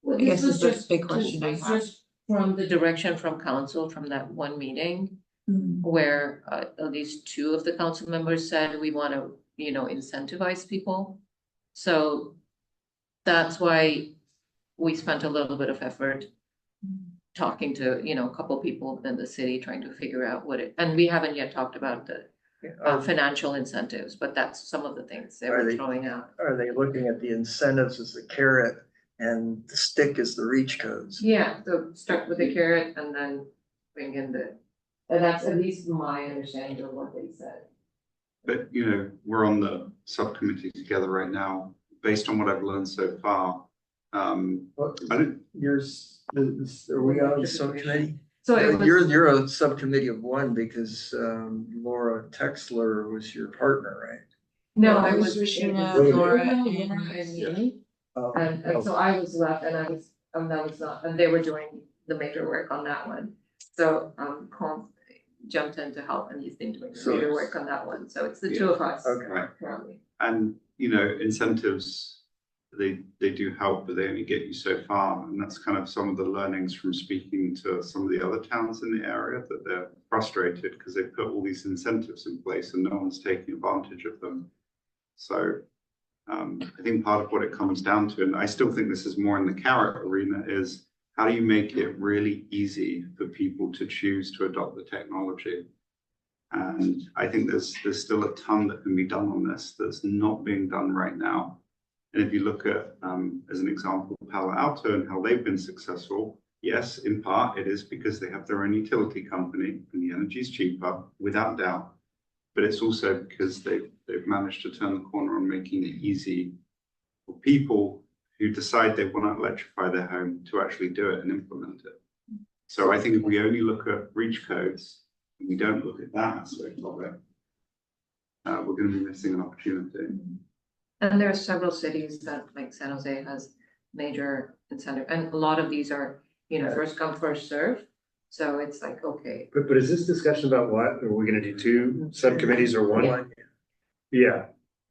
Well, I guess this was is the just big question I it's have. just from the direction from council from that one meeting where at least two of the council members said we want to, incentivize people. So that's why we spent a little bit of effort talking to, a couple people in the city trying to figure out and we haven't yet talked about the financial incentives, but that's some of the things they were throwing out. Are they looking at the incentives as the carrot and the stick is the reach codes? Yeah, so start with the carrot and then bring in and that's at least my understanding of what they said. But, we're on the subcommittee together right now. Based on what I've learned so far, I don't. Are we on the subcommittee? So it was, You're a subcommittee of one because Laura Texler was your partner, right? no, I it was was Regina, Laura and me. And so I was left and I was, that was not, and they were doing the major work on that one. So, Colm jumped in to help and he's been doing the major work on that one. So it's the two of us. Okay. Currently. And, incentives, they do help, but they only get you so far. And that's kind of some of the learnings from speaking to some of the other towns in the area, that they're frustrated because they put all these incentives in place and no one's taking advantage of them. So I think part of what it comes down to, and I still think this is more in the carrot arena, is how do you make it really easy for people to choose to adopt the technology? And I think there's still a ton that can be done on this that's not being done right now. And if you look at, as an example, Palo Alto and how they've been successful, yes, in part it is because they have their own utility company and the energy is cheaper, without doubt. But it's also because they've managed to turn the corner on making it easy for people who decide they want to electrify their home to actually do it and implement it. So I think if we only look at reach codes, and we don't look at that aspect of it, we're going to be missing an opportunity. And there are several cities that, like San Jose, has major incentive, and a lot of these are, first come, first serve. So it's like, okay. But is this discussion about what? Are we gonna do two subcommittees or one? Yeah.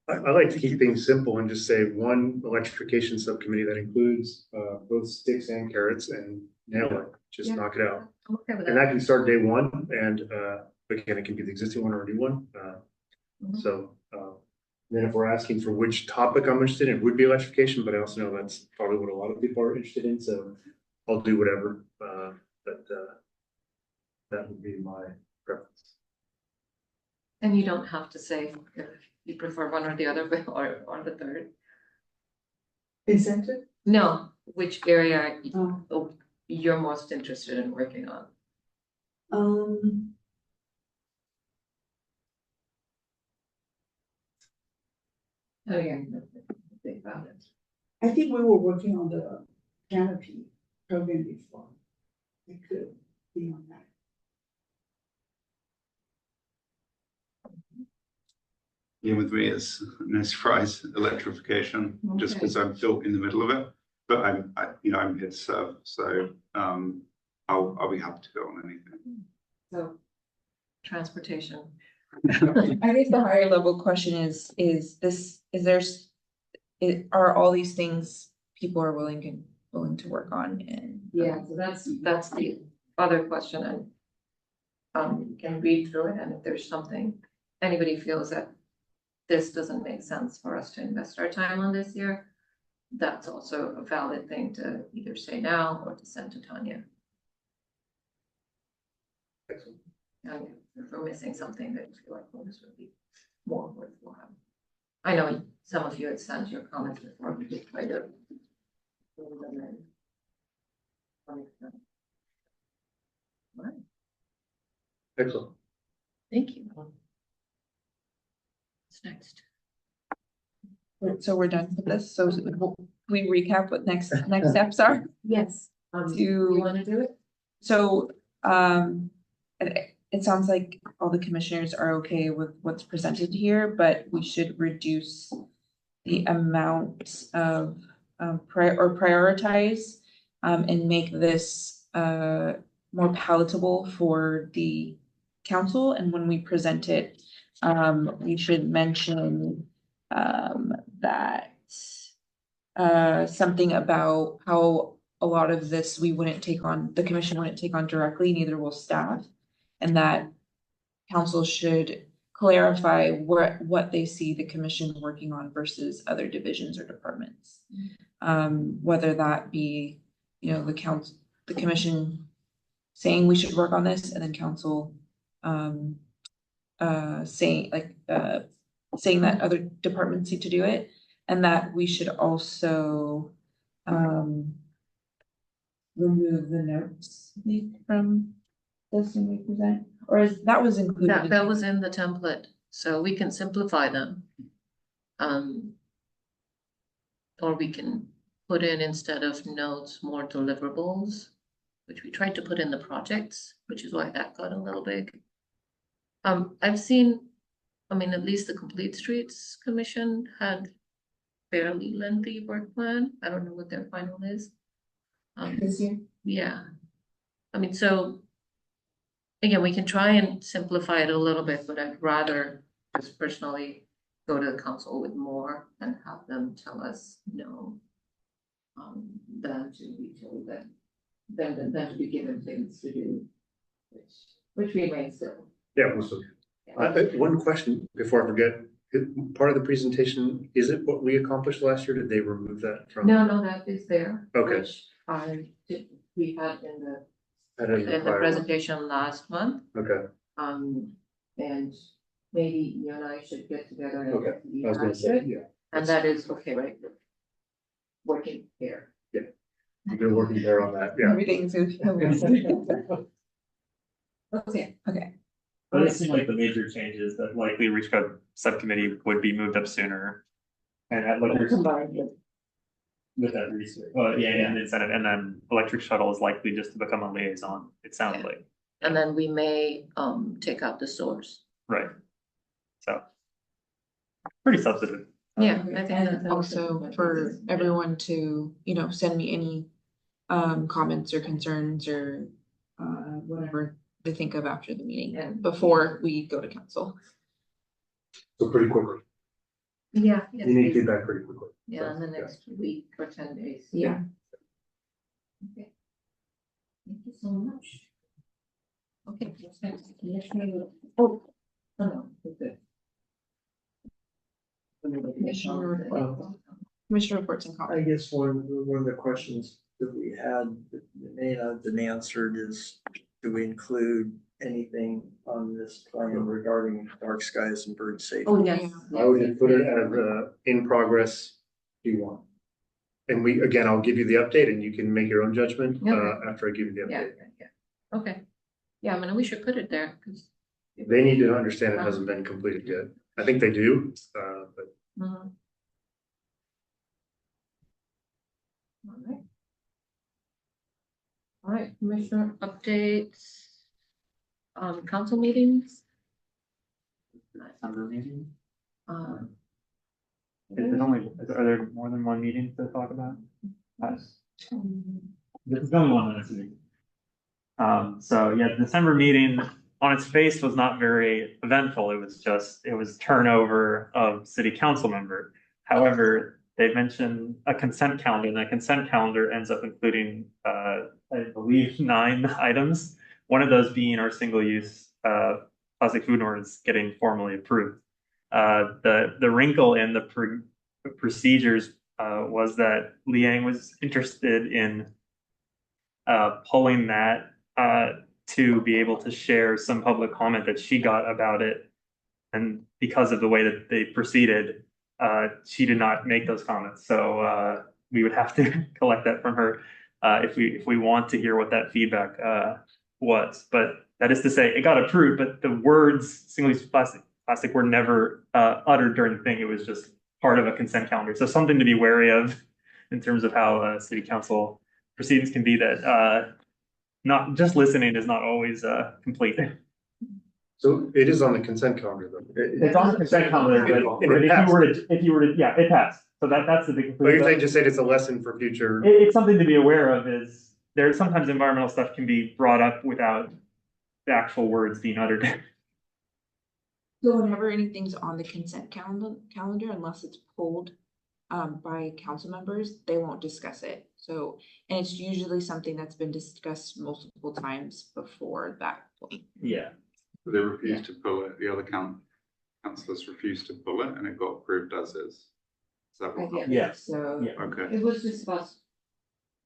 I like to keep things simple and just say one electrification subcommittee that includes both sticks and carrots and nail it, just knock it out. I'm okay with And that. that can start day one and again, it can be the existing one or a new one. So then if we're asking for which topic I'm interested in, it would be electrification, but I also know that's probably what a lot of people are interested in, so I'll do whatever. But that would be my preference. And you don't have to say if you prefer one or the other, but or the third. Incentive? No, which area Oh. you're most interested in working on. Again, think about it. I think we were working on the canopy program before. We could be on that. Yeah, with me, it's no surprise, electrification, just Okay. because I'm still in the middle of it. But I'm here to serve, so I'll be happy to go on anything. So, transportation. I think the higher level question is are all these things people are willing to work on and. Yeah, so that's the other question, and you can read through it, and if there's something anybody feels that this doesn't make sense for us to invest our time on this year, that's also a valid thing to either say now or to send to Tanya. Excellent. And if we're missing something that you feel like, well, this would be more worthwhile. I know some of you had sent your comments before, we did try to. Right. Excellent. Thank you. What's next? So we're done with this, so we recap what next steps are Yes. You wanna do it? so, it sounds like all the commissioners are okay with what's presented here, but we should reduce the amount of prioritize and make this more palatable for the council, and when we present it, we should mention that something about how a lot of this we wouldn't take on, the commission wouldn't take on directly, neither will staff. And that council should clarify what they see the commission working on versus other divisions or departments. Whether that be, you know, the commission saying we should work on this, and then council saying that other departments need to do it, and that we should also remove the notes from this when we present, or is that was included? That was in the template, so we can simplify them. Or we can put in, instead of notes, more deliverables, which we tried to put in the projects, which is why that got a little big. I've seen, I mean, at least the Complete Streets Commission had fairly lengthy work plan. I don't know what their final is. This year? Yeah. I mean, so again, we can try and simplify it a little bit, but I'd rather just personally go to the council with more and have them tell us no. Than to be told that, than to be given things to do, which remains still. Yeah, well, so, one question before I forget, part of the presentation, is it what we accomplished last year? Did they remove that from? No, that is there. Okay. Which we had in the That is in the required. presentation last month. Okay, And maybe you and I should get together and okay, I was gonna rehash say, it, yeah, and that is okay, right? Working here. we've been working there on that, yeah. Everything's. Okay. Okay. But it seemed like the major changes that likely Reach Code subcommittee would be moved up sooner. And that like with that research, and then Senate, and then electric shuttle is likely just to become a liaison, it sounds like, And then we may take out the source. right? So. Pretty substantive. Yeah, I think And that's also for everyone to, you know, send me any comments or concerns or whatever they think of after the meeting Yeah. before we go to council. So pretty quickly, Yeah. you need feedback pretty quickly. Yeah, in the next week or 10 days. Yeah. Okay. Thank you so much. Okay. what's next? Commissioner- Oh, no, we're good. Commissioner report. Commissioner reports and I comments. guess one of the questions that we had that may not have been answered is, do we include anything on this plan regarding dark skies and bird safety? Oh, yes. I would just put it as in progress D1. And again, I'll give you the update and you can make your own judgment Okay. after I give you the Yeah, update. okay. Yeah, I mean, we should put it there, because. They need to understand it hasn't been completed yet. I think they do, but All right, Commissioner updates. Council meetings. Summer meeting? Um, Are there more than one meeting to talk about? This is only one that's meeting. So yeah, the December meeting on its face was not very eventful. It was turnover of city council member. However, they mentioned a consent calendar, and that consent calendar ends up including, I believe, 9 items. One of those being our single-use plastic food ordinance getting formally approved. The wrinkle in the procedures was that Liang was interested in pulling that to be able to share some public comment that she got about it. And because of the way that they proceeded, she did not make those comments. So we would have to collect that from her if we want to hear what that feedback was. But that is to say, it got approved, but the words single-use plastic were never uttered during the thing. It was just part of a consent calendar. So something to be wary of in terms of how city council proceedings can be, that not just listening is not always complete. so it is on the consent calendar though. It's on the consent calendar, but if you were to, it passed. So that's the big. But you're saying just say it's a lesson for future. It's something to be aware of, is there's sometimes environmental stuff can be brought up without the actual words being uttered. So whenever anything's on the consent calendar, unless it's pulled by council members, they won't discuss it. So, and it's usually something that's been discussed multiple times before that point. Yeah. They refused to pull it, the other councillors refused to pull it, and it got approved as is. Is that what happened? Yeah. So Yeah. Okay. it was discussed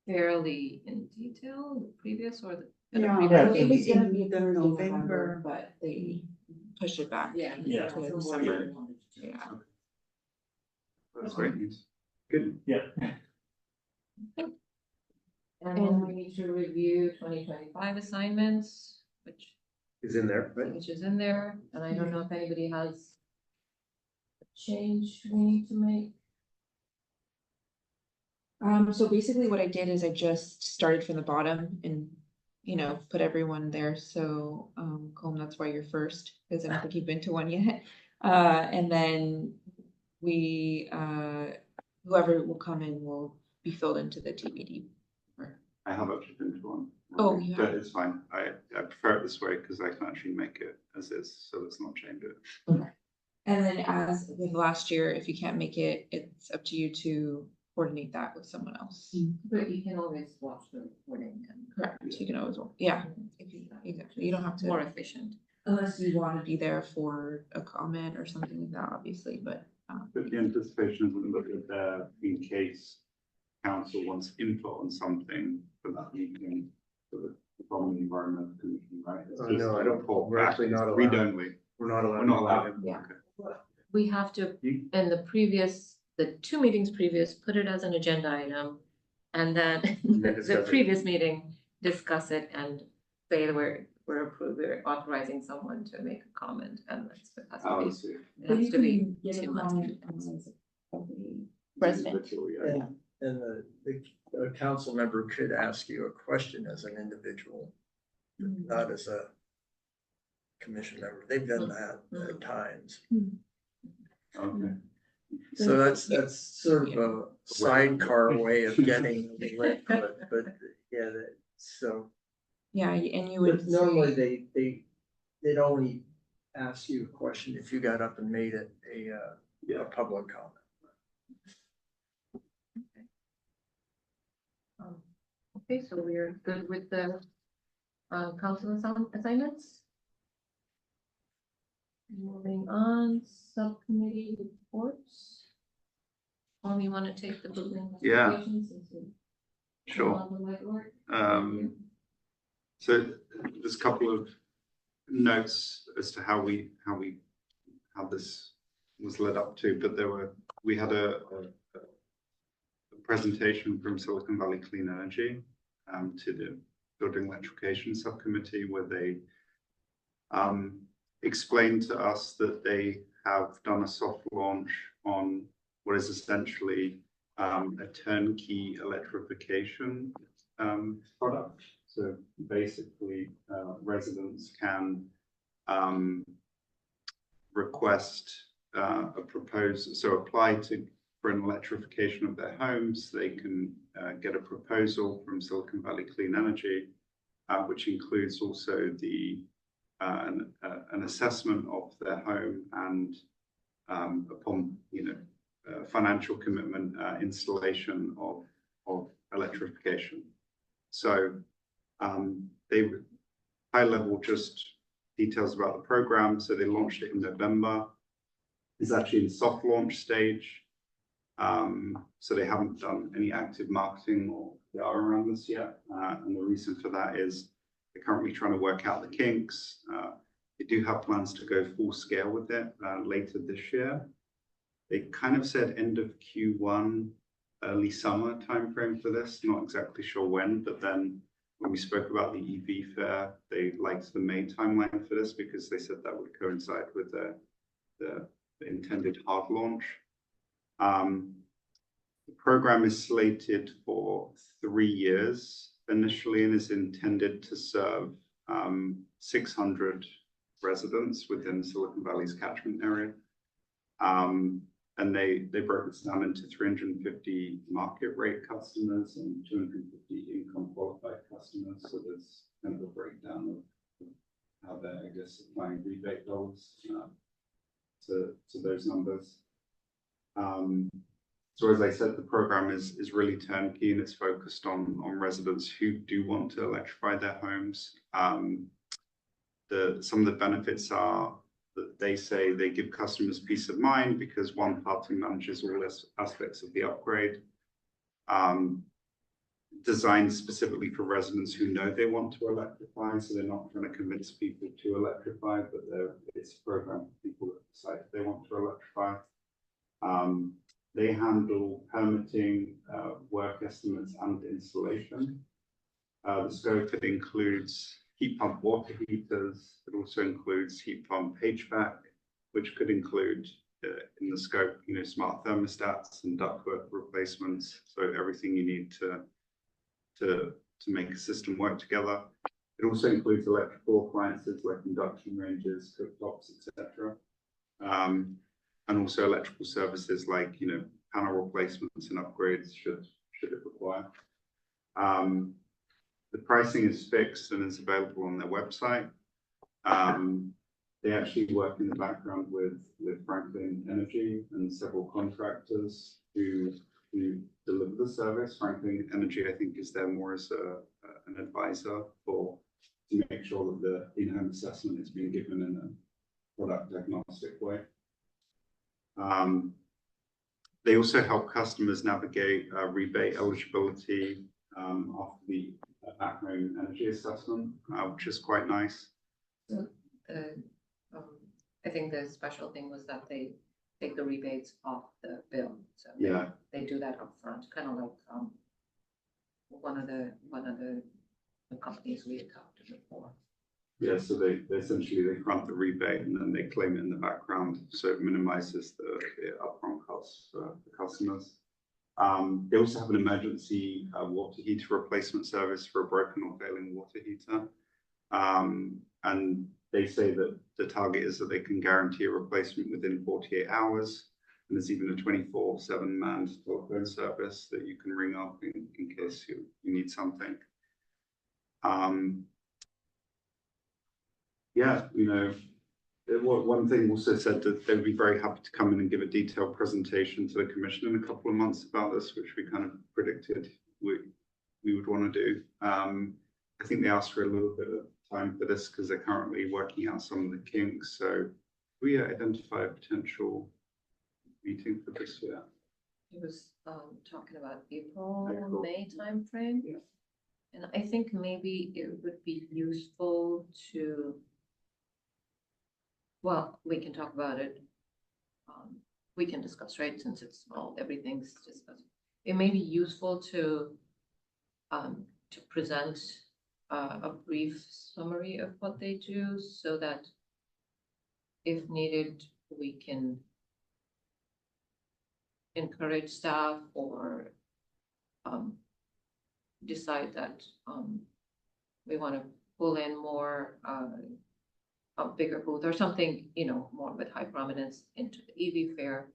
fairly in detail, the previous or the Yeah. previous It was meeting? gonna be In the approved in November. November, but they pushed it back. Yeah. Yeah. To December. Yeah. That's great news. Good. Yeah. And then we need to review 2025 assignments, which Is in there, right? is in there, and I don't know if anybody has a change we need to make. So basically what I did is I just started from the bottom and, you know, put everyone there. So, Colm, that's why you're first, because I don't think you've been to one yet. And then we, whoever will come in will be filled into the TBD. I have actually been to one. Oh, you But have? it's fine. I prefer it this way because I can actually make it as is, so let's not change it. Okay. And then as with last year, if you can't make it, it's up to you to coordinate that with someone else. But you can always watch the recording and. Correct, you can always, yeah, if you, exactly, you don't have More to, efficient. unless you want to be there for a comment or something like that, obviously, but. But the anticipation is a little bit there in case council wants input on something for that meeting, from the environmental commission, right? It's Oh, just no, a I don't- report we're back. actually not It's allowed. read-only. We're not allowed. We're not allowed. Yeah. Okay. We have to, in the previous, the 2 meetings previous, put it as an agenda item. And then then the discuss it. previous meeting, discuss it and say that we're authorizing someone to make a comment, and that's, it has to I be, see. it has to be 2 months. President. Individual, yeah. And the council member could ask you a question as an individual, not as a commission member. They've done that at times. Okay. So that's sort of a sidecar way of getting the input, but yeah, so. Yeah, and you But would. normally say- they'd only ask you a question if you got up and made it a public comment. Okay, so we're good with the council assignments? Moving on, subcommittee reports. You want to take the building? Yeah. classification since you- Sure. on the legwork? So there's a couple of notes as to how this was led up to, but we had a presentation from Silicon Valley Clean Energy to the Building Electrification Subcommittee, where they explained to us that they have done a soft launch on what is essentially a turnkey electrification product. So basically, residents can request apply for an electrification of their homes. They can get a proposal from Silicon Valley Clean Energy, which includes also an assessment of their home and upon financial commitment, installation of electrification. So they high level just details about the program. So they launched it in November. It's actually in soft launch stage. So they haven't done any active marketing or PR around this yet. And the reason for that is they're currently trying to work out the kinks. They do have plans to go full scale with it later this year. They kind of said end of Q1, early summer timeframe for this. Not exactly sure when, but then when we spoke about the EV fair, they liked the May timeline for this because they said that would coincide with the intended hard launch. The program is slated for 3 years initially and is intended to serve 600 residents within Silicon Valley's catchment area. And they broke this down into 350 market rate customers and 250 income qualified customers. So there's kind of a breakdown of how they're, I guess, applying rebate dollars to those numbers. So as I said, the program is really turnkey and it's focused on residents who do want to electrify their homes. Some of the benefits are that they say they give customers peace of mind because one party manages all aspects of the upgrade. Designed specifically for residents who know they want to electrify, so they're not trying to convince people to electrify, but it's a program for people that decide if they want to electrify. They handle permitting, work estimates, and installation. The scope, it includes heat pump water heaters. It also includes heat pump HVAC, which could include in the scope, smart thermostats and ductwork replacements. So everything you need to make a system work together. It also includes electrical appliances like induction ranges, cooktops, etc. And also electrical services like panel replacements and upgrades should it require. The pricing is fixed and is available on their website. They actually work in the background with Franklin Energy and several contractors who deliver the service. Franklin Energy, I think, is there more as an advisor to make sure that the in-home assessment is being given in a product agnostic way. They also help customers navigate rebate eligibility after the at-home energy assessment, which is quite nice. So I think the special thing was that they take the rebates off the bill. So Yeah. they do that upfront, kind of like one of the companies we had talked to before. Yeah, so they essentially grant the rebate and then they claim it in the background, so it minimizes the upfront costs for the customers. They also have an emergency water heater replacement service for a broken or failing water heater. And they say that the target is that they can guarantee a replacement within 48 hours. And there's even a 24/7 manned telephone service that you can ring up in case you need something. Yeah, one thing also said that they would be very happy to come in and give a detailed presentation to the commission in a couple of months about this, which we kind of predicted we would want to do. I think they asked for a little bit of time for this because they're currently working out some of the kinks. So we identify a potential meeting for this year. He was talking about April, May timeframe. Yeah. And I think maybe it would be useful to, well, we can talk about it. We can discuss, right? Since it's small, everything's discussed. It may be useful to present a brief summary of what they do so that if needed, we can encourage staff or decide that we want to pull in more a bigger booth or something, more with high prominence into the EV fair,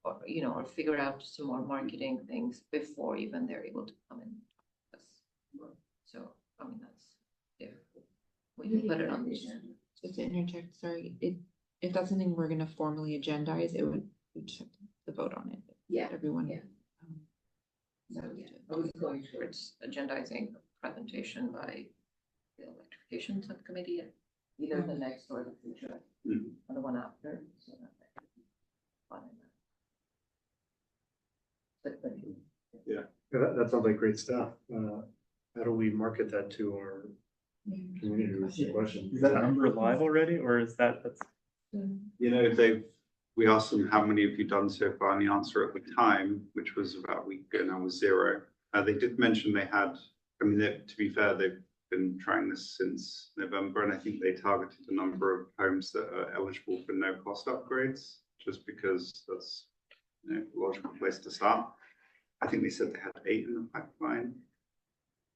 or or figure out some more marketing things before even they're able to come in. So that's if we can put it on the agenda. Just to interject, sorry, if that's something we're gonna formally agendize, we just have to vote on it. Yeah, Everyone. yeah. So I was going towards agendizing a presentation by the electrification subcommittee, either the next or the future, or the one after. So That sounds like great stuff. How do we market that to our community? That's the question. Is that number live already, or is that's? We asked them how many have you done so far, and the answer at the time, which was about a week ago now, was 0. They did mention they had, to be fair, they've been trying this since November, and I think they targeted a number of homes that are eligible for no cost upgrades, just because that's a logical place to start. I think they said they had 8 in the pipeline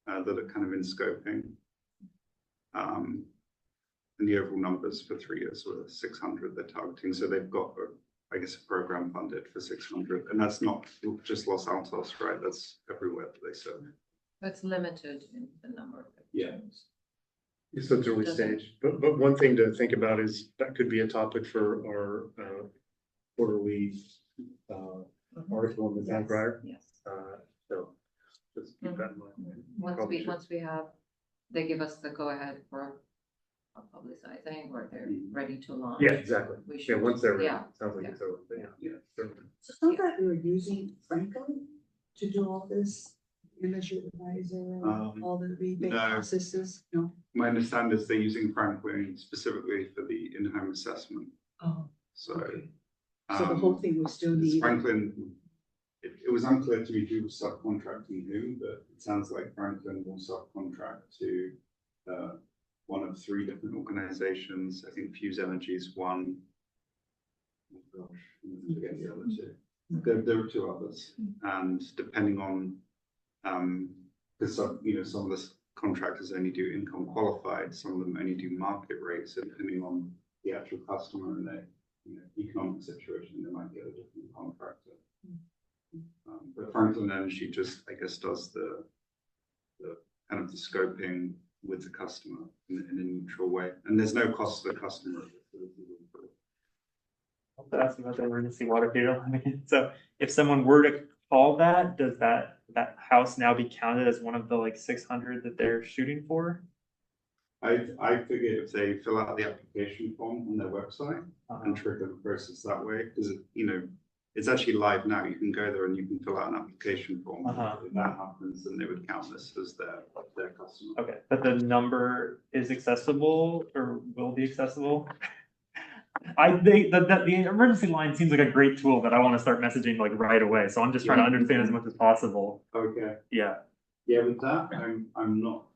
that are kind of in scoping. And the overall numbers for 3 years were 600 they're targeting. So they've got I guess, a program funded for 600, and that's not just Los Altos, right? That's everywhere that they serve. It's limited in the number of. Yeah. So it's early stage, but one thing to think about is that could be a topic for our quarterly article in the town crier. Yes. So just keep that in mind. Once we have, they give us the go ahead for publicizing or they're ready to launch. Yeah, exactly. We Yeah, should, once they're ready, yeah. sounds like Yeah. it's over. But yeah, certainly. So I thought we were using Franklin to do all this, energy advisor, all the rebate no. processes, no? My understanding is they're using Franklin specifically for the in-home assessment. Oh, So, okay. So the whole thing was still needed. Franklin, it was unclear to me who was subcontracting whom, but it sounds like Franklin will subcontract to one of 3 different organizations. I think Fuse Energy is one. Oh gosh, I forget the other 2. There are 2 others, and depending on, because some of the contractors only do income qualified, some of them only do market rates, so depending on the actual customer and their economic situation, they might get a different contractor. But Franklin Energy just, I guess, does the kind of the scoping with the customer in a neutral way, and there's no cost to the customer. I'll ask about the emergency water heater. I mean, so if someone were to call that, does that house now be counted as one of the like 600 that they're shooting for? I figure if they fill out the application form on their website and trigger the process that way, because it's actually live now. You can go there and you can fill out an application form. If that happens, then they would count this as their customer. Okay, but the number is accessible or will be accessible? I think that the emergency line seems like a great tool that I want to start messaging like right away. So I'm just trying to understand as much as possible. Okay. Yeah. Yeah, with that, I'm not.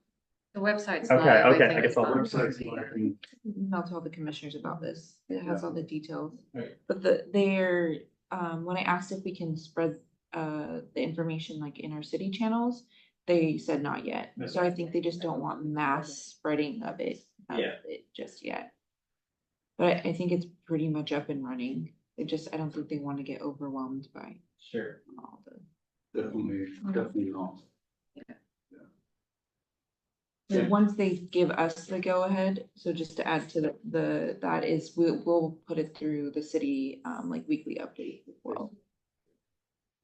The website's Okay, live. okay, think I guess it's I'll- on Website's the- live. I'll tell the commissioners about this. It has all the details. Right. But when I asked if we can spread the information like in our city channels, they said not yet. So I think they just don't want mass spreading of it just yet. But I think it's pretty much up and running. I don't think they want to get overwhelmed by Sure. all the. Definitely not. And once they give us the go ahead, so just to add to that is we'll put it through the city like weekly update as well.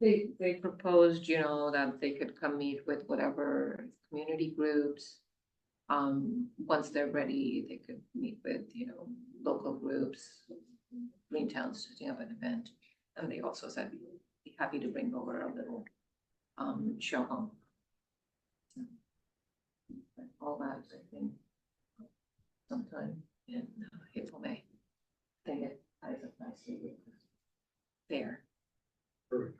They proposed, that they could come meet with whatever community groups. Once they're ready, they could meet with, local groups, Green Town's setting up an event. And they also said we'd be happy to bring over a little show home. All that, I think, sometime in April, May. I think it ties up nicely with fair. Perfect.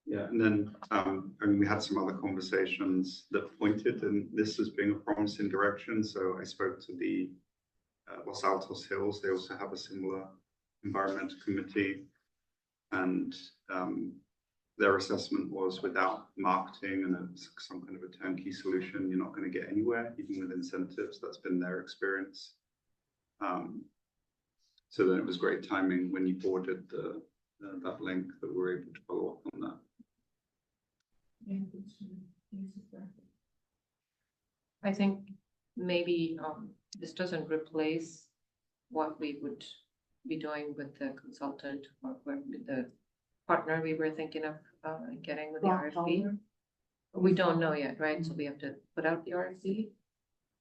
Yeah, and then we had some other conversations that pointed in this as being a promising direction. So I spoke to the Los Altos Hills. They also have a similar environmental committee, and their assessment was without marketing and some kind of a turnkey solution, you're not going to get anywhere, even with incentives. That's been their experience. So then it was great timing when you forwarded that link that we were able to follow up on that. I think maybe this doesn't replace what we would be doing with the consultant or with the partner we were thinking of getting with the RFP. We don't know yet, right? So we have to put out the RFP.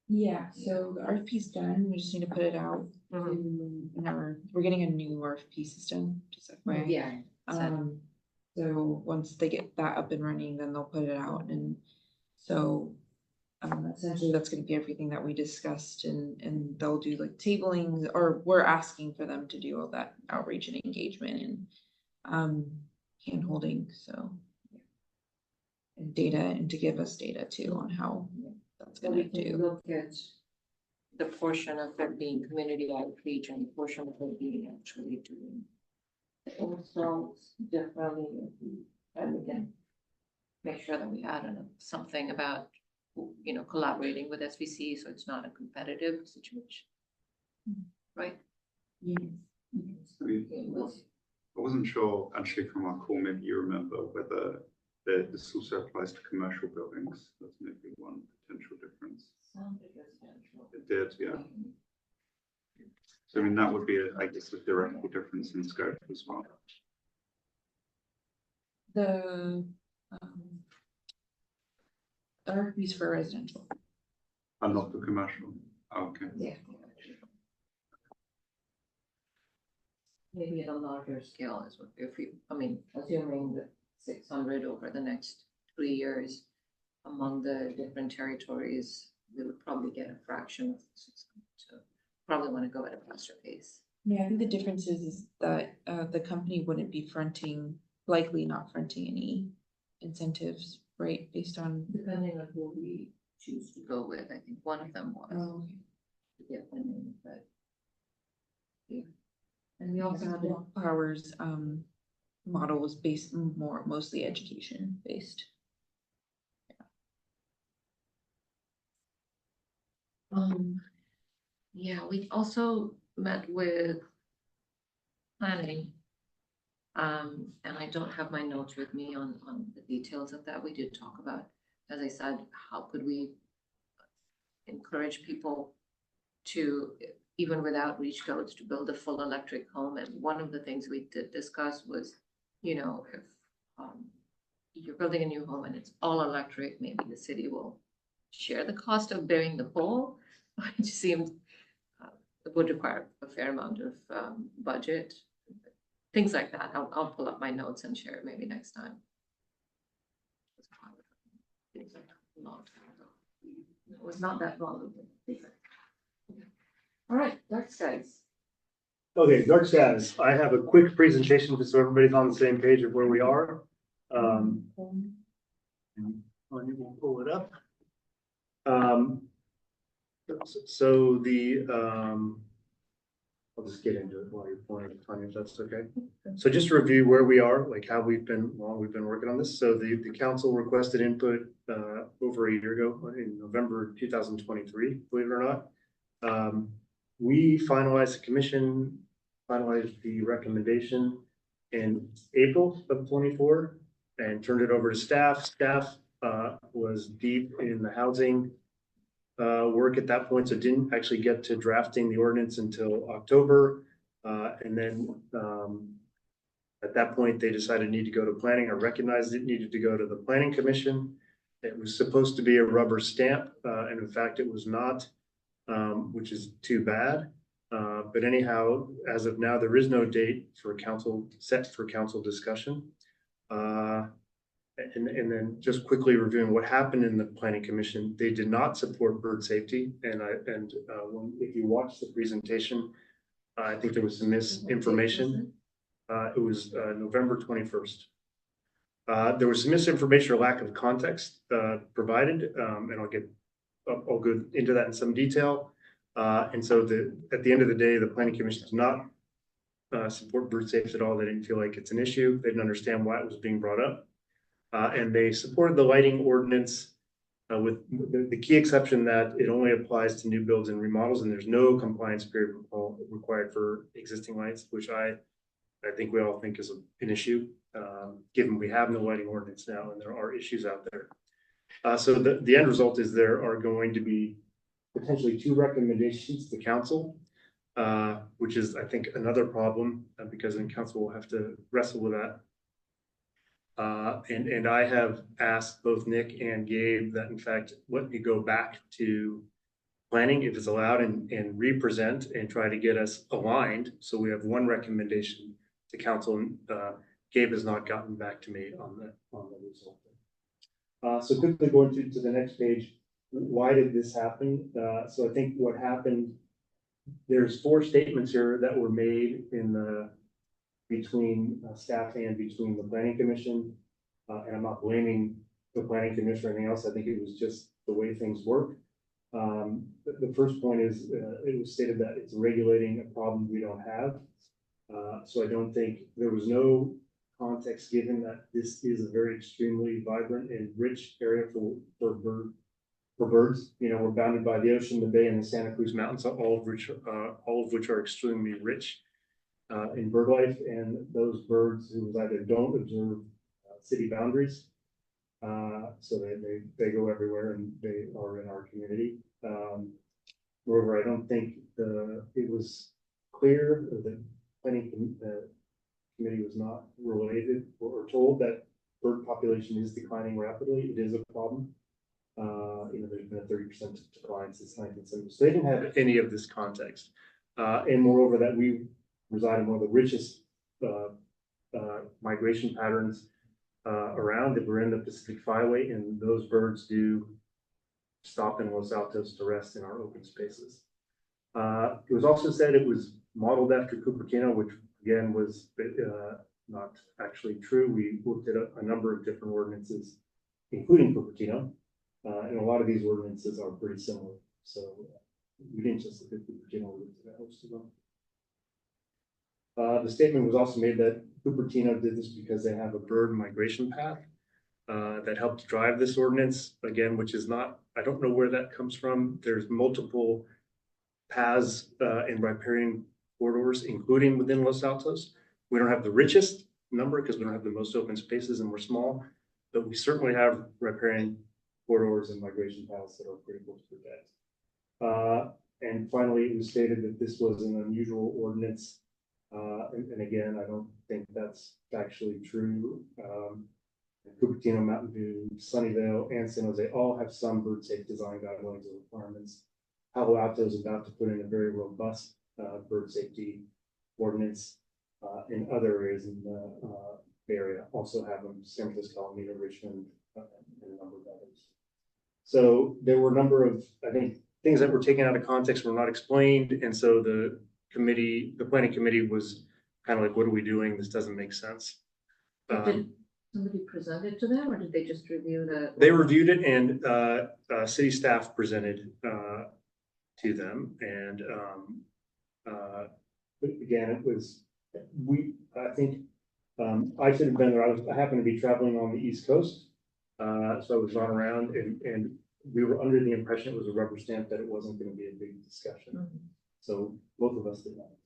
Yeah, so the RFP's done. We just need to put it out. We're getting a new RFP system, just FYI. Yeah. So once they get that up and running, then they'll put it out, and so essentially that's going to be everything that we discussed, and they'll do like tabling, or we're asking for them to do all that outreach and engagement and hand holding, so and data, and to give us data too on how that's So going we to can do. look at the portion of it being community outreach and the portion of it being actually doing the installs differently, and we can make sure that we add something about, collaborating with SVC, so it's not a competitive situation, right? Yes. I wasn't sure, actually, from our call, maybe you remember whether this also applies to commercial buildings. That's maybe one potential difference. It did, yeah. So I mean, that would be, I guess, a theoretical difference in scope as well. The RFPs for residential. And not for commercial. Okay. Yeah. Maybe at a larger scale is what, if you, I mean, assuming that 600 over the next 3 years among the different territories, we would probably get a fraction of 600. So probably want to go at a faster pace. Yeah, I think the difference is that the company wouldn't be likely not fronting any incentives, right, based on. Depending on who we choose to go with, I think one of them was to get funding, but yeah. And we also have Powers model was based mostly education based. Yeah, we also met with planning. And I don't have my notes with me on the details of that. We did talk about, as I said, how could we encourage people to, even without reach codes, to build a full electric home. And one of the things we did discuss was, you know, if you're building a new home and it's all electric, maybe the city will share the cost of bearing the pole. It seemed it would require a fair amount of budget. Things like that. I'll pull up my notes and share it maybe next time. It was not that long ago. All right, dark skies. Okay, dark skies. I have a quick presentation just so everybody's on the same page of where we are. And we'll pull it up. So I'll just get into it while you're pointing, Tanya, if that's okay. So just to review where we are, like how we've been working on this. So the council requested input over a year ago in November 2023, believe it or not. We finalized the recommendation in April of 24 and turned it over to staff. Staff was deep in the housing work at that point, so didn't actually get to drafting the ordinance until October. And then at that point, they decided it needed to go to planning. I recognized it needed to go to the planning commission. It was supposed to be a rubber stamp, and in fact, it was not, which is too bad. But anyhow, as of now, there is no date for council set for council discussion. And then just quickly reviewing what happened in the planning commission, they did not support bird safety. And if you watch the presentation, I think there was some misinformation. It was November 21st. There was some misinformation or lack of context provided, and I'll go into that in some detail. And so at the end of the day, the planning commission did not support bird safety at all. They didn't feel like it's an issue. They didn't understand why it was being brought up. And they supported the lighting ordinance with the key exception that it only applies to new builds and remodels, and there's no compliance period required for existing lights, which I think we all think is an issue, given we have no lighting ordinance now and there are issues out there. So the end result is there are going to be potentially 2 recommendations to council, which is, I think, another problem because then council will have to wrestle with that. And I have asked both Nick and Gabe that, in fact, let me go back to planning if it's allowed and re-present and try to get us aligned. So we have one recommendation to council. Gabe has not gotten back to me on the result. So quickly going to the next page, why did this happen? So I think what happened, there's 4 statements here that were made in between staff and between the planning commission. And I'm not blaming the planning commission or anything else. I think it was just the way things work. The first point is it was stated that it's regulating a problem we don't have. So I don't think there was no context given that this is a very extremely vibrant and rich area for birds. You know, we're bounded by the ocean, the bay, and the Santa Cruz Mountains, all of which are extremely rich. in bird life, and those birds who either don't observe city boundaries. So they go everywhere and they are in our community. Moreover, I don't think it was clear that the planning committee was not related or told that bird population is declining rapidly. It is a problem. There's been a 30% decline since 1970. So they didn't have any of this context. And moreover, that we reside in one of the richest migration patterns around, that we're in the Pacific Flyway, and those birds do stop in Los Altos to rest in our open spaces. It was also said it was modeled after Cupertino, which again was not actually true. We looked at a number of different ordinances, including Cupertino, and a lot of these ordinances are pretty similar. So we didn't just look at Cupertino, we looked at most of them. The statement was also made that Cupertino did this because they have a bird migration path that helped drive this ordinance, again, which is not, I don't know where that comes from. There's multiple paths and riparian corridors, including within Los Altos. We don't have the richest number because we don't have the most open spaces and we're small, but we certainly have riparian corridors and migration paths that are critical to protect. And finally, it was stated that this was an unusual ordinance. And again, I don't think that's actually true. Cupertino, Mountain View, Sunnyvale, and San Jose all have some bird safe design guidelines and requirements. Palo Alto is about to put in a very robust bird safety ordinance. In other areas in the Bay Area also have them, San Francisco, Alameda, Richmond, and a number of others. So there were a number of, I think, things that were taken out of context, were not explained, and so the planning committee was kind of like, what are we doing? This doesn't make sense. Did somebody present it to them, or did they just review the? They reviewed it, and city staff presented to them, and again, it was, I think I should have been there. I happened to be traveling on the East Coast, so I was not around, and we were under the impression it was a rubber stamp, that it wasn't going to be a big discussion. Mm-hmm. So both of us did that.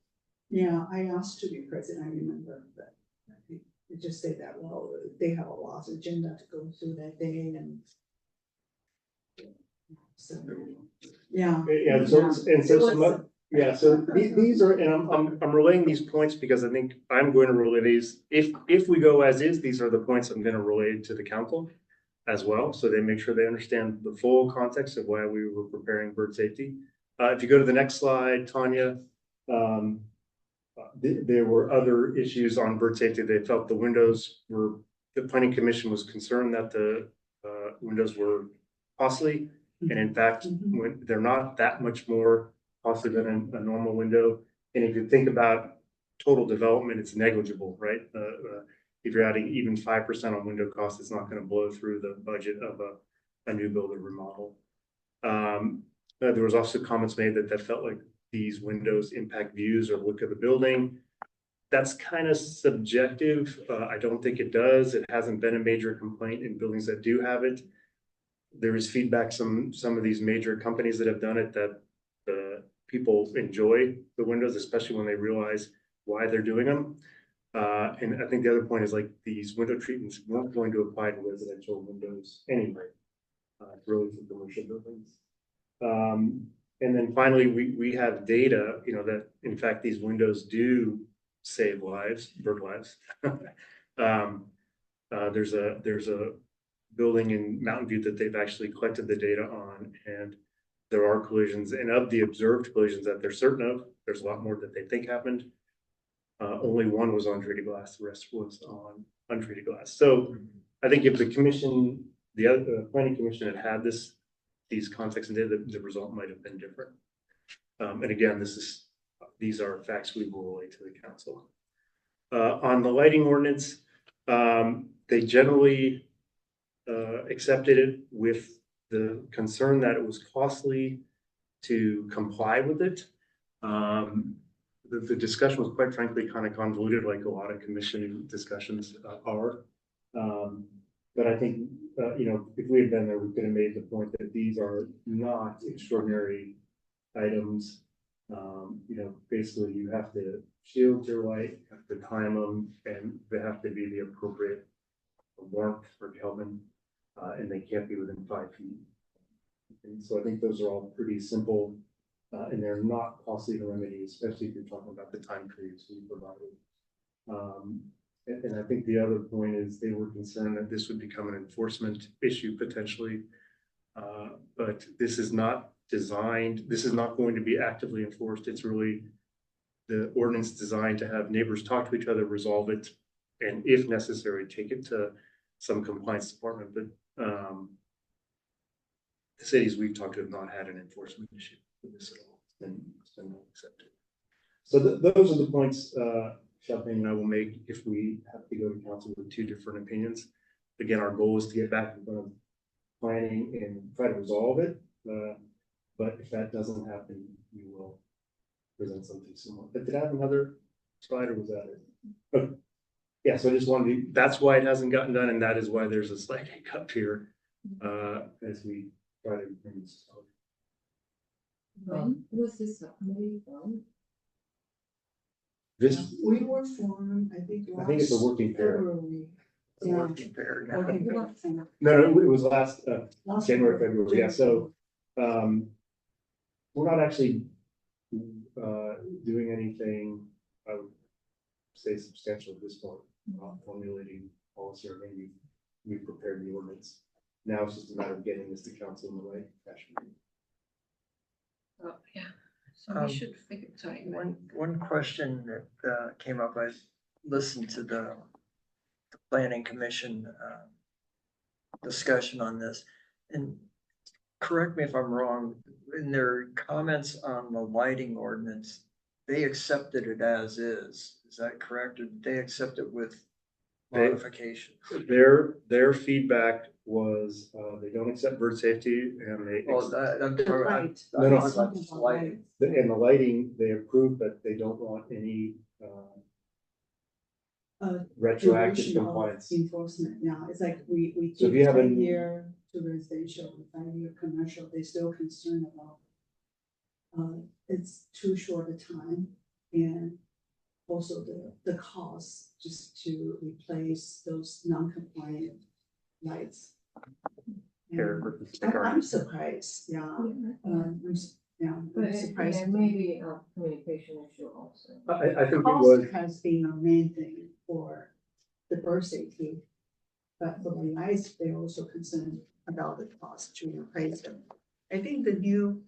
Yeah, I asked to be present, I remember, but I think it just said that, well, they have a lot of agenda to go through that day, and so, yeah. Yeah, so these are, and I'm relaying these points because I think I'm going to relay these. If we go as is, these are the points I'm going to relay to the council as well, so they make sure they understand the full context of why we were preparing bird safety. If you go to the next slide, Tanya, there were other issues on bird safety. They felt the planning commission was concerned that the windows were costly, and in fact, they're not that much more costly than a normal window. And if you think about total development, it's negligible, right? If you're adding even 5% on window cost, it's not going to blow through the budget of a new build or remodel. There was also comments made that felt like these windows impact views or look of the building. That's kind of subjective. I don't think it does. It hasn't been a major complaint in buildings that do have it. There is feedback some of these major companies that have done it, that people enjoy the windows, especially when they realize why they're doing them. And I think the other point is, like, these window treatments weren't going to apply to residential windows anyway, really for commercial buildings. And then finally, we have data, that in fact these windows do save lives, bird lives. There's a building in Mountain View that they've actually collected the data on, and there are collisions, and of the observed collisions that they're certain of, there's a lot more that they think happened. Only one was on treated glass, the rest was on untreated glass. So I think if the commission, the planning commission had these contexts and data, the result might have been different. And again, these are facts we will relate to the council. On the lighting ordinance, they generally accepted it with the concern that it was costly to comply with it. The discussion was, quite frankly, kind of convoluted, like a lot of commission discussions are. But I think, if we had been there, we could have made the point that these are not extraordinary items. Basically you have to shield your light, you have to time them, and they have to be the appropriate warmth for Kelvin, and they can't be within 5 feet. And so I think those are all pretty simple, and they're not costly to remedy, especially if you're talking about the time periods we provided. And I think the other point is they were concerned that this would become an enforcement issue potentially. But this is not going to be actively enforced. It's really the ordinance designed to have neighbors talk to each other, resolve it, and if necessary, take it to some compliance department. But the cities we've talked to have not had an enforcement issue with this at all. It's been well accepted. So those are the points Champagne and I will make if we have to go to council with 2 different opinions. Again, our goal is to get back in front of planning and try to resolve it. But if that doesn't happen, we will present something similar. But did I have another slide or was that it? Okay. Yeah, so I just wanted to, that's why it hasn't gotten done, and that is why there's a slight hiccup here as we try to bring this out. When was this subcommittee formed? This, We were formed, I think. I think it's a working pair. February. The Yeah. working pair. yeah. Okay. No, it was last Last January, year. February. Yeah, so we're not actually doing anything, I would say, substantial at this point, formulating policy or maybe we've prepared the ordinance. Now it's just a matter of getting this to council in the right fashion. Oh, yeah, so Um, we should figure, sorry. One question that came up, I listened to the planning commission discussion on this, and correct me if I'm wrong, in their comments on the lighting ordinance, they accepted it as is that correct, or did they accept it with modifications? Their feedback was they don't accept bird safety and they Well, I'm talking No, no. about the lighting. and the lighting they approved, but they don't want any retroactive Duration of compliance. Enforcement, yeah, it's like we So if give you have a- 10-year to residential, 5-year commercial, they're still concerned about it's too short a time, and also the cost just to replace those non-compliant lights. Here And versus the I'm garden. surprised, yeah, But I'm surprised. there may be a communication issue also. I think it was, Cost has been a main thing for the bird safety. But for the lights, they're also concerned about the cost to replace them. I think the new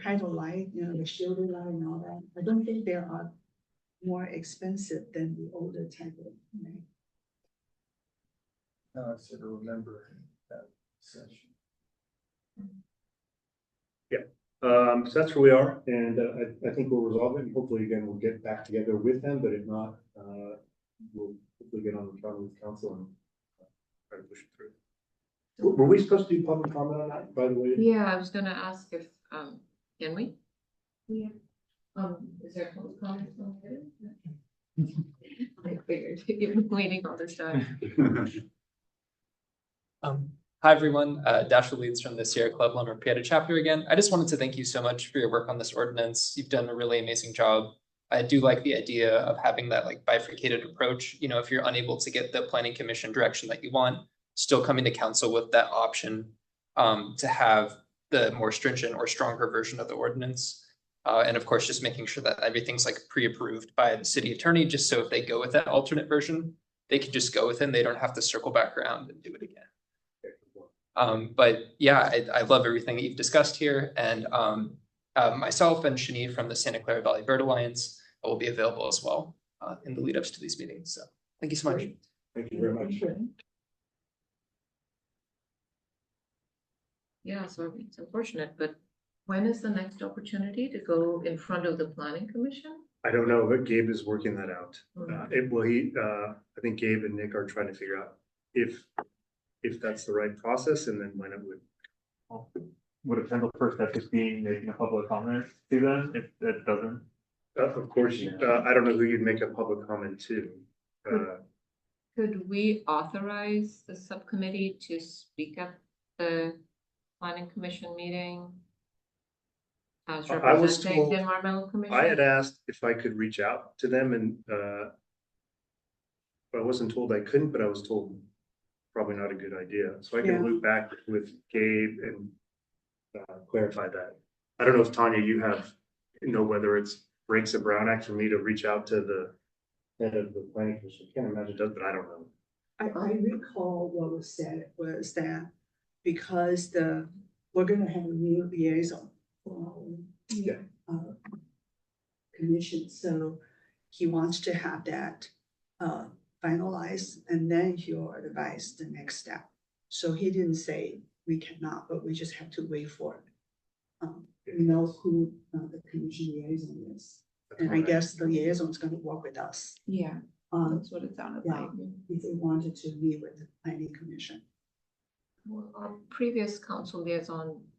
kind of light, the shielded light and all that, I don't think they are more expensive than the older type of, right? No, I should remember that session. so that's where we are, and I think we'll resolve it, and hopefully again, we'll get back together with them, but if not, we'll hopefully get on the phone with council and try to push it through. Were we supposed to do public comment on that, by the way? Yeah, I was gonna ask if, can we? Yeah. Is there public comments on it? I figured, you've been waiting all this time. Hi, everyone. Dashiell Leeds from the Sierra Club Lumber Pieta chapter again. I just wanted to thank you so much for your work on this ordinance. You've done a really amazing job. I do like the idea of having that like bifurcated approach. If you're unable to get the planning commission direction that you want, still coming to council with that option to have the more stringent or stronger version of the ordinance. And of course, just making sure that everything's like pre-approved by the city attorney, just so if they go with that alternate version, they can just go with it and they don't have to circle back around and do it again. But yeah, I love everything that you've discussed here, and myself and Shani from the Santa Clara Valley Bird Alliance will be available as well in the lead ups to these meetings. So thank you so much. Thank you very much. Yeah, so it's unfortunate, but when is the next opportunity to go in front of the planning commission? I don't know, but Gabe is working that out. I think Gabe and Nick are trying to figure out if that's the right process, and then when it would. Would a potential first step just be making a public comment to them if it doesn't? Of course, I don't know who you'd make a public comment to. Could we authorize the subcommittee to speak at the planning commission meeting? as I was representing told- the environmental commission? I had asked if I could reach out to them and, I wasn't told I couldn't, but I was told probably not a good idea. So I Yeah. can loop back with Gabe and clarify that. I don't know if Tanya, you know whether it's breaks a Brown Act for me to reach out to the head of the planning commission. Can't imagine it does, but I don't know. I recall what was said was that because we're gonna have a new liaison for Yeah. our commission, so he wants to have that finalized, and then he'll advise the next step. So he didn't say we cannot, but we just have to wait for it. We know who the commission liaison is, and I guess the liaison is gonna work with us. Yeah, that's what it sounded Yeah. like. If they wanted to meet with the planning commission. Well, our previous council liaison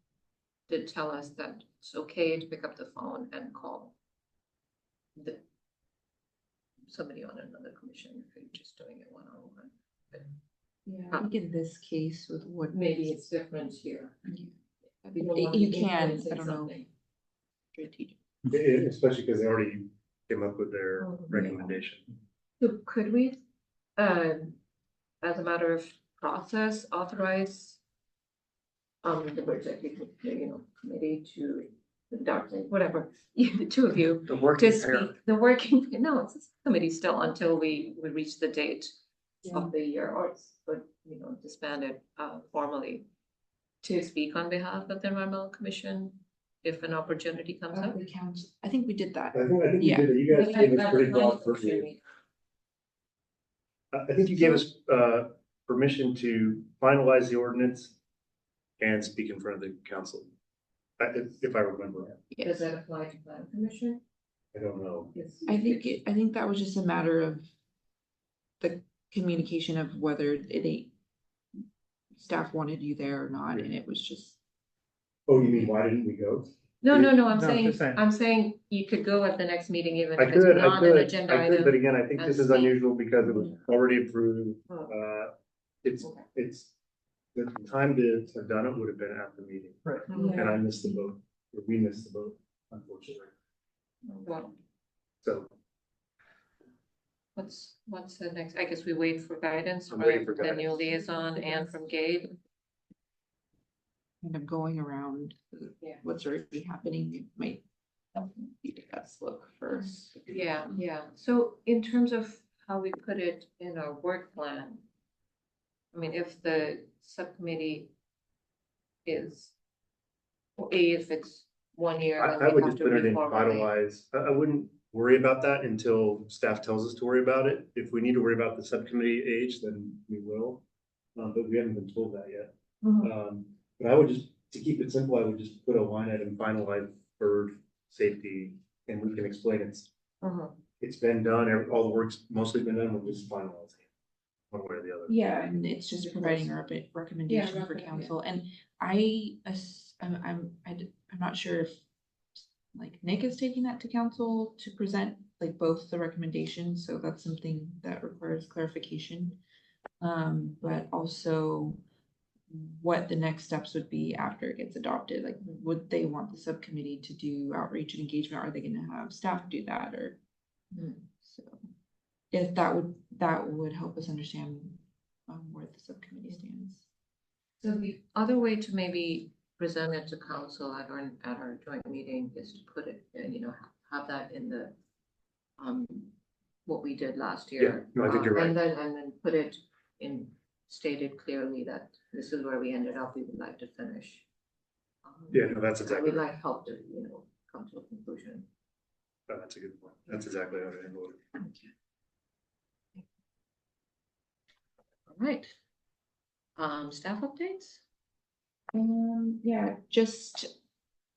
did tell us that it's okay to pick up the phone and call somebody on another commission if you're just doing it one-on-one. Yeah, I think in this case with what. Maybe it's different here. You can, I don't know. Strategic. Especially because they already came up with their Oh, yeah. recommendation. So could we, as a matter of process, authorize the budget, committee to, whatever, the two of you, The working to pair. speak, the working, no, it's a committee still until we reach the date Yeah. of the year, or it's, but, disbanded formally to speak on behalf of the environmental commission if an opportunity comes up. The council, I think we did that. I think Yeah. you guys gave us pretty broad purview. I think you gave us permission to finalize the ordinance and speak in front of the council. If I remember, Does that apply to plan commission? I don't know. I think that was just a matter of the communication of whether staff wanted you there or not, and it was just. Oh, you mean, why didn't we go? No, I'm No, saying, just saying. I'm saying you could go at the next meeting even I if it's could, not an agenda but item. again, I think this is and speak. unusual because it was already approved. Oh. It's, the time to have done it would have been at the meeting. Right. Mhm. And I missed the boat, or we missed the boat, unfortunately. Well, So what's the next, I guess we wait for guidance I'm from waiting for the new guidance. liaison and from Gabe. Kind of going around Yeah. what's already happening, it might be the best look first. Yeah. So in terms of how we put it in our work plan, I mean, if the subcommittee is, if it's 1 year, I then we would have just to put it in reformulate. finalize. I wouldn't worry about that until staff tells us to worry about it. If we need to worry about the subcommittee age, then we will. But we haven't been told that yet. Mhm. But I would just, to keep it simple, I would just put a line item finalize bird safety, and we can explain Mhm. it's been done, all the work's mostly been done, we'll just finalize it. One way or the other. Yeah, and it's just providing a recommendation for council, and I'm not sure if like Nick is taking that to council to present like both the recommendations, so that's something that requires clarification. But also what the next steps would be after it gets adopted, like would they want the subcommittee to do outreach and engagement? Are they gonna have staff do that, or so? If that would help us understand where the subcommittee stands. So the other way to maybe present it to council at our joint meeting is to put it, have that in the, what we did last year. Yeah, no, I think you're right. And then put it in, stated clearly that this is where we ended up, we would like to finish. Yeah, no, that's I exactly, would like help to, come to a conclusion. that's a good point. That's exactly how to handle it. All right. Staff updates? Yeah,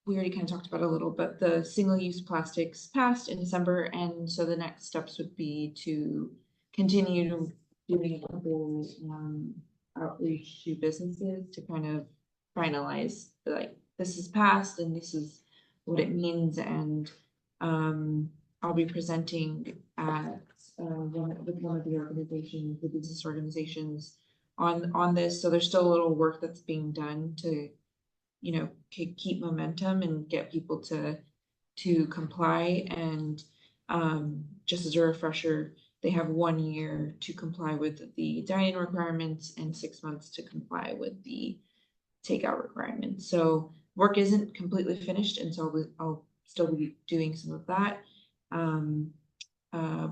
we already kind of talked about it a little, but the single-use plastics passed in December, and so the next steps would be to continue doing a couple outreach to businesses to kind of finalize, like, this is passed and this is what it means, and I'll be presenting at with one of the organizations, the business organizations on this, so there's still a little work that's being done to keep momentum and get people to comply. And just as a refresher, they have 1 year to comply with the dine-in requirements and 6 months to comply with the takeout requirements. So work isn't completely finished, and so I'll still be doing some of that.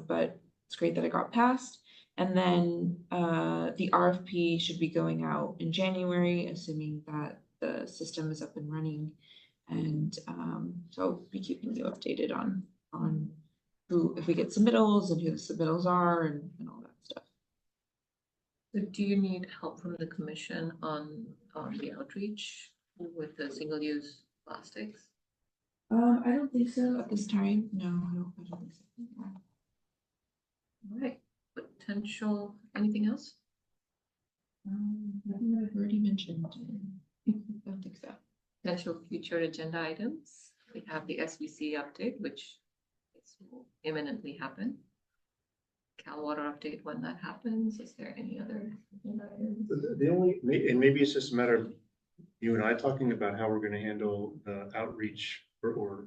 But it's great that it got passed. And then the RFP should be going out in January, assuming that the system is up and running. And so I'll be keeping you updated on who, if we get submittals and who the submittals are and all that stuff. So do you need help from the commission on the outreach with the single-use plastics? I don't think so at this time. No, I don't think so. All right, potential, anything else? Nothing that I've already mentioned. I don't think so. Potential future agenda items. We have the SBC update, which will imminently happen. Cal Water update when that happens. Is there any other agenda items? The only, and maybe it's just a matter of you and I talking about how we're gonna handle the outreach or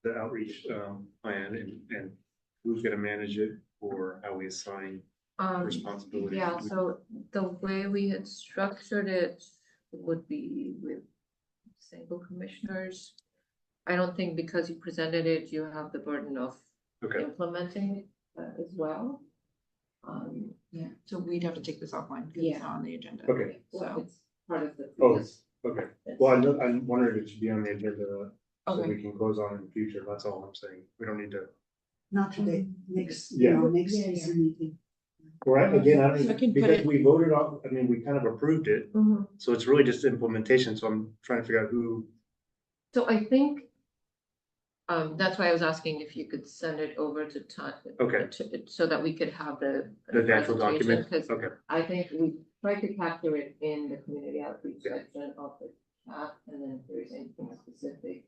the outreach plan and who's gonna manage it or how we assign responsibilities. Yeah, so the way we had structured it would be with single commissioners. I don't think because you presented it, you have the burden of Okay, implementing it as well. Yeah, so we'd have to take this offline because it's not on the agenda. okay, So it's part of the. oh, okay. Well, I'm wondering if it should be on the agenda so Okay. we can close on in the future. That's all I'm saying. We don't need to. Not today, next, Yeah. next Yeah, is yeah. a meeting. Right, again, I So I don't, can put because it- we voted on, I mean, we kind of approved it, Mhm. so it's really just implementation, so I'm trying to figure out who. So I think. That's why I was asking if you could send it over to Todd. Okay. So that we could have the. The actual presentation, document, 'cause okay, I think we tried to capture it in the community outreach Yeah. section of the chat, and then if there's anything specific.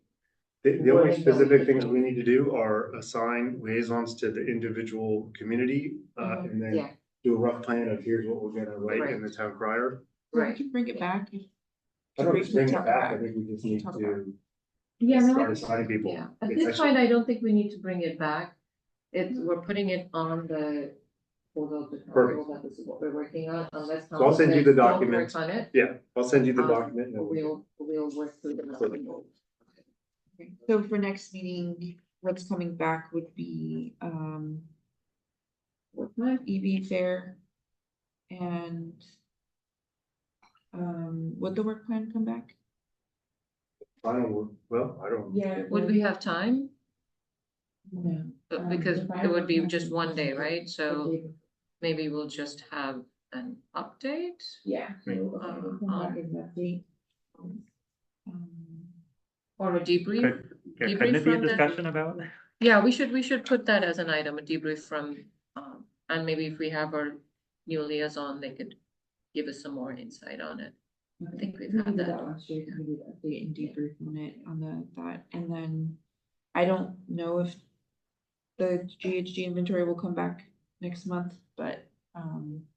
the only specific things we need to do are assign liaisons to the individual community, and then Yeah, do a rough plan of here's what we're gonna write in Right. the town crier. We right. can bring it back. I don't just bring it Talk back, about I think we just need Talk to Yeah, start no, assigning people. yeah. At It's this actually- point, I don't think we need to bring it back. We're putting it on the. Folder of the Perfect. council, that this is what we're working on, unless. So I'll send you the council says, "Don't documents." Work on it. Yeah, I'll send you the Um, document. and we'll- We'll work through the. Okay. So for next meeting, what's coming back would be what time? EV fair and would the work plan come back? Final, well, I don't. Yeah. Would we have time? No. Because the it would be final just one day, plan right? is So the day- maybe we'll just have an update. Yeah. So we'll come back and update. Or a debrief. Yeah, Debrief couldn't it be a from the- discussion about? Yeah, we should put that as an item, a debrief from, and maybe if we have our new liaison, they could give us some more insight on it. I think we've had did that. last year, we did update and debrief on it, on that, and then I don't know if the GHG inventory will come back next month, but,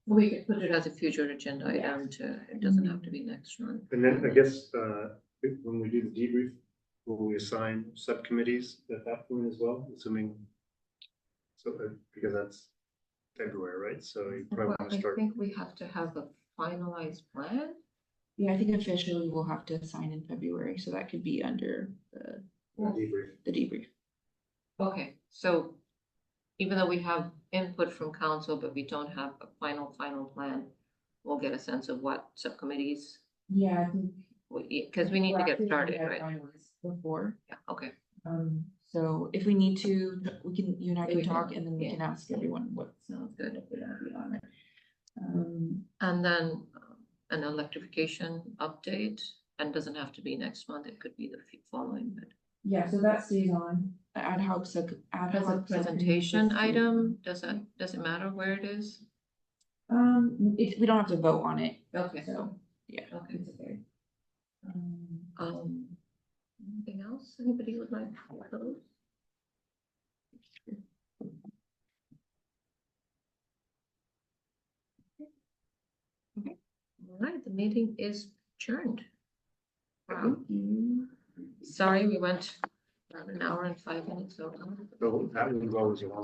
We could put it as a future agenda Yeah. item to, it doesn't have to be next month. And then I guess, when we do the debrief, will we assign subcommittees at that point as well, assuming? So, because that's February, right? So you probably Well, want to I start. think we have to have a finalized plan. yeah, I think officially we'll have to sign in February, so that could be under the Debrief. debrief. Okay, so even though we have input from council, but we don't have a final plan, we'll get a sense of what subcommittees, Yeah, I think. because we need to get started, right? Before, Yeah, okay. so if we need to, you and I We can can- talk, and then we yeah. can ask everyone what. Sounds good. If they want to be on it. And then an electrification update, and doesn't have to be next month, it could be the following, but Yeah, so that stays on, ad hoc ad as a hoc. presentation item, does it matter where it is? We don't have to vote on it, Okay, so, yeah. okay. It's okay. Anything else anybody would like to close? Okay. All right, the meeting is adjourned. Sorry, we went about an hour and 5 minutes over. So that was always a long.